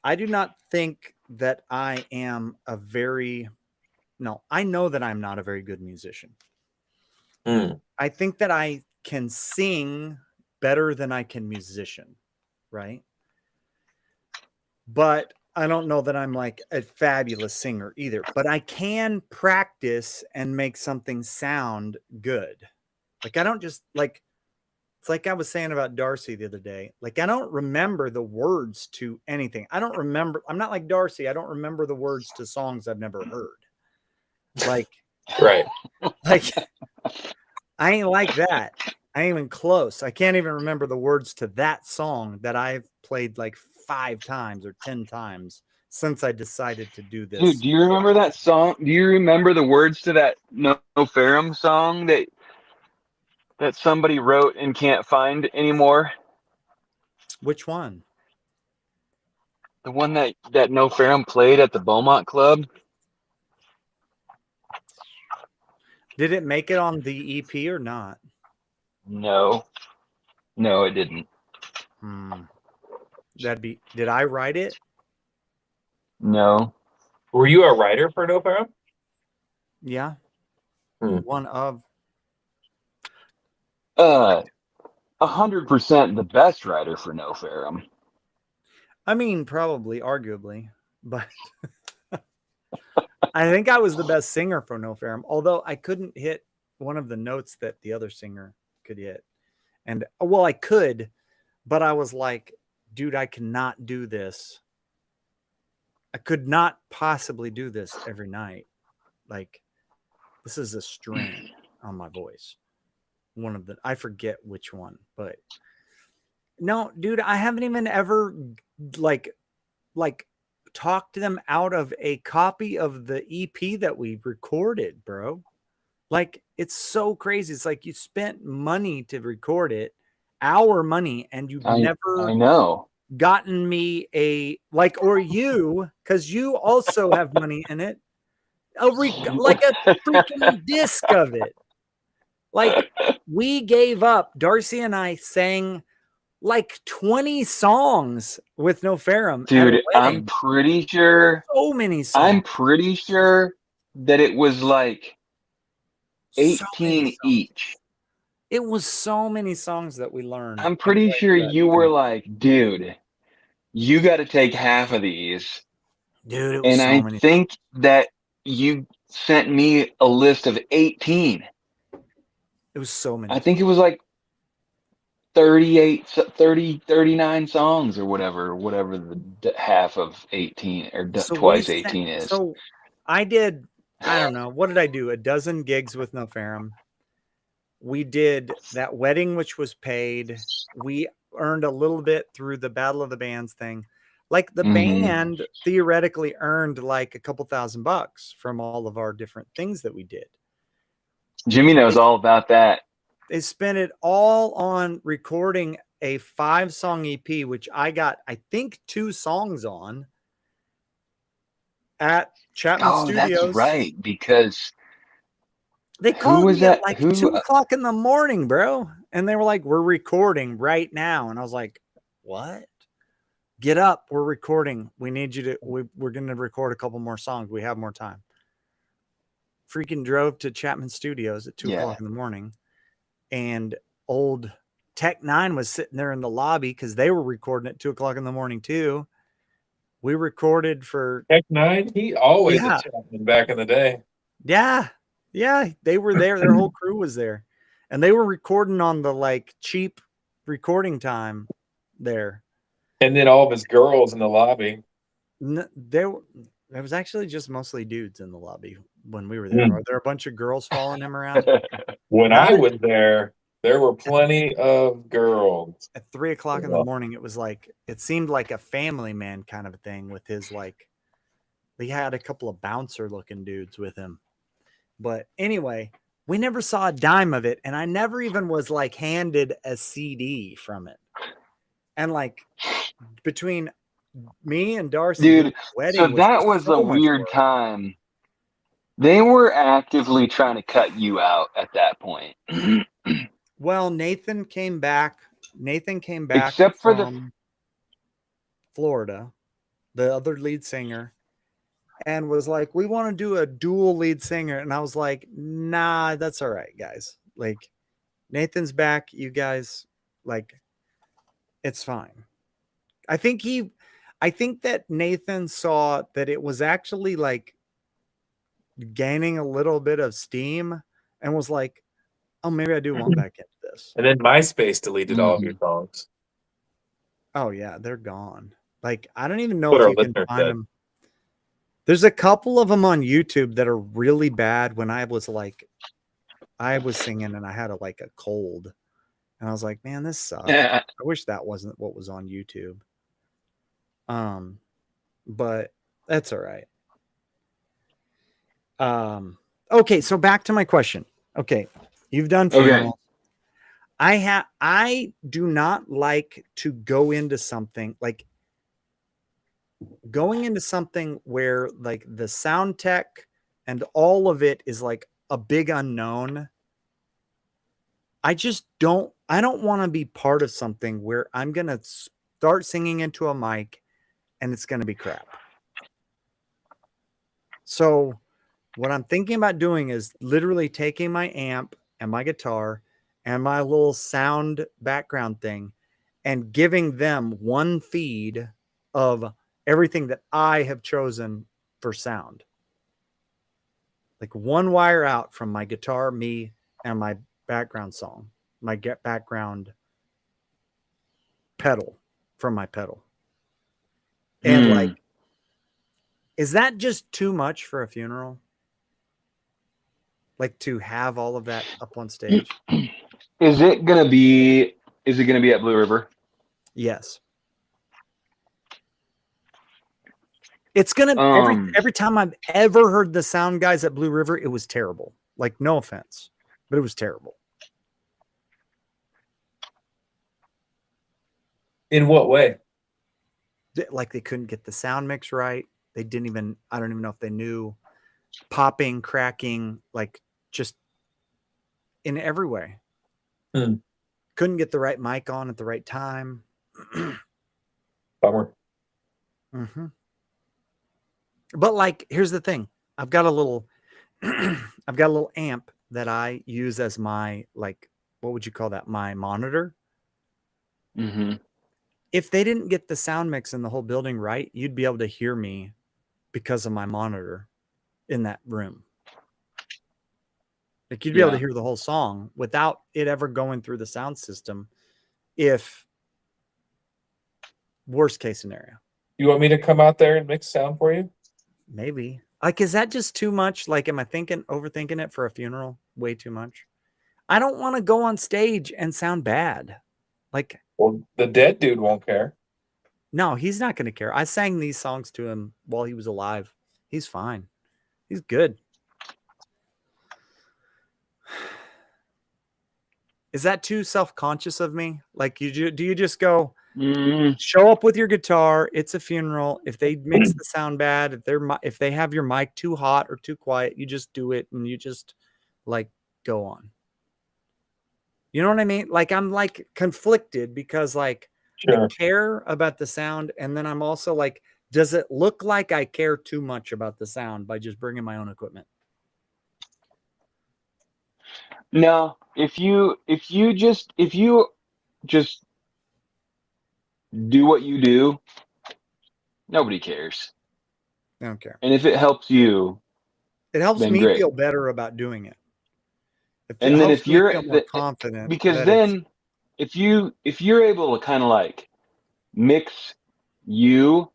I do not think that I am a very. No, I know that I'm not a very good musician. Mm. I think that I can sing better than I can musician, right? But I don't know that I'm like a fabulous singer either. But I can practice and make something sound good. Like I don't just like it's like I was saying about Darcy the other day. Like I don't remember the words to anything. I don't remember. I'm not like Darcy. I don't remember the words to songs I've never heard. Like Right. like I ain't like that. I ain't even close. I can't even remember the words to that song that I've played like 5 times or 10 times since I decided to do Dude, this. do you remember that song? Do you remember the words to that No Ferrum song that somebody wrote and can't find anymore? Which one? The one that No Ferrum played at the Beaumont Club? Did it make it on the EP or not? No. No, it didn't. Did I write it? No. Were you a writer for No Ferrum? Yeah. Hmm. One of 100% the best writer for No Ferrum. I mean, probably, arguably, but I think I was the best singer for No Ferrum, although I couldn't hit one of the notes that the other singer could hit. And well, I could, but I was like, dude, I cannot do this. I could not possibly do this every night. Like, this is a strain on my voice. One of the, I forget which one, but no, dude, I haven't even ever like talked them out of a copy of the EP that we recorded, bro. Like, it's so crazy. It's like you spent money to record it, our money, and you've I never know. gotten me a like, or you, because you also have money in it, like a freaking disc of it. Like, we gave up. Darcy and I sang like 20 songs with No Ferrum at a Dude, wedding. So many songs. I'm pretty sure that it was like So 18 songs. each. It was so many songs that we learned. I'm pretty sure you were like, dude, you got to take half of these. Dude, it was And so I many. think that you sent me a list of 18. It was so many. I think it was like 38, 30, 39 songs or whatever the half of 18 or twice 18 is. So I did, I don't know, what did I do? A dozen gigs with No Ferrum. We did that wedding, which was paid. We earned a little bit through the Battle of the Bands thing. Like the band theoretically earned like a couple $1,000 from all of our different things that we did. Jimmy knows all about that. They spent it all on recording a 5-song EP, which I got, I think, 2 songs on at Chapman Studios. That's right, because they called me at like 2 o'clock in the morning, bro. And they were like, we're recording right now. And I was like, what? Get up. We're recording. We need you to, we're going to record a couple more songs. We have more time. Freaking drove to Chapman Studios at 2 o'clock in the morning. And old Tech 9 was sitting there in the lobby because they were recording at 2 o'clock in the morning too. We recorded for Tech 9. He always a Chapman back in the day. Yeah. Yeah. They were there. Their whole crew was there. And they were recording on the like cheap recording time there. And then all of his girls in the lobby. There was actually just mostly dudes in the lobby when we were there. Are there a bunch of girls following him around? When And I then was there were plenty of girls. at 3:00 in the morning, it was like it seemed like a family man kind of a thing with his like. He had a couple of bouncer looking dudes with him, but anyway, we never saw a dime of it, and I never even was like handed a CD from it. And like between me and Darcy doing Dude, the wedding so that was a so much weird work. time. They were actively trying to cut you out at that point. Well, Nathan came back. Nathan came back Except for from Florida, the other lead singer, and was like, "We want to do a dual lead singer." And I was like, "Nah, that's all right, guys. Like, Nathan's back. You guys, like, it's fine." I think that Nathan saw that it was actually like gaining a little bit of steam and was like, "Oh, maybe I do want back into this." And then MySpace deleted all of your Mhm. songs. Oh yeah, they're gone. Like, I don't even know What if our you can listeners find said. them. There's a couple of them on YouTube that are really bad when I was singing and I had like a cold. And I was like, man, this sucks. I wish that wasn't what was on YouTube. But that's all right. Okay, so back to my question. Okay, you've done funerals. I do not like to go into something like where like the sound tech and all of it is like a big unknown. I don't want to be part of something where I'm going to start singing into a mic and it's going to be crap. So what I'm thinking about doing is literally taking my amp and my guitar and my little sound background thing and giving them one feed of everything that I have chosen for sound. Like one wire out from my guitar, me, and my background song, my background pedal from my pedal. And like, is that just too much for a funeral? Like to have all of that up on stage? Is it gonna be at Blue River? Yes. It's gonna every time I've ever heard the sound guys at Blue River, it was terrible. Like, no offense, but it was terrible. In what way? Like they couldn't get the sound mix right. They didn't even, I don't even know if they knew, popping, cracking, like just in every way. Couldn't get the right mic on at the right time. Bummer. Mm-hmm. But like, here's the thing. I've got a little amp that I use as my, like, what would you call that? My monitor. Mm-hmm. If they didn't get the sound mix in the whole building right, you'd be able to hear me because of my monitor in that room. Like, you'd be able to hear the whole song without it ever going through the sound system. If worst case scenario. You want me to come out there and mix sound for you? Maybe. Like, is that just too much? Like, am I overthinking it for a funeral? Way too much. I don't want to go on stage and sound bad. Like, well, the dead dude won't care. No, he's not going to care. I sang these songs to him while he was alive. He's fine. He's good. Is that too self-conscious of me? Like, do you just go show up with your guitar? It's a funeral. If they mix the sound bad, if they have your mic too hot or too quiet, you just do it and you just like go on. You know what I mean? Like, I'm like conflicted because like I care about the sound, and then I'm also like, does it look like I care too much about the sound by just bringing my own equipment? No, if you just do what you do, nobody cares. I don't care. And if it helps you, it helps then me great. feel better about doing it. And then if you're feel more confident, because then if you're able to kind of like mix you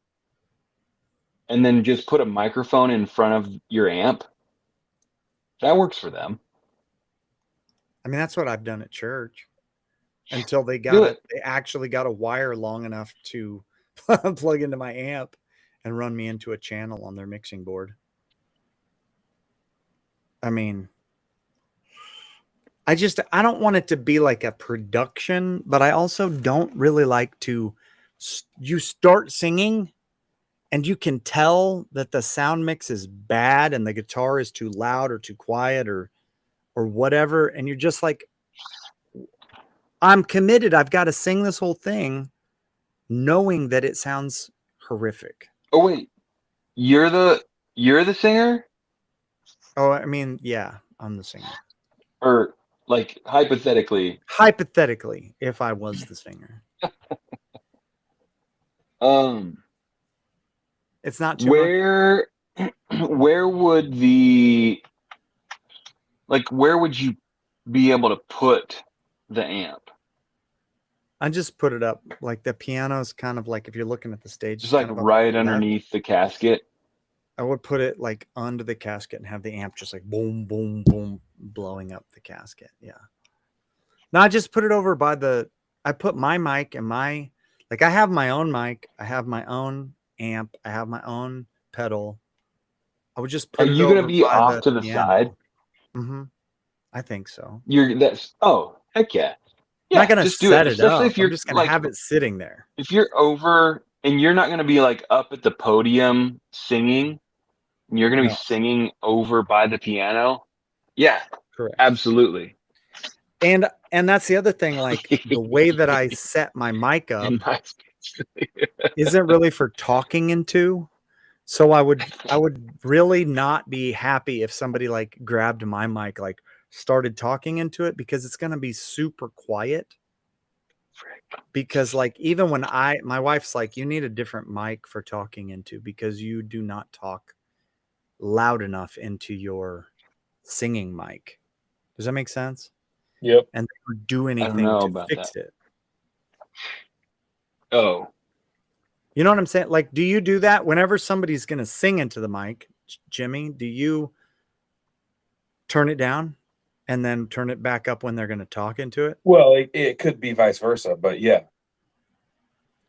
and then just put a microphone in front of your amp. That works for them. I mean, that's what I've done at church until they Do it. they actually got a wire long enough to plug into my amp and run me into a channel on their mixing board. I mean, I don't want it to be like a production, but I also don't really like to, you start singing and you can tell that the sound mix is bad and the guitar is too loud or too quiet or whatever. And you're just like, I'm committed. I've got to sing this whole thing knowing that it sounds horrific. Oh wait, you're the singer, Oh, I mean, yeah, I'm the singer. or like hypothetically. Hypothetically, if I was the singer. It's not too much. Where would where would you be able to put the amp? I just put it up like the piano's kind of like, if you're looking at the stage, Just it's like kind of right underneath the casket. I would put it like under the casket and have the amp just like boom, boom, boom, blowing up the casket. Yeah. No, I just put it over by I put my mic and I have my own mic. I have my own amp. I have my own pedal. I would just Are put it you gonna over be by off the to the piano. side? Mm-hmm. I think so. Heck yeah. I'm not gonna Just do it. set it Especially up. if I'm you're just gonna like, have it sitting there. if you're over and you're not gonna be like up at the podium singing, and you're gonna be No, singing over by the piano. Yeah, correct. absolutely. And that's the other thing, like the way that I set my mic up isn't really for talking into. So I would really not be happy if somebody like grabbed my mic, like started talking into it, because it's going to be super quiet. Because like, even when my wife's like, you need a different mic for talking into, because you do not talk loud enough into your singing mic. Does that make sense? Yep. And they would do I don't anything know to about fix that. it. Oh, You know what I'm saying? Like, do you do that whenever somebody's going to sing into the mic, Jimmy? Do you turn it down and then turn it back up when they're going to talk into it? Well, it could be vice versa, but yeah.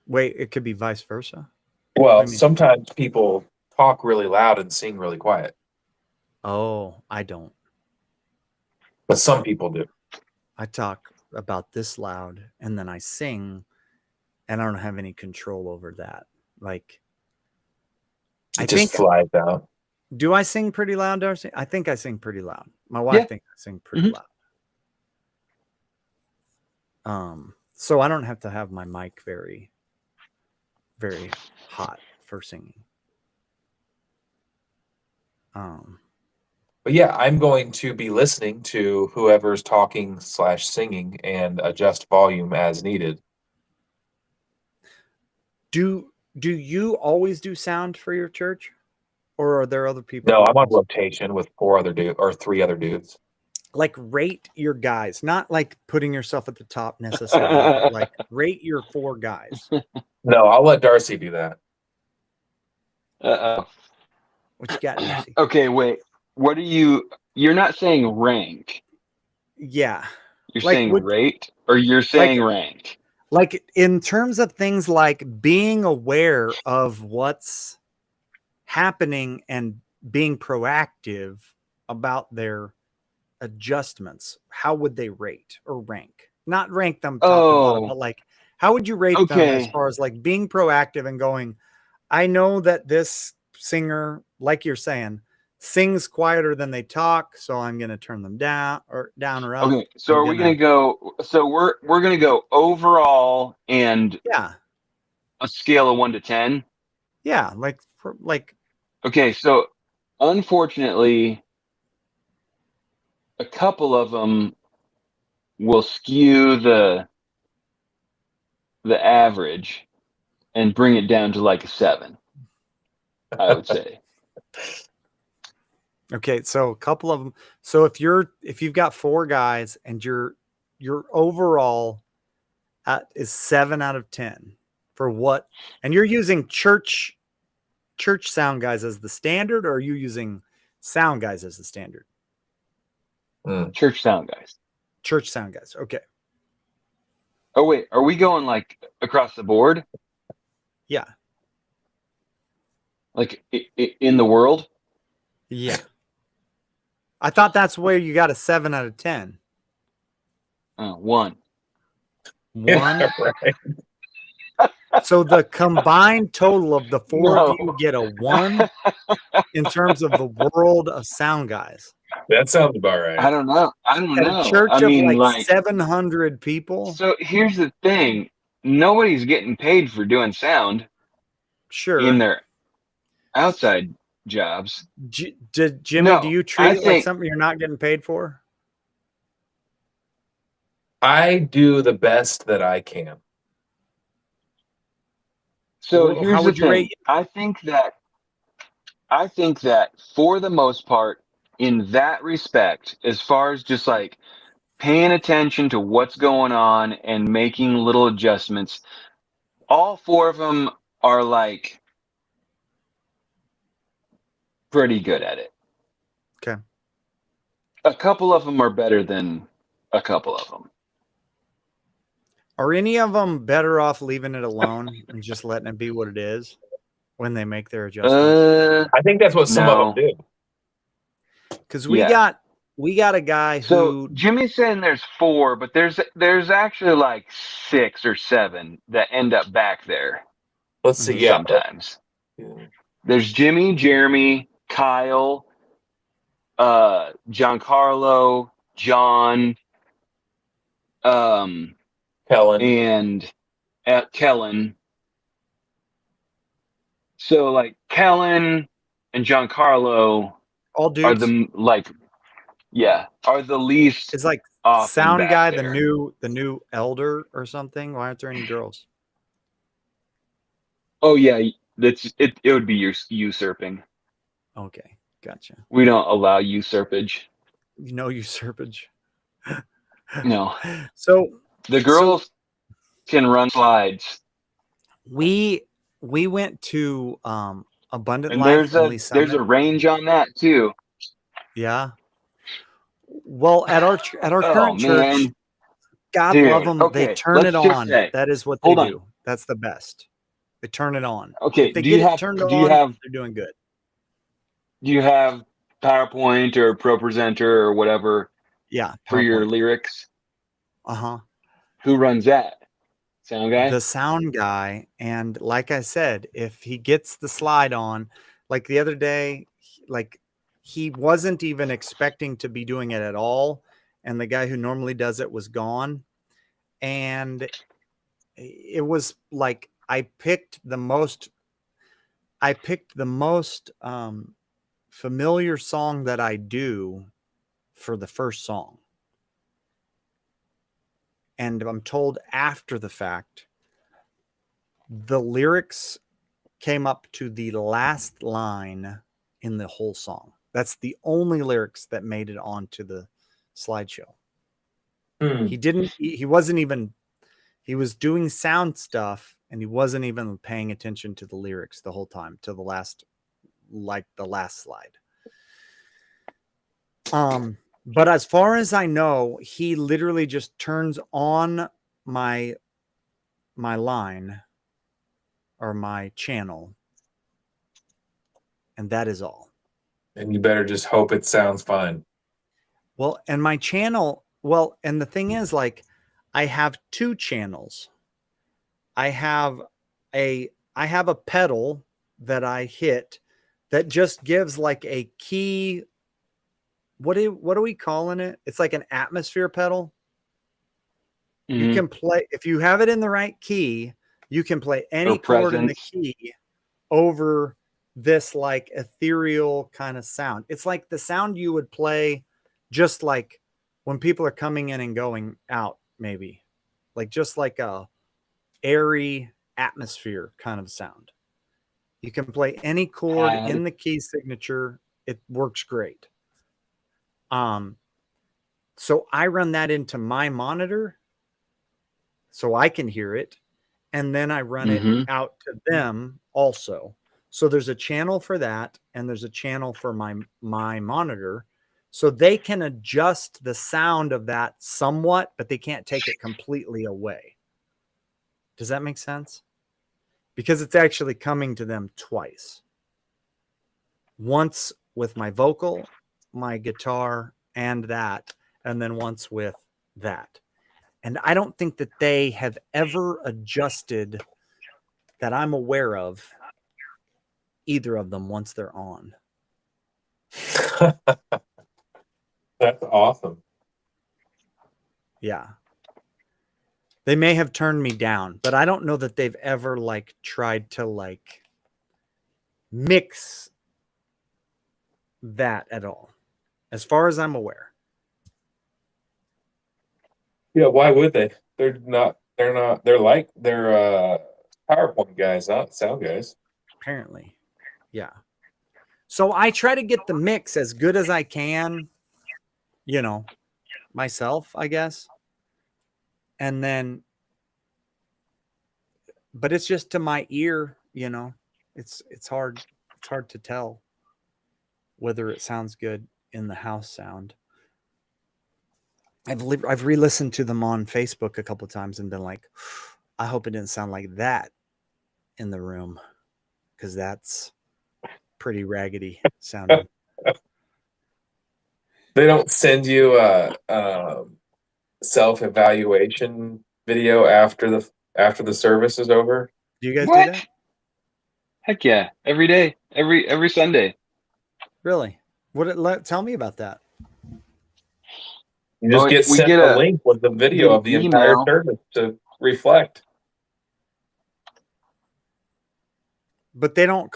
Wait, it could be vice versa. Well, What do you mean? sometimes people talk really loud and sing really quiet, Oh, I don't. but some people do. I talk about this loud and then I sing, and I don't have any control over that. Like, I It just think, flies out. do I sing pretty loud, Darcy? I think I sing pretty loud. My wife yeah. thinks I sing pretty loud. So I don't have to have my mic very, very hot for singing. But yeah, I'm going to be listening to whoever's talking / singing and adjust volume as needed. Do you always do sound for your church, or are there other people? No, who I'm on also, rotation with 3 other dudes. like, rate your guys, not like putting yourself at the top necessarily, but like rate your 4 guys. No, I'll let Darcy do that. Uh-oh. What you got, Darcy? Okay, wait. What are you're not saying rank. Yeah. You're Like, saying rate, or you're saying rank? Like, in terms of things like being aware of what's happening and being proactive about their adjustments, how would they rate or rank? Not rank them top to bottom, but like, how would you rate them as far as like being proactive and going, I know that this singer, like you're saying, sings quieter than they talk, so I'm going to turn them down or up. Okay, so are we going to go? So we're going to go overall and a scale of 1 to 10. Yeah, like. Okay, so unfortunately, a couple of them will skew the average and bring it down to like a 7. I would say. Okay, so a couple of them. So if you've got 4 guys and your overall is 7 out of 10 for what, and you're using church church sound guys as the standard, or are you using sound guys as the standard? Church sound guys. Church sound guys. Okay. Oh wait, are we going like across the board? Yeah. Like in the world? Yeah. I thought that's where you got a 7 out of 10. One. One. Right. So the combined total of the four No. of you get a 1 in terms of the world of sound guys. That sounds about right. I don't know. At a church I of mean, like 700 people. So here's the thing: nobody's getting paid for doing sound Sure. in their outside jobs. Jimmy, No, do you treat it like something you're not getting paid for? I do the best that I can. So How here's the would you thing: rate? I think that for the most part, in that respect, as far as just like paying attention to what's going on and making little adjustments, all four of them are like pretty good at it. Okay. A couple of them are better than a couple of them. Are any of them better off leaving it alone and just letting it be what it is when they make their adjustments? I think that's what some No. of them do. Because we got a guy who. Jimmy's saying there's 4, but there's actually like 6 or 7 that end up back there. Let's see. Yeah. Sometimes there's Jimmy, Jeremy, Kyle, Giancarlo, John, Kellen. and Kellen. So like Kellen and Giancarlo All dudes are the are the least. It's like often sound back guy, there. the new elder or something. Why aren't there any girls? Oh yeah, it would be usurping. Okay, gotcha. We don't allow usurpage. No usurpage. No. So the girls can run slides. We went to Abundant And Life there's a range on that too. Yeah. Well, at our current church, God love them. Okay, they turn it on. That is what they do. That's the best. They turn it on. Okay. If they get it turned on, they're doing good. Do you have PowerPoint or ProPresenter or whatever? Yeah. For your lyrics. Who runs that? Sound guy? The sound guy. And like I said, if he gets the slide on, like the other day, like he wasn't even expecting to be doing it at all. And the guy who normally does it was gone. And it was like I picked the most familiar song that I do for the first song. And I'm told after the fact, the lyrics came up to the last line in the whole song. That's the only lyrics that made it onto the slideshow. He was doing sound stuff and he wasn't even paying attention to the lyrics the whole time to the last slide. But as far as I know, he literally just turns on my line or my channel, and that is all. And you better just hope it sounds fine. Well, and my channel, and the thing is, like, I have 2 channels. I have a pedal that I hit that just gives like a key. What are we calling it? It's like an atmosphere pedal. Mm-hmm. You can play, if you have it in the right key, you can play any chord in the key over this like ethereal kind of sound. It's like the sound you would play just like when people are coming in and going out, maybe like just like a airy atmosphere kind of sound. You can play any chord in the key signature. It works great. So I run that into my monitor so I can hear it. And then I run it out to them also So there's a channel for that, and there's a channel for my monitor. So they can adjust the sound of that somewhat, but they can't take it completely away. Does that make sense? Because it's actually coming to them twice. Once with my vocal, my guitar, and that, and then once with that. And I don't think that they have ever adjusted, that I'm aware of, either of them once they're on. That's awesome. Yeah. They may have turned me down, but I don't know that they've ever like tried to like mix that at all, as far as I'm aware. Yeah, why would they? They're PowerPoint guys, not sound guys. Apparently. Yeah. So I try to get the mix as good as I can, you know, myself, I guess. And then, but it's just to my ear, you know, it's hard to tell whether it sounds good in the house sound. I've re-listened to them on Facebook a couple of times and been like, I hope it didn't sound like that in the room, because that's pretty raggedy sounding. They don't send you a self-evaluation video after the service is over. Do you guys do What? that? Heck yeah! Every day, every Sunday. Really? Tell me about that. You just get We sent get a link with the video of the entire email. service to reflect. But they don't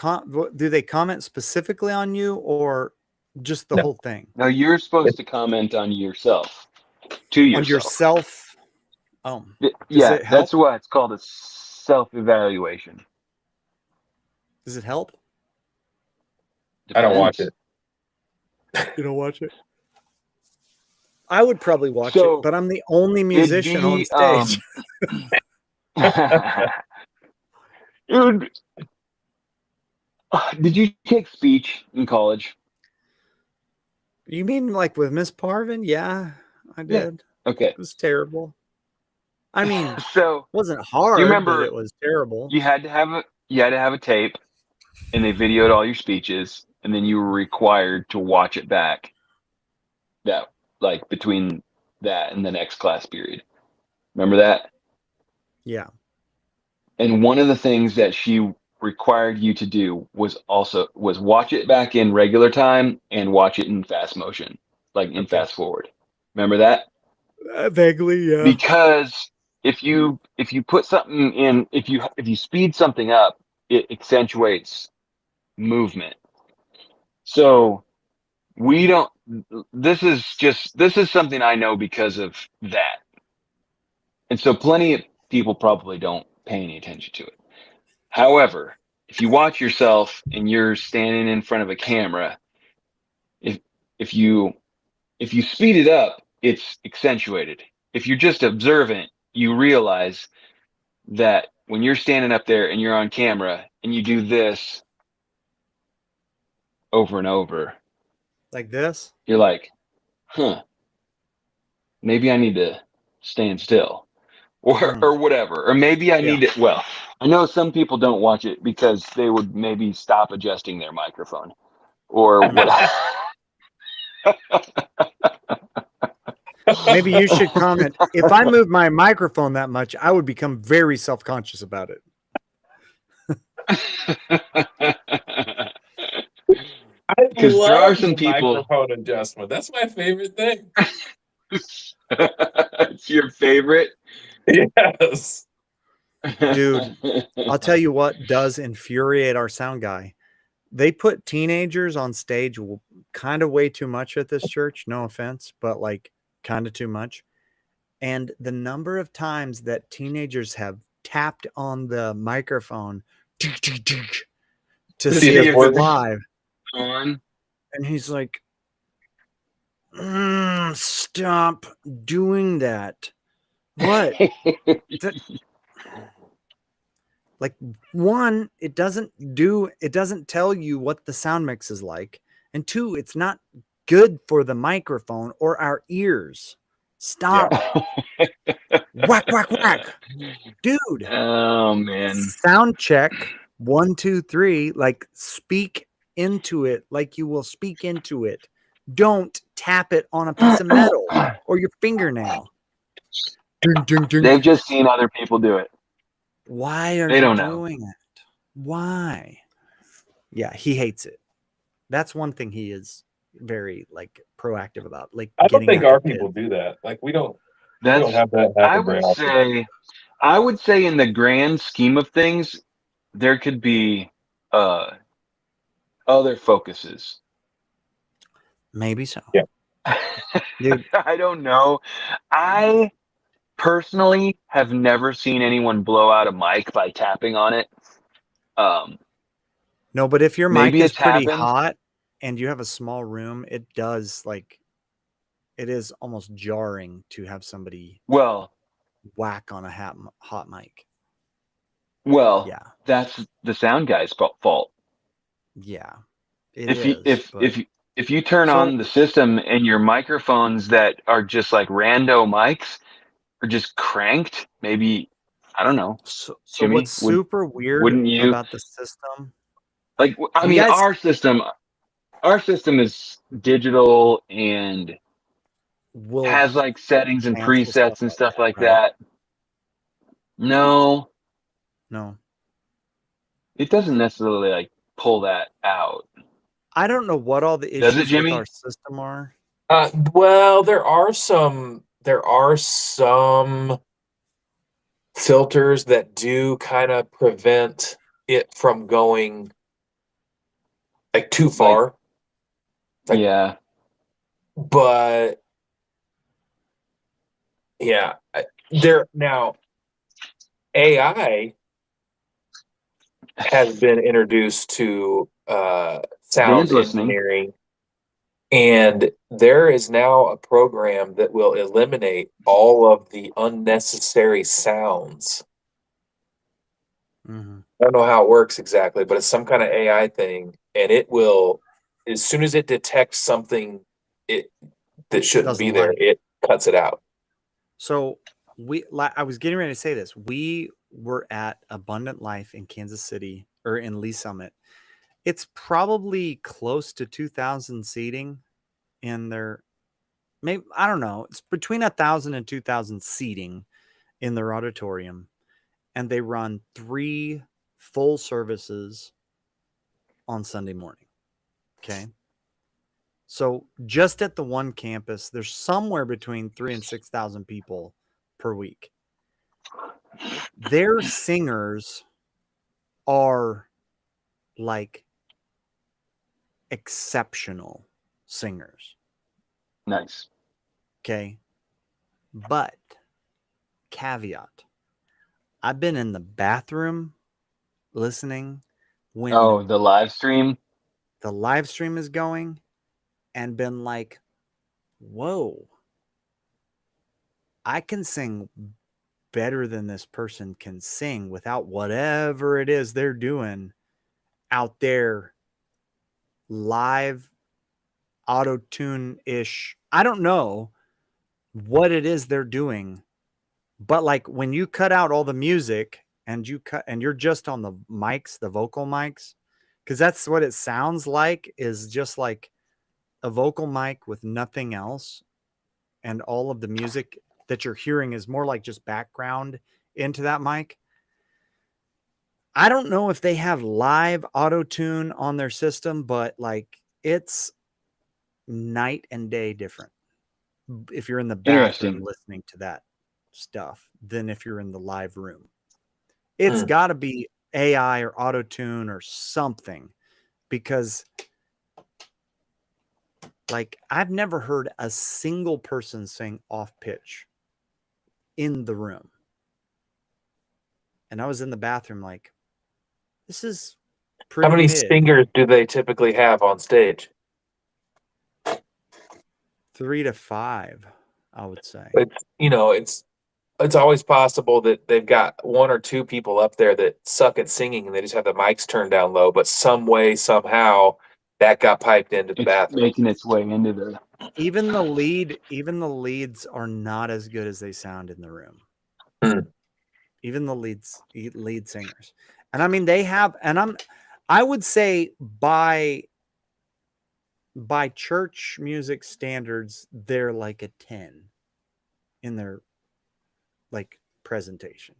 do they comment specifically on you, or just the No. whole thing? No, you're supposed to comment on yourself, to On yourself. yourself? Oh, Yeah, it help? that's why it's called a self-evaluation. Does it help? I don't watch it. You don't watch it? I would probably watch So, it, but I'm the only musician on stage. Dude, did you take speech in college? You mean like with Miss Parvin? Yeah, I did. Yeah. Okay. It was terrible. I mean, so it wasn't hard, you remember but it was terrible. you had to have a tape, and they videoed all your speeches, and then you were required to watch it back. That like between that and the next class period. Remember that? Yeah. And one of the things that she required you to do was watch it back in regular time and watch it in fast motion, like in fast forward. Remember that? Vaguely, yeah. Because if you put something in, if you speed something up, it accentuates movement. So we don't. This is something I know because of that, and so plenty of people probably don't pay any attention to it. However, if you watch yourself and you're standing in front of a camera, if if you speed it up, it's accentuated. If you're just observant, you realize that when you're standing up there and you're on camera and you do this over and over, like this, you're like, maybe I need to stand still, or whatever, or maybe I need to. Well, I know some people don't watch it because they would maybe stop adjusting their microphone or what. Maybe you should comment. If I moved my microphone that much, I would become very self-conscious about it. Because there are some people. Microphone adjustment. That's my favorite thing. It's your favorite? Yes. Dude, I'll tell you what does infuriate our sound guy. They put teenagers on stage kind of way too much at this church. No offense, but like kind of too much. And the number of times that teenagers have tapped on the microphone to see if it's live. On. And he's like, stop doing that. What? Like, one, it doesn't tell you what the sound mix is like, and two, it's not good for the microphone or our ears. Stop. Whack, whack, whack. Dude, Oh man. sound check 1 2 3, like speak into it like you will speak into it. Don't tap it on a piece of metal or your fingernail. Ding, ding, ding. They've just seen other people do it. Why are They you don't know. doing it? Why? Yeah, he hates it. That's one thing he is very like proactive about. Like, I don't getting think after our people kids. do that. Like we don't That's have that I happen very would often. say I would say in the grand scheme of things, there could be other focuses. Maybe so. Yeah. Dude, I don't know. I personally have never seen anyone blow out a mic by tapping on it. no, but if your mic Maybe is it's pretty happened. hot and you have a small room, it does like, it is almost jarring to have somebody Well, whack on a hot mic. well, Yeah. that's the sound guy's fault. Yeah. It If you is. But if you turn so on the system and your microphones that are just like rando mics are just cranked, maybe I don't know, so Jimmy, what's super weird wouldn't you about the system, like? I you mean, guys our system is digital and will has like settings and cancel stuff presets and out, stuff like right? that. No, No. it doesn't necessarily like pull that out. I don't know what all the Does it, issues with Jimmy? our system are. Well, there are some filters that do kind of prevent it from going like too Like, far. Like, yeah, but yeah, there now AI has been introduced to sound Dan's listening. engineering, and there is now a program that will eliminate all of the unnecessary sounds. Mm-hmm. I don't know how it works exactly, but it's some kind of AI thing, and it will, as soon as it detects something it that shouldn't be Doesn't there, like. it cuts it out. So I was getting ready to say this. We were at Abundant Life in Kansas City, or in Lee Summit. It's probably close to 2,000 seating in their, maybe, I don't know. It's between 1,000 and 2,000 seating in their auditorium. And they run 3 full services on Sunday morning. Okay. So just at the one campus, there's somewhere between 3 and 6,000 people per week. Their singers are like exceptional singers. Nice. Okay. But caveat, I've been in the bathroom listening when Oh, the live stream. the live stream is going and been like, whoa, I can sing better than this person can sing without whatever it is they're doing out there live auto tune ish. I don't know what it is they're doing, but like when you cut out all the music and you're just on the mics, the vocal mics, because that's what it sounds like, is just like a vocal mic with nothing else, and all of the music that you're hearing is more like just background into that mic. I don't know if they have live auto tune on their system, but like it's night and day different if you're in the bathroom Interesting. listening to that stuff than if you're in the live room. It's Hmm. got to be AI or auto tune or something, because like I've never heard a single person sing off pitch in the room. And I was in the bathroom like, this is How pretty many mid. singers do they typically have on stage? 3 to 5, I would say. It's it's always possible that they've got one or two people up there that suck at singing and they just have the mics turned down low, but some way, somehow that got piped into the It's bathroom. making its way into the. Even the leads are not as good as they sound in the room. Hmm. Even the lead singers. And I mean, they have, and I would say by church music standards, they're like a 10 in their like presentation.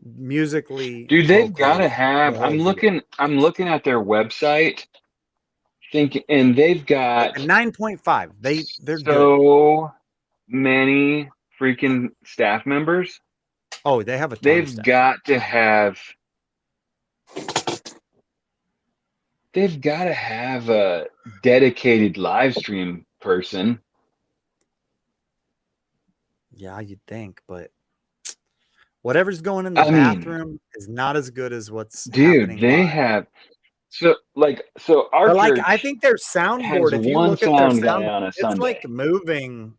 Musically, Dude, they've got vocally, to have. the I'm whole deal. looking at their website, thinking, and they've Like got a 9.5. They're good. so many freaking staff members. Oh, they have a ton of They've stuff. got to have. They've got to have a dedicated live stream person. Yeah, you'd think, but whatever's going in the I mean, bathroom is not as good as what's dude, happening they live. have so our But like, church I think their has soundboard, if you one look at their sound guy sound, on a it's Sunday. like moving.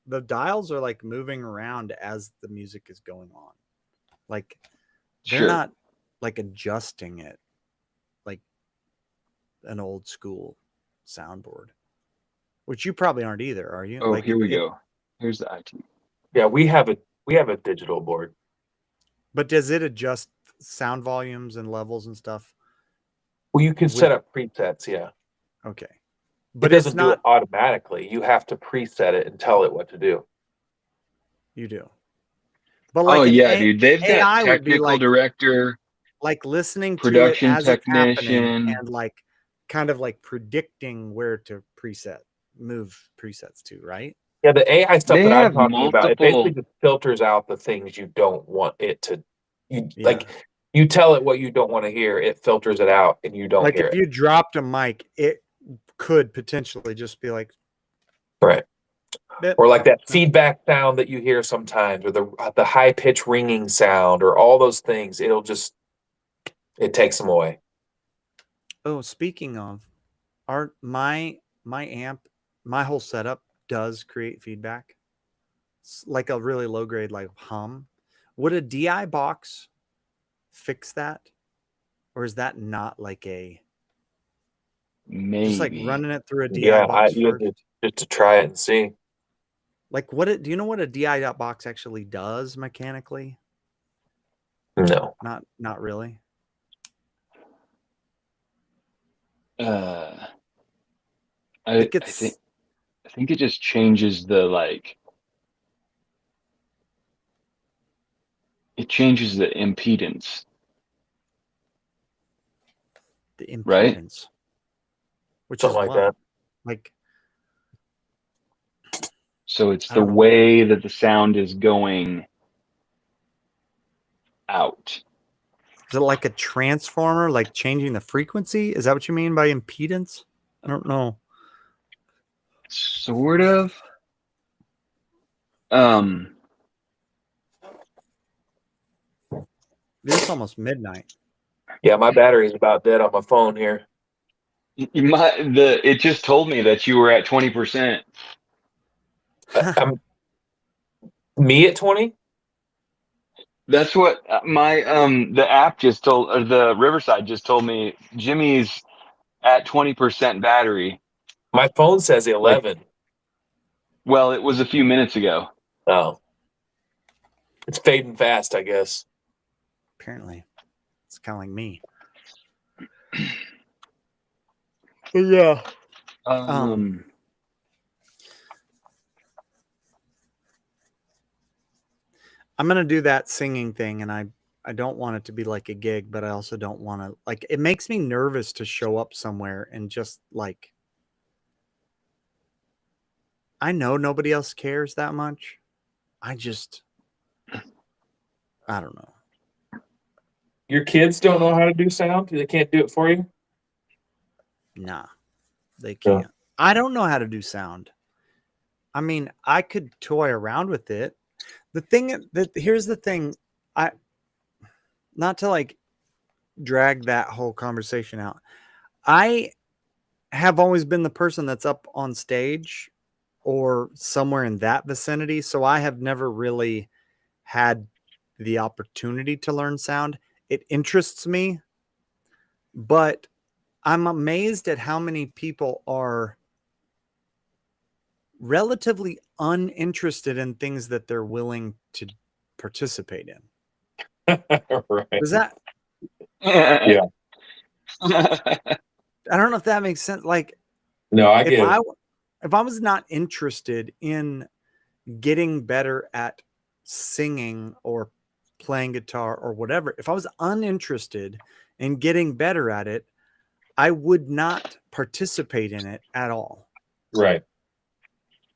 The dials are like moving around as the music is going on. Like they're Sure. not like adjusting it like an old school soundboard, which you probably aren't either, are you? Oh, Like here we go. Here's the IT. Yeah, we have a digital board. But does it adjust sound volumes and levels and stuff? Well, you can set up presets, yeah. Okay. It But it's doesn't do it not. automatically. You have to preset it and tell it what to do. You do. But like Oh yeah, dude. They've got AI would be technical director, like listening to it production as it's happening technician. and like kind of like predicting where to move presets to, right? Yeah, the AI stuff They that I'm have talking about, it multiple. basically just filters out the things you don't want it to. You Yeah. like you tell it what you don't want to hear, it filters it out, and you don't Like hear if it. you dropped a mic, it could potentially just be like, Right. "Bip." Or like that feedback sound that you hear sometimes, or the high pitch ringing sound, or all those things. It takes them away. Oh, speaking of, my amp, my whole setup does create feedback. It's like a really low grade, like hum. Would a DI box fix that, or is that not like a just like Maybe. running it through a DI Yeah, box you have first? just to try it and see. Like do you know what a DI box actually does mechanically? No. Not really. I Like I think it just changes the like. It changes the impedance, the impedance, right? which Something is like that. Like, So it's I the don't know. way that the sound is going out. Is it like a transformer, like changing the frequency? Is that what you mean by impedance? I don't know. Sort of. It's almost midnight. Yeah, my battery's about dead on my phone here. It just told me that you were at 20%. I'm me at 20? That's what my the app just told, or the Riverside just told me. Jimmy's at 20% battery. My phone says 11. Well, it was a few minutes ago. Oh. It's fading fast, I guess. Apparently. It's kind of like me. Yeah. I'm gonna do that singing thing, and I don't want it to be like a gig, but I also don't want to like it makes me nervous to show up somewhere and just like I know nobody else cares that much. I don't know. Your kids don't know how to do sound? They can't do it for you? Nah, they can't. I don't know how to do sound. I mean, I could toy around with it. Here's the thing. Not to like drag that whole conversation out. I have always been the person that's up on stage or somewhere in that vicinity. So I have never really had the opportunity to learn sound. It interests me, but I'm amazed at how many people are relatively uninterested in things that they're willing to participate in. Right. Does that? Yeah. I don't know if that makes sense. Like, No, I if get it. if I was not interested in getting better at singing or playing guitar or whatever, if I was uninterested in getting better at it, I would not participate in it at all. Right.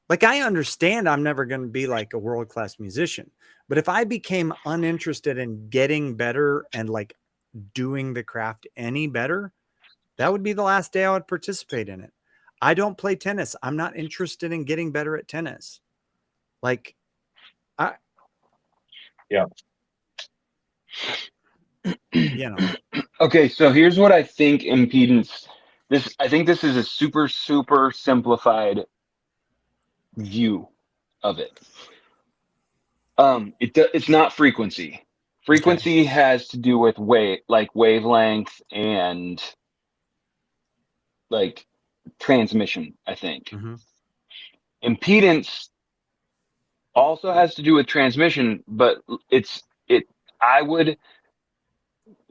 Like, I understand I'm never going to be like a world-class musician, but if I became uninterested in getting better and like doing the craft any better, that would be the last day I would participate in it. I don't play tennis. I'm not interested in getting better at tennis. Like, Yeah. you know. Okay, so here's what I think impedance. I think this is a super, super simplified view of it. It's not frequency. Frequency has to do with wavelength and like transmission, I think. Mm-hmm. Impedance also has to do with transmission, but I would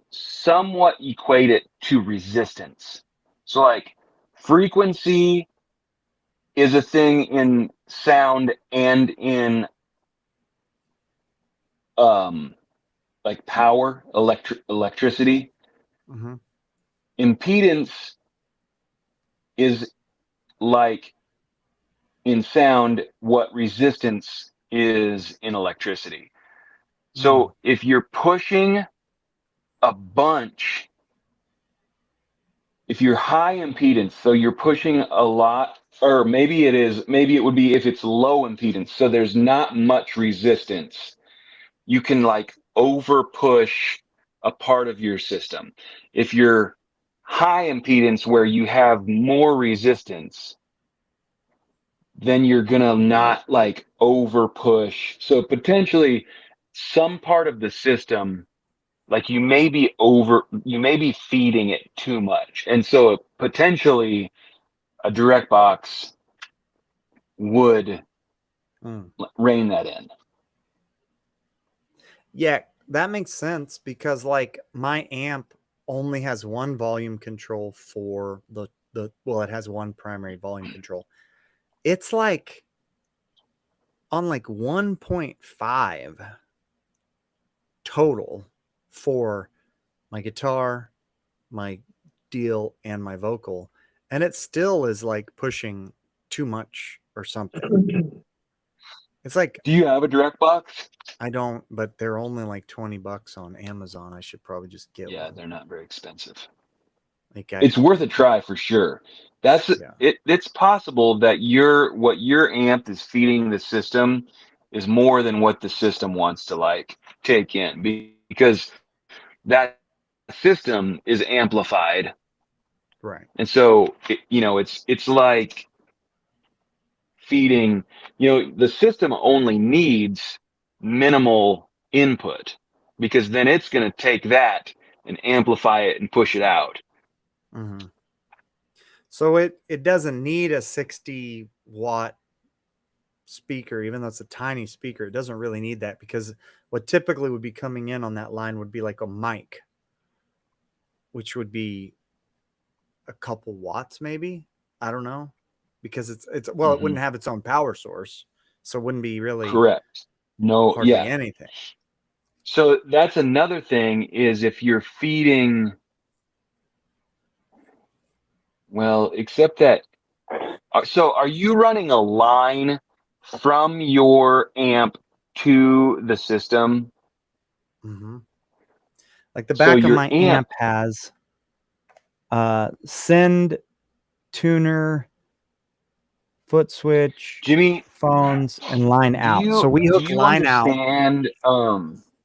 somewhat equate it to resistance. So like frequency is a thing in sound and in um like power, electricity. Mm-hmm. Impedance is like in sound what resistance is in electricity. Mm. So if you're pushing a bunch, if you're high impedance, so you're pushing a lot, or maybe it would be if it's low impedance, so there's not much resistance, you can like over push a part of your system. If you're high impedance where you have more resistance, then you're gonna not like over push. So potentially some part of the system, like you may be feeding it too much. And so potentially a direct box would Mm. rein that in. Yeah, that makes sense because like my amp only has one volume control for the well, it has one primary volume control. It's like on like 1.5 total for my guitar, my deal, and my vocal. And it still is like pushing too much or something. It's like, Do you have a direct box? I don't, but they're only like $20 on Amazon. I should probably just get Yeah, one. they're not very expensive. Like, It's worth a try for sure. yeah. It's possible that what your amp is feeding the system is more than what the system wants to like take in, because that system is amplified. Right. And so it's like feeding, the system only needs minimal input, because then it's going to take that and amplify it and push it out. Mm-hmm. So it doesn't need a 60-watt speaker, even though it's a tiny speaker. It doesn't really need that because what typically would be coming in on that line would be like a mic, which would be a couple watts, maybe. I don't know, because it's well, it Hmm. wouldn't have its own power source, so it wouldn't be really Correct. No, hardly yeah. anything. So that's another thing, is if you're feeding, well, except that, so are you running a line from your amp to the system? Mm-hmm. Like the So back of your my amp, amp has send, tuner, foot switch, Jimmy, phones, and line do out. So you we do hook you line out. understand?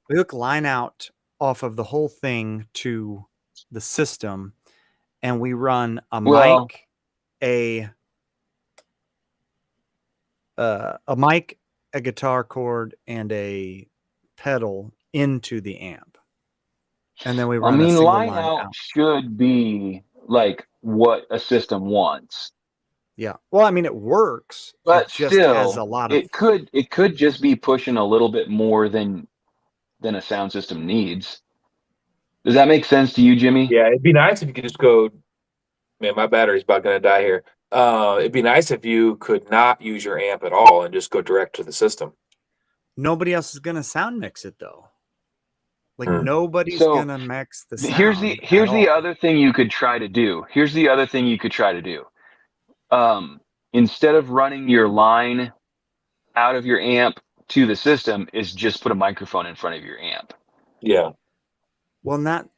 We hook line out off of the whole thing to the system, and we run a Well, mic, a mic, a guitar cord, and a pedal into the amp. And then we I run a mean, single line line out out. should be like what a system wants, Yeah. Well, I mean, it works. It but just has still, a lot of, it could just be pushing a little bit more than a sound system needs. Does that make sense to you, Jimmy? Yeah, it'd be nice if you could just go. Man, my battery's about going to die here. It'd be nice if you could not use your amp at all and just go direct to the system. nobody else is going to sound mix it though. Like Hmm. nobody's So going to mix the here's sound at the all. other thing you could try to do. Here's the other thing you could try to do. Instead of running your line out of your amp to the system, is just put a microphone in front of your amp. Yeah. Well, and that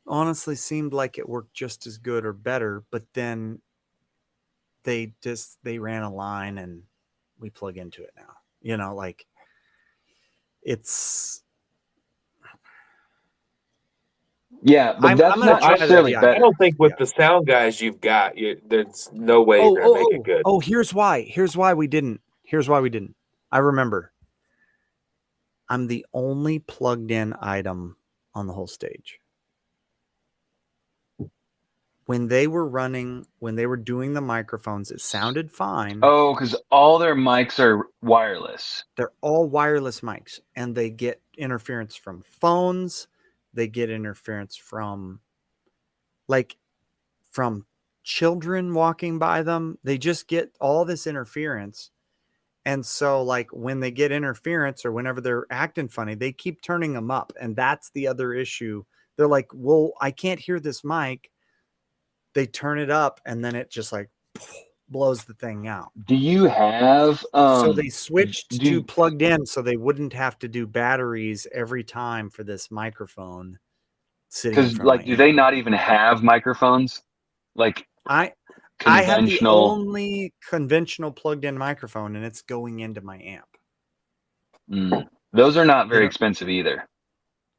honestly seemed like it worked just as good or better, but then they ran a line and we plug into it now. You know, like it's Yeah, but that's I'm gonna not try necessarily that. I better. don't think with Yeah. the sound guys you've got, there's no way you're going to make it good. Oh, here's why we didn't. I remember. I'm the only plugged in item on the whole stage. When they were doing the microphones, it sounded fine. Oh, because all their mics are wireless. They're all wireless mics, and they get interference from phones. They get interference from children walking by them. They just get all this interference. And so like when they get interference or whenever they're acting funny, they keep turning them up. And that's the other issue. They're like, well, I can't hear this mic. They turn it up and then it just like blows the thing out. Do you have So they switched to do plugged in so they wouldn't have to do batteries every time for this microphone sitting in because front of my like do they amp. not even have microphones? Like I have the conventional. only conventional plugged in microphone and it's going into my amp. Those are not They very don't expensive either.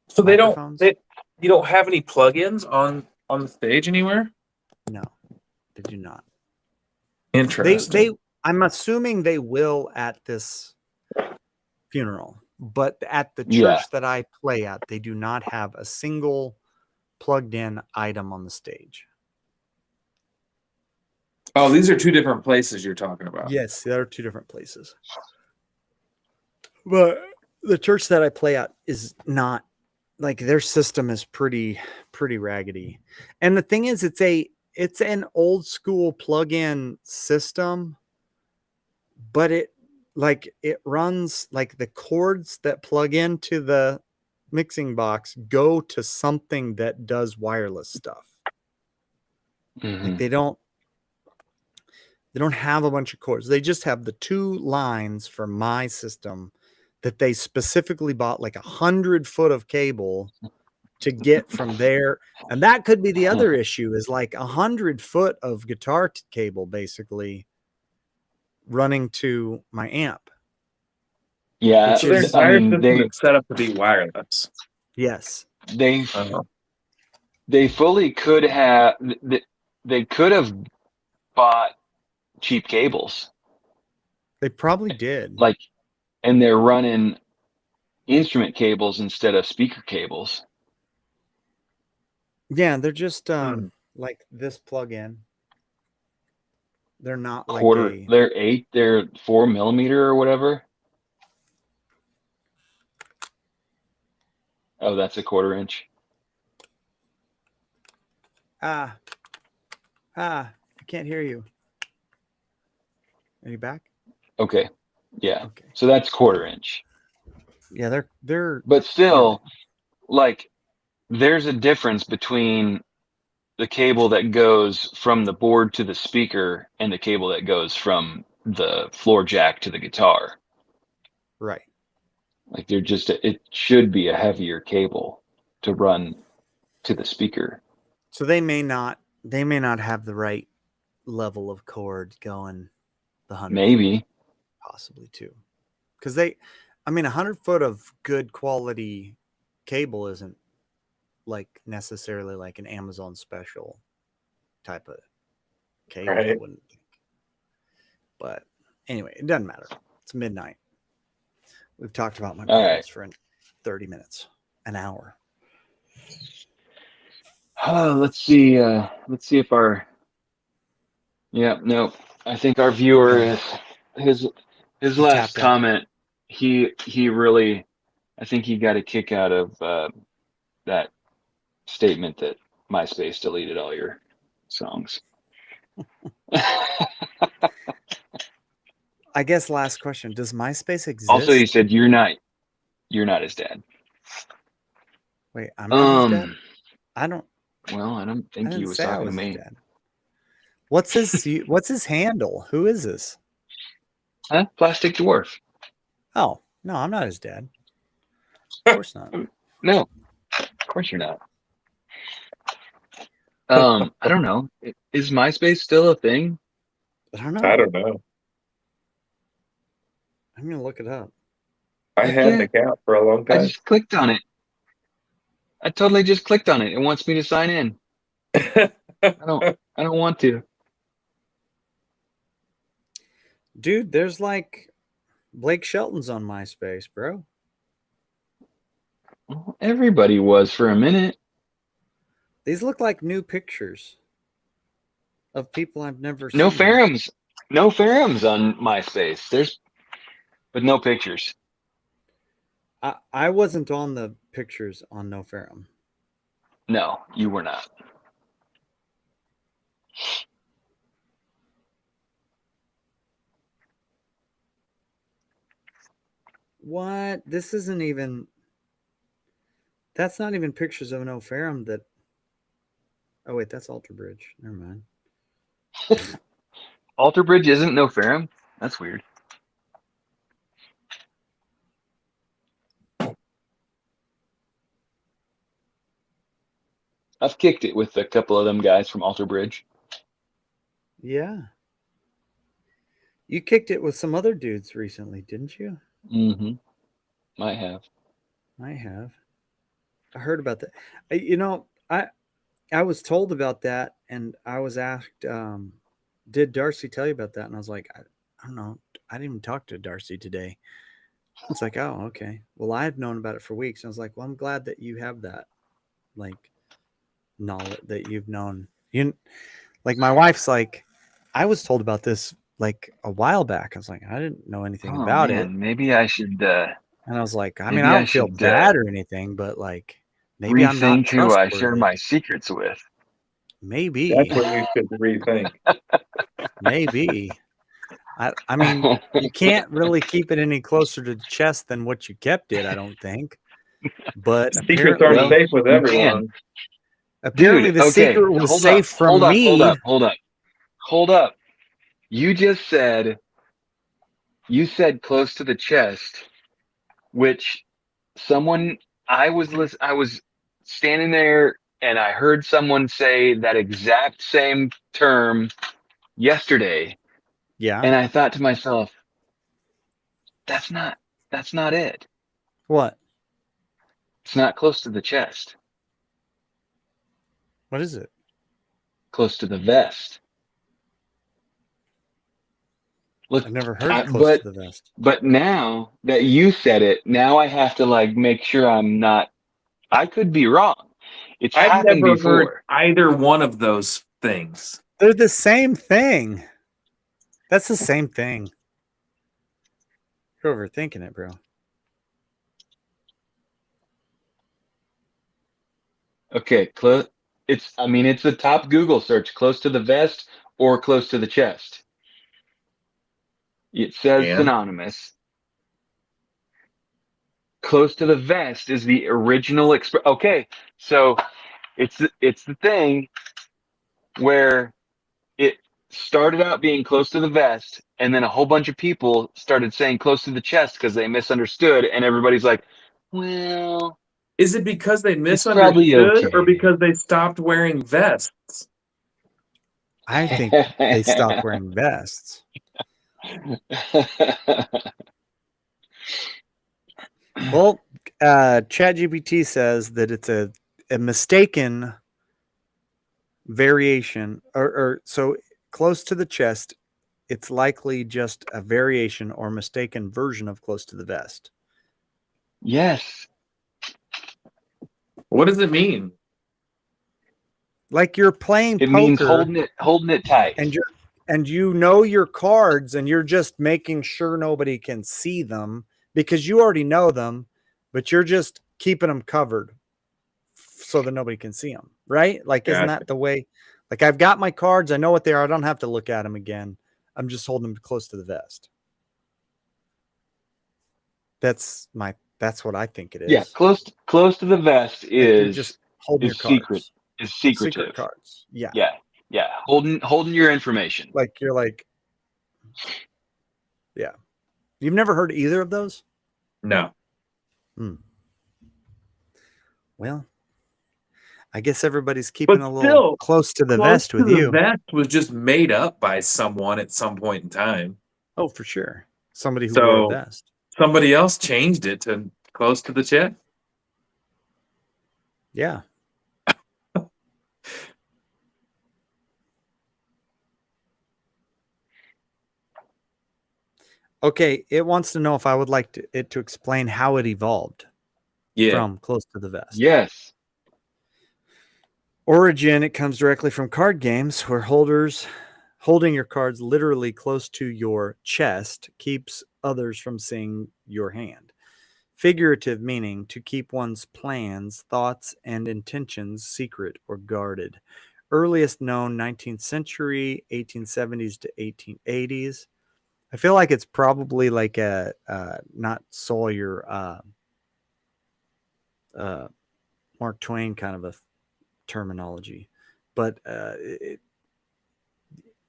So microphones? you don't have any plugins on the stage anywhere? No, they do not. Interesting. I'm assuming they will at this funeral, but at the Yeah. church that I play at, they do not have a single plugged in item on the stage. Oh, these are two different places you're talking about. Yes, there are two different places. But the church that I play at is not like their system is pretty raggedy. And the thing is it's an old school plug-in system, but it runs like the cords that plug into the mixing box go to something that does wireless stuff. Like they don't have a bunch of cords. They just have the two lines for my system that they specifically bought like 100 foot of cable to get from there. And that could be the other issue is like 100 foot of guitar cable basically running to my amp. Yeah, Which So their is, entire system is set up to be wireless. yes. they fully could have. They could have bought cheap cables, They probably did. like, and they're running instrument cables instead of speaker cables. Yeah, they're just like this plug-in. They're not like They're 4 millimeter or whatever. Oh, that's a 1/4 inch. I can't hear you. Are you back? Okay. Yeah. Okay. So that's 1/4 inch. Yeah, they're But still, like, there's a difference between the cable that goes from the board to the speaker and the cable that goes from the floor jack to the guitar. right. Like it should be a heavier cable to run to the speaker. So they may not have the right level of cord going the 100 Maybe. foot, possibly too. Because 100 foot of good quality cable isn't like necessarily like an Amazon special type of cable, I Right. wouldn't think. But anyway, it doesn't matter. It's midnight. We've talked about my All problems right. for 30 minutes, an hour. Let's see. Let's see if our. Yeah, no. I think our viewer is his He last tapped out. comment. He really. I think he got a kick out of that statement that MySpace deleted all your songs. I guess last question. Does MySpace exist? Also, he said you're not his dad. Wait, I'm not his dad? I don't Well, I don't think he didn't was say I talking to was his me. dad. What's his handle? Who is this? Huh? Plastic Dwarf. Oh, no, I'm not his dad. Of course not. No, of course you're not. I don't know. Is MySpace still a thing? I don't know. I don't know. I'm gonna look it up. I had an account for a long I time. just clicked on it. I totally just clicked on it. It wants me to sign in. I don't want to. Dude, there's like Blake Shelton's on MySpace, bro. Well, everybody was for a minute. These look like new pictures of people I've never No seen. Ferums. No Ferums on MySpace. But no pictures. I wasn't on the pictures on No Ferrum. No, you were not. What? This isn't even. That's not even pictures of No Ferrum. That. Oh wait, that's Alter Bridge. Never mind. Alter Bridge isn't No Ferrum? That's weird. I've kicked it with a couple of them guys from Alter Bridge. Yeah. You kicked it with some other dudes recently, didn't you? Mm-hmm. Might have. I have. I heard about that. I was told about that, and I was asked, "Did Darcy tell you about that?" And I was like, I don't know. I didn't even talk to Darcy today." It's like, oh, okay. Well, I had known about it for weeks. And I was like, well, I'm glad that you have that, like, knowledge that you've known. Like, my wife's like, I was told about this like a while back. I was like, I didn't know anything Oh about it. man, maybe I should. And I was like, I mean, Maybe I I don't feel should bad or anything, but like, maybe I'm not rethink who I share trustworthy. my secrets with. Maybe. That's what you should rethink. Maybe. I mean, you can't really keep it any closer to the chest than what you kept it, I don't think. But Secrets aren't apparently, safe with you everyone. apparently Dude, the okay, secret was hold safe up, from hold up, me. hold up. You just said close to the chest, which someone I was standing there and I heard someone say that exact same term yesterday, Yeah. and I thought to myself, that's not it. What? It's not close to the chest. What is it? Close to the vest. Look, I've never heard close to the vest. but now that you said it, now I have to like make sure I'm not. I could be wrong. It's I've happened never heard before. either one of those things. They're the same thing. That's the same thing. You're overthinking it, bro. Okay, it's the top Google search, close to the vest or close to the chest. It says And synonymous. Close to the vest is the original Okay, so it's the thing where it started out being close to the vest, and then a whole bunch of people started saying close to the chest because they misunderstood, and everybody's like, well, is it because they it's probably misunderstood or okay. because they stopped wearing vests? I think they stopped wearing vests. Well, ChatGPT says that it's a mistaken variation, or so close to the chest, it's likely just a variation or mistaken version of close to the vest. Yes. What does it mean? Like you're playing It means poker holding it tight. and you know your cards and you're just making sure nobody can see them because you already know them, but you're just keeping them covered so that nobody can see them, right? Like, isn't Gotcha. that the way? Like, I've got my cards, I know what they are, I don't have to look at them again. I'm just holding them close to the vest. That's what I think it is. Yeah, close to the vest Like you're just holding your secret, cards. is Secret secretive. cards. Yeah. Yeah, holding your information. Like you're like, yeah. You've never heard either of those? No. Well, I guess everybody's keeping But a little still, close to the close vest to with the you. vest was just made up by someone at some point in time. Oh, for sure. Somebody who wore a So vest. somebody else changed it to close to the chest. Yeah. Okay, it wants to know if I would like it to explain how it evolved from close to the vest. Yes. Origin, it comes directly from card games where holding your cards literally close to your chest keeps others from seeing your hand. Figurative meaning to keep one's plans, thoughts, and intentions secret or guarded. Earliest known 19th century, 1870s to 1880s. I feel like it's probably like a not Sawyer, Mark Twain kind of a terminology, but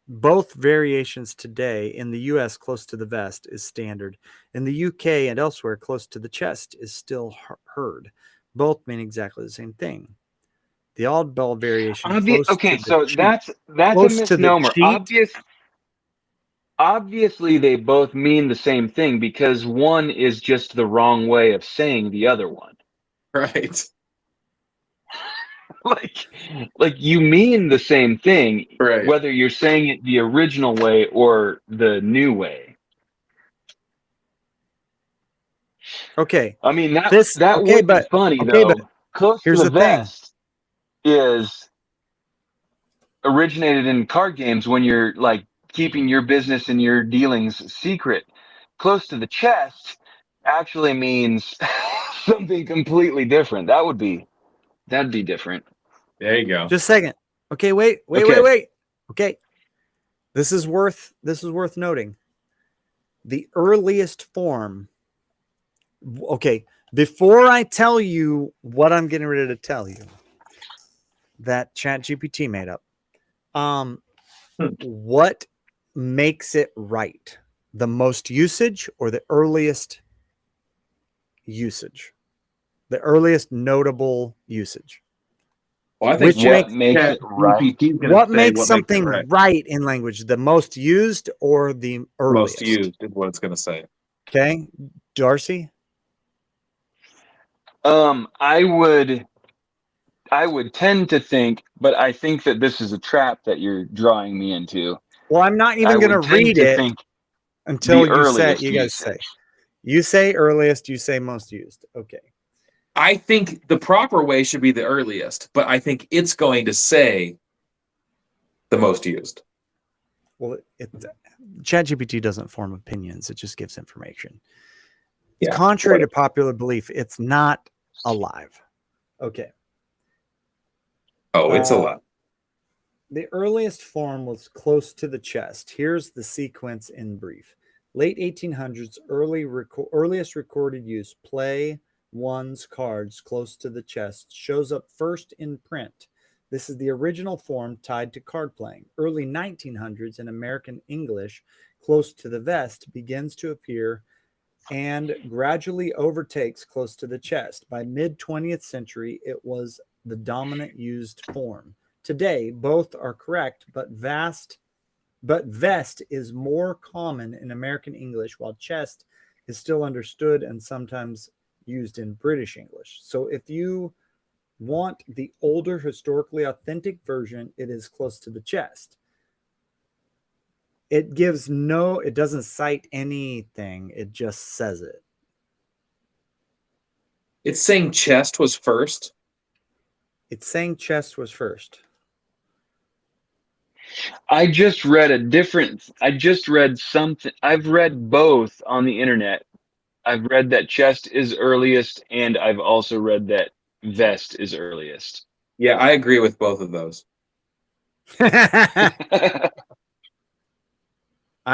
both variations today in the U.S. close to the vest is standard. In the U.K. and elsewhere, close to the chest is still heard. Both mean exactly the same thing. The oddball variation close Okay, to the so cheek. that's a Close to the misnomer. cheek. Obviously, they both mean the same thing because one is just the wrong way of saying the other one. Right. like you mean the same thing, Right. whether you're saying it the original way or the new way. Okay. I mean that would be funny though. But Close to here's the the thing. vest is originated in card games when you're like keeping your business and your dealings secret. Close to the chest actually means something completely different. That'd be different. There you go. Just a second. Okay, wait. Okay. Okay. This is worth noting. The earliest form. Okay, before I tell you what I'm getting ready to tell you, that ChatGPT made up. What makes it right? The most usage or the earliest usage? The earliest notable usage. Well, I think what makes it right? What makes something right in language? The most used or the earliest? Most used is what it's going to say. Okay, Darcy. I would tend to think, but I think that this is a trap that you're drawing me into. Well, I'm not even going to read it until you guys say. You say earliest, you say most used. Okay. I think the proper way should be the earliest, but I think it's going to say the most used. Well, ChatGPT doesn't form opinions. It just gives information. Yeah, contrary to popular belief, it's not alive. Okay. Oh, it's alive. The earliest form was close to the chest. Here's the sequence in brief. Late 1800s, earliest recorded use, play one's cards close to the chest, shows up first in print. This is the original form tied to card playing. Early 1900s in American English, close to the vest begins to appear and gradually overtakes close to the chest. By mid-20th century, it was the dominant used form. Today, both are correct, but vest is more common in American English, while chest is still understood and sometimes used in British English. So if you want the older, historically authentic version, it is close to the chest. It doesn't cite anything. It just says it. It's saying chest was first. It's saying chest was first. I just read something. I've read both on the internet. I've read that chest is earliest, and I've also read that vest is earliest. Yeah, I agree with both of those. I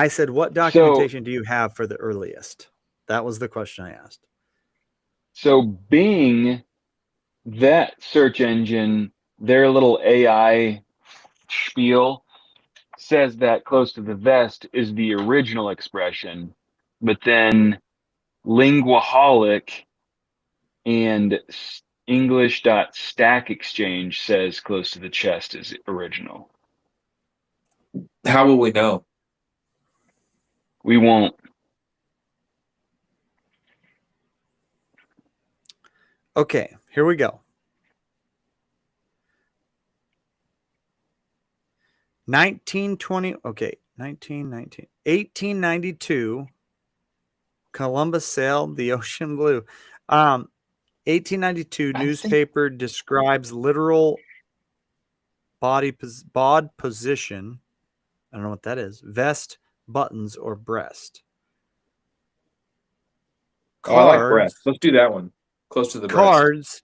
said, what documentation do you have for the earliest? That was the question I asked. So Bing, that search engine, their little AI spiel says that close to the vest is the original expression, but then Linguaholic and English.Stack Exchange says close to the chest is original. How will we know? We won't. Okay, here we go. 1920. Okay, 1919. 1892. Columbus sailed the ocean blue. 1892 newspaper describes literal bod position. I don't know what that is. Vest, buttons, or breast. Oh, I like breast. Let's do that one. Close to the breast. Cards.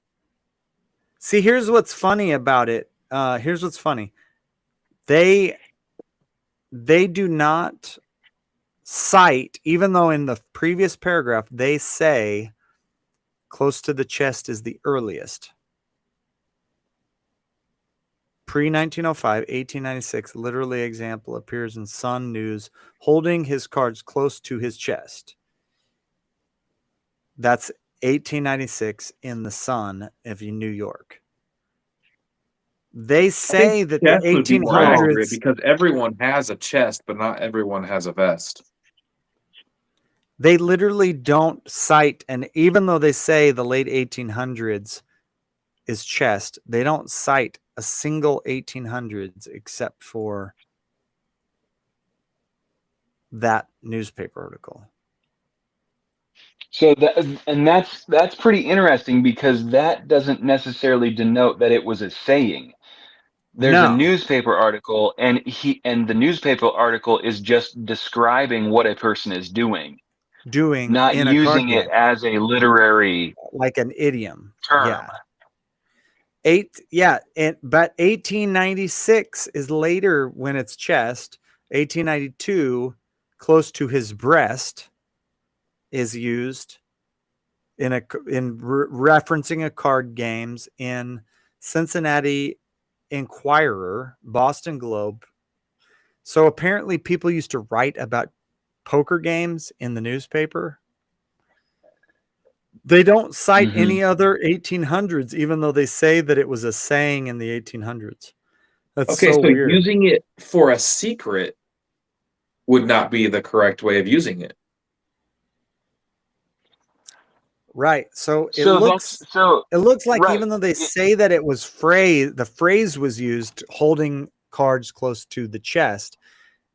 See, here's what's funny about it. Here's what's funny. They do not cite, even though in the previous paragraph they say close to the chest is the earliest. Pre-1905, 1896, literally example appears in Sun News holding his cards close to his chest. That's 1896 in the Sun of New York. They say that the 1800s, because everyone has a chest, but not everyone has a vest. They literally don't cite, and even though they say the late 1800s is chest, they don't cite a single 1800s except for that newspaper article. So that's pretty interesting, because that doesn't necessarily denote that it was a saying. There's a newspaper article, and the newspaper article is just describing what a person is doing, not in using it as a literary, like an idiom term. But 1896 is later when it's chest. 1892, close to his breast, is used in referencing a card games in Cincinnati Enquirer, Boston Globe. So apparently people used to write about poker games in the newspaper. They don't cite any other 1800s, even though they say that it was a saying in the 1800s. That's so weird. Using it for a secret would not be the correct way of using it. Right. So it looks like, even though they say that it was the phrase was used holding cards close to the chest,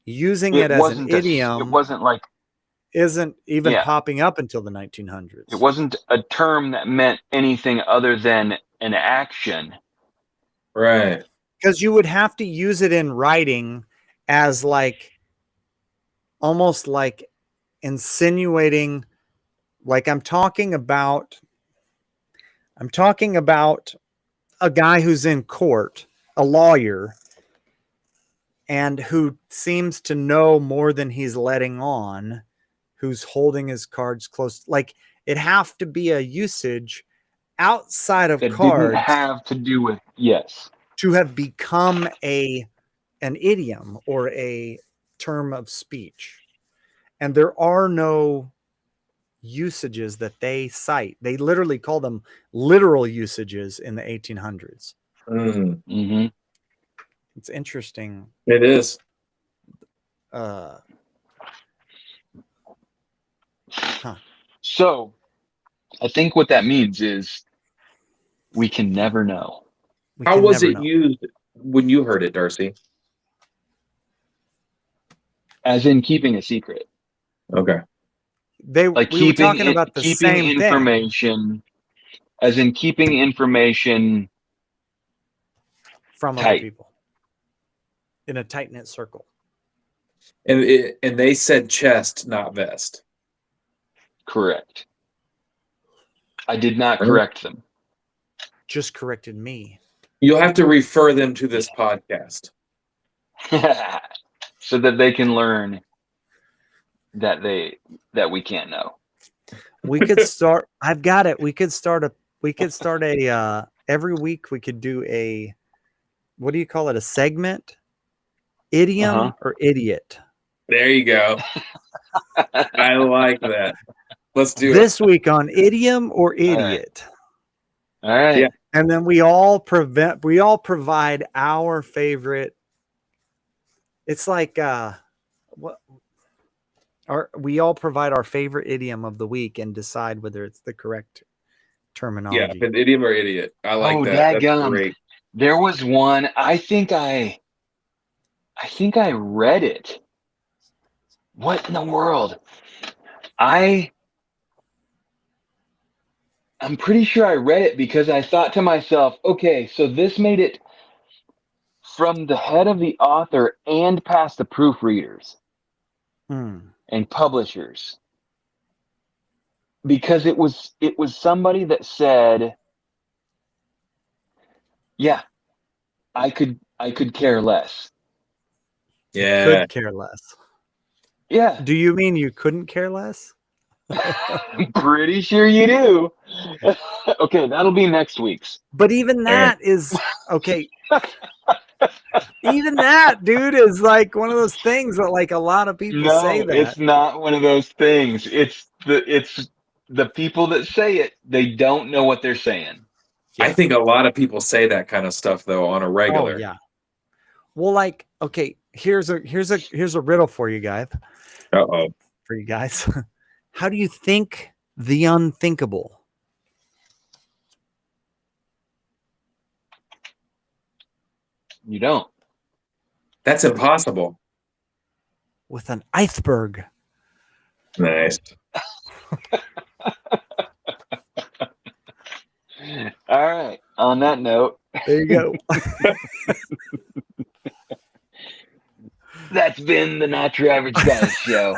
using it as an idiom, it wasn't like, isn't even popping up until the 1900s. It wasn't a term that meant anything other than an action. Right. Because you would have to use it in writing as almost like insinuating, like I'm talking about a guy who's in court, a lawyer, and who seems to know more than he's letting on, who's holding his cards close. Like, it have to be a usage outside of cards. Didn't have to do with, to have become an idiom or a term of speech. And there are no usages that they cite. They literally call them literal usages in the 1800s. Mm-hmm. It's interesting. It is. So I think what that means is we can never know. How was it used when you heard it, Darcy? As in keeping a secret. Okay. We were talking about the keeping same information, thing. As in keeping information from other Tight. people in a tight knit circle. And they said chest, not vest. Correct. I did not correct them. Just corrected me. You'll have to refer them to this podcast. So that they can learn that we can't know. We could start. I've got it. We could start a. Every week we could do a. What do you call it? A segment. Idiom or idiot. There you go. I like that. Let's do this week on idiom or idiot. All right. Yeah. And then we all provide our favorite. It's like we all provide our favorite idiom of the week and decide whether it's the correct terminology. Yeah, an idiom or idiot. I like that. That's great. There was one. I think I read it. What in the world? I'm pretty sure I read it because I thought to myself, okay, so this made it from the head of the author and past the proofreaders and publishers. Because it was somebody that said, yeah, I could care less. Yeah. Could care less. Yeah. Do you mean you couldn't care less? I'm pretty sure you do. Okay, that'll be next week's. But even that is okay. Even that, dude, is like one of those things that like a lot of people say that. It's not one of those things. It's the people that say it, they don't know what they're saying. I think a lot of people say that kind of stuff though on a regular. Oh, yeah. Well, like, okay, here's a riddle for you guys. Uh-oh. For you guys. How do you think the unthinkable? You don't. That's impossible. With an iceberg. Nice. All right. On that note, there you go. That's been the Not Your Average Guys show.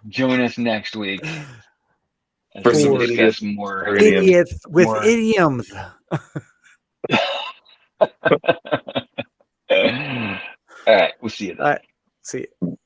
Join us next week as we discuss more idiots with idioms. All right, we'll see you then. All right, see you.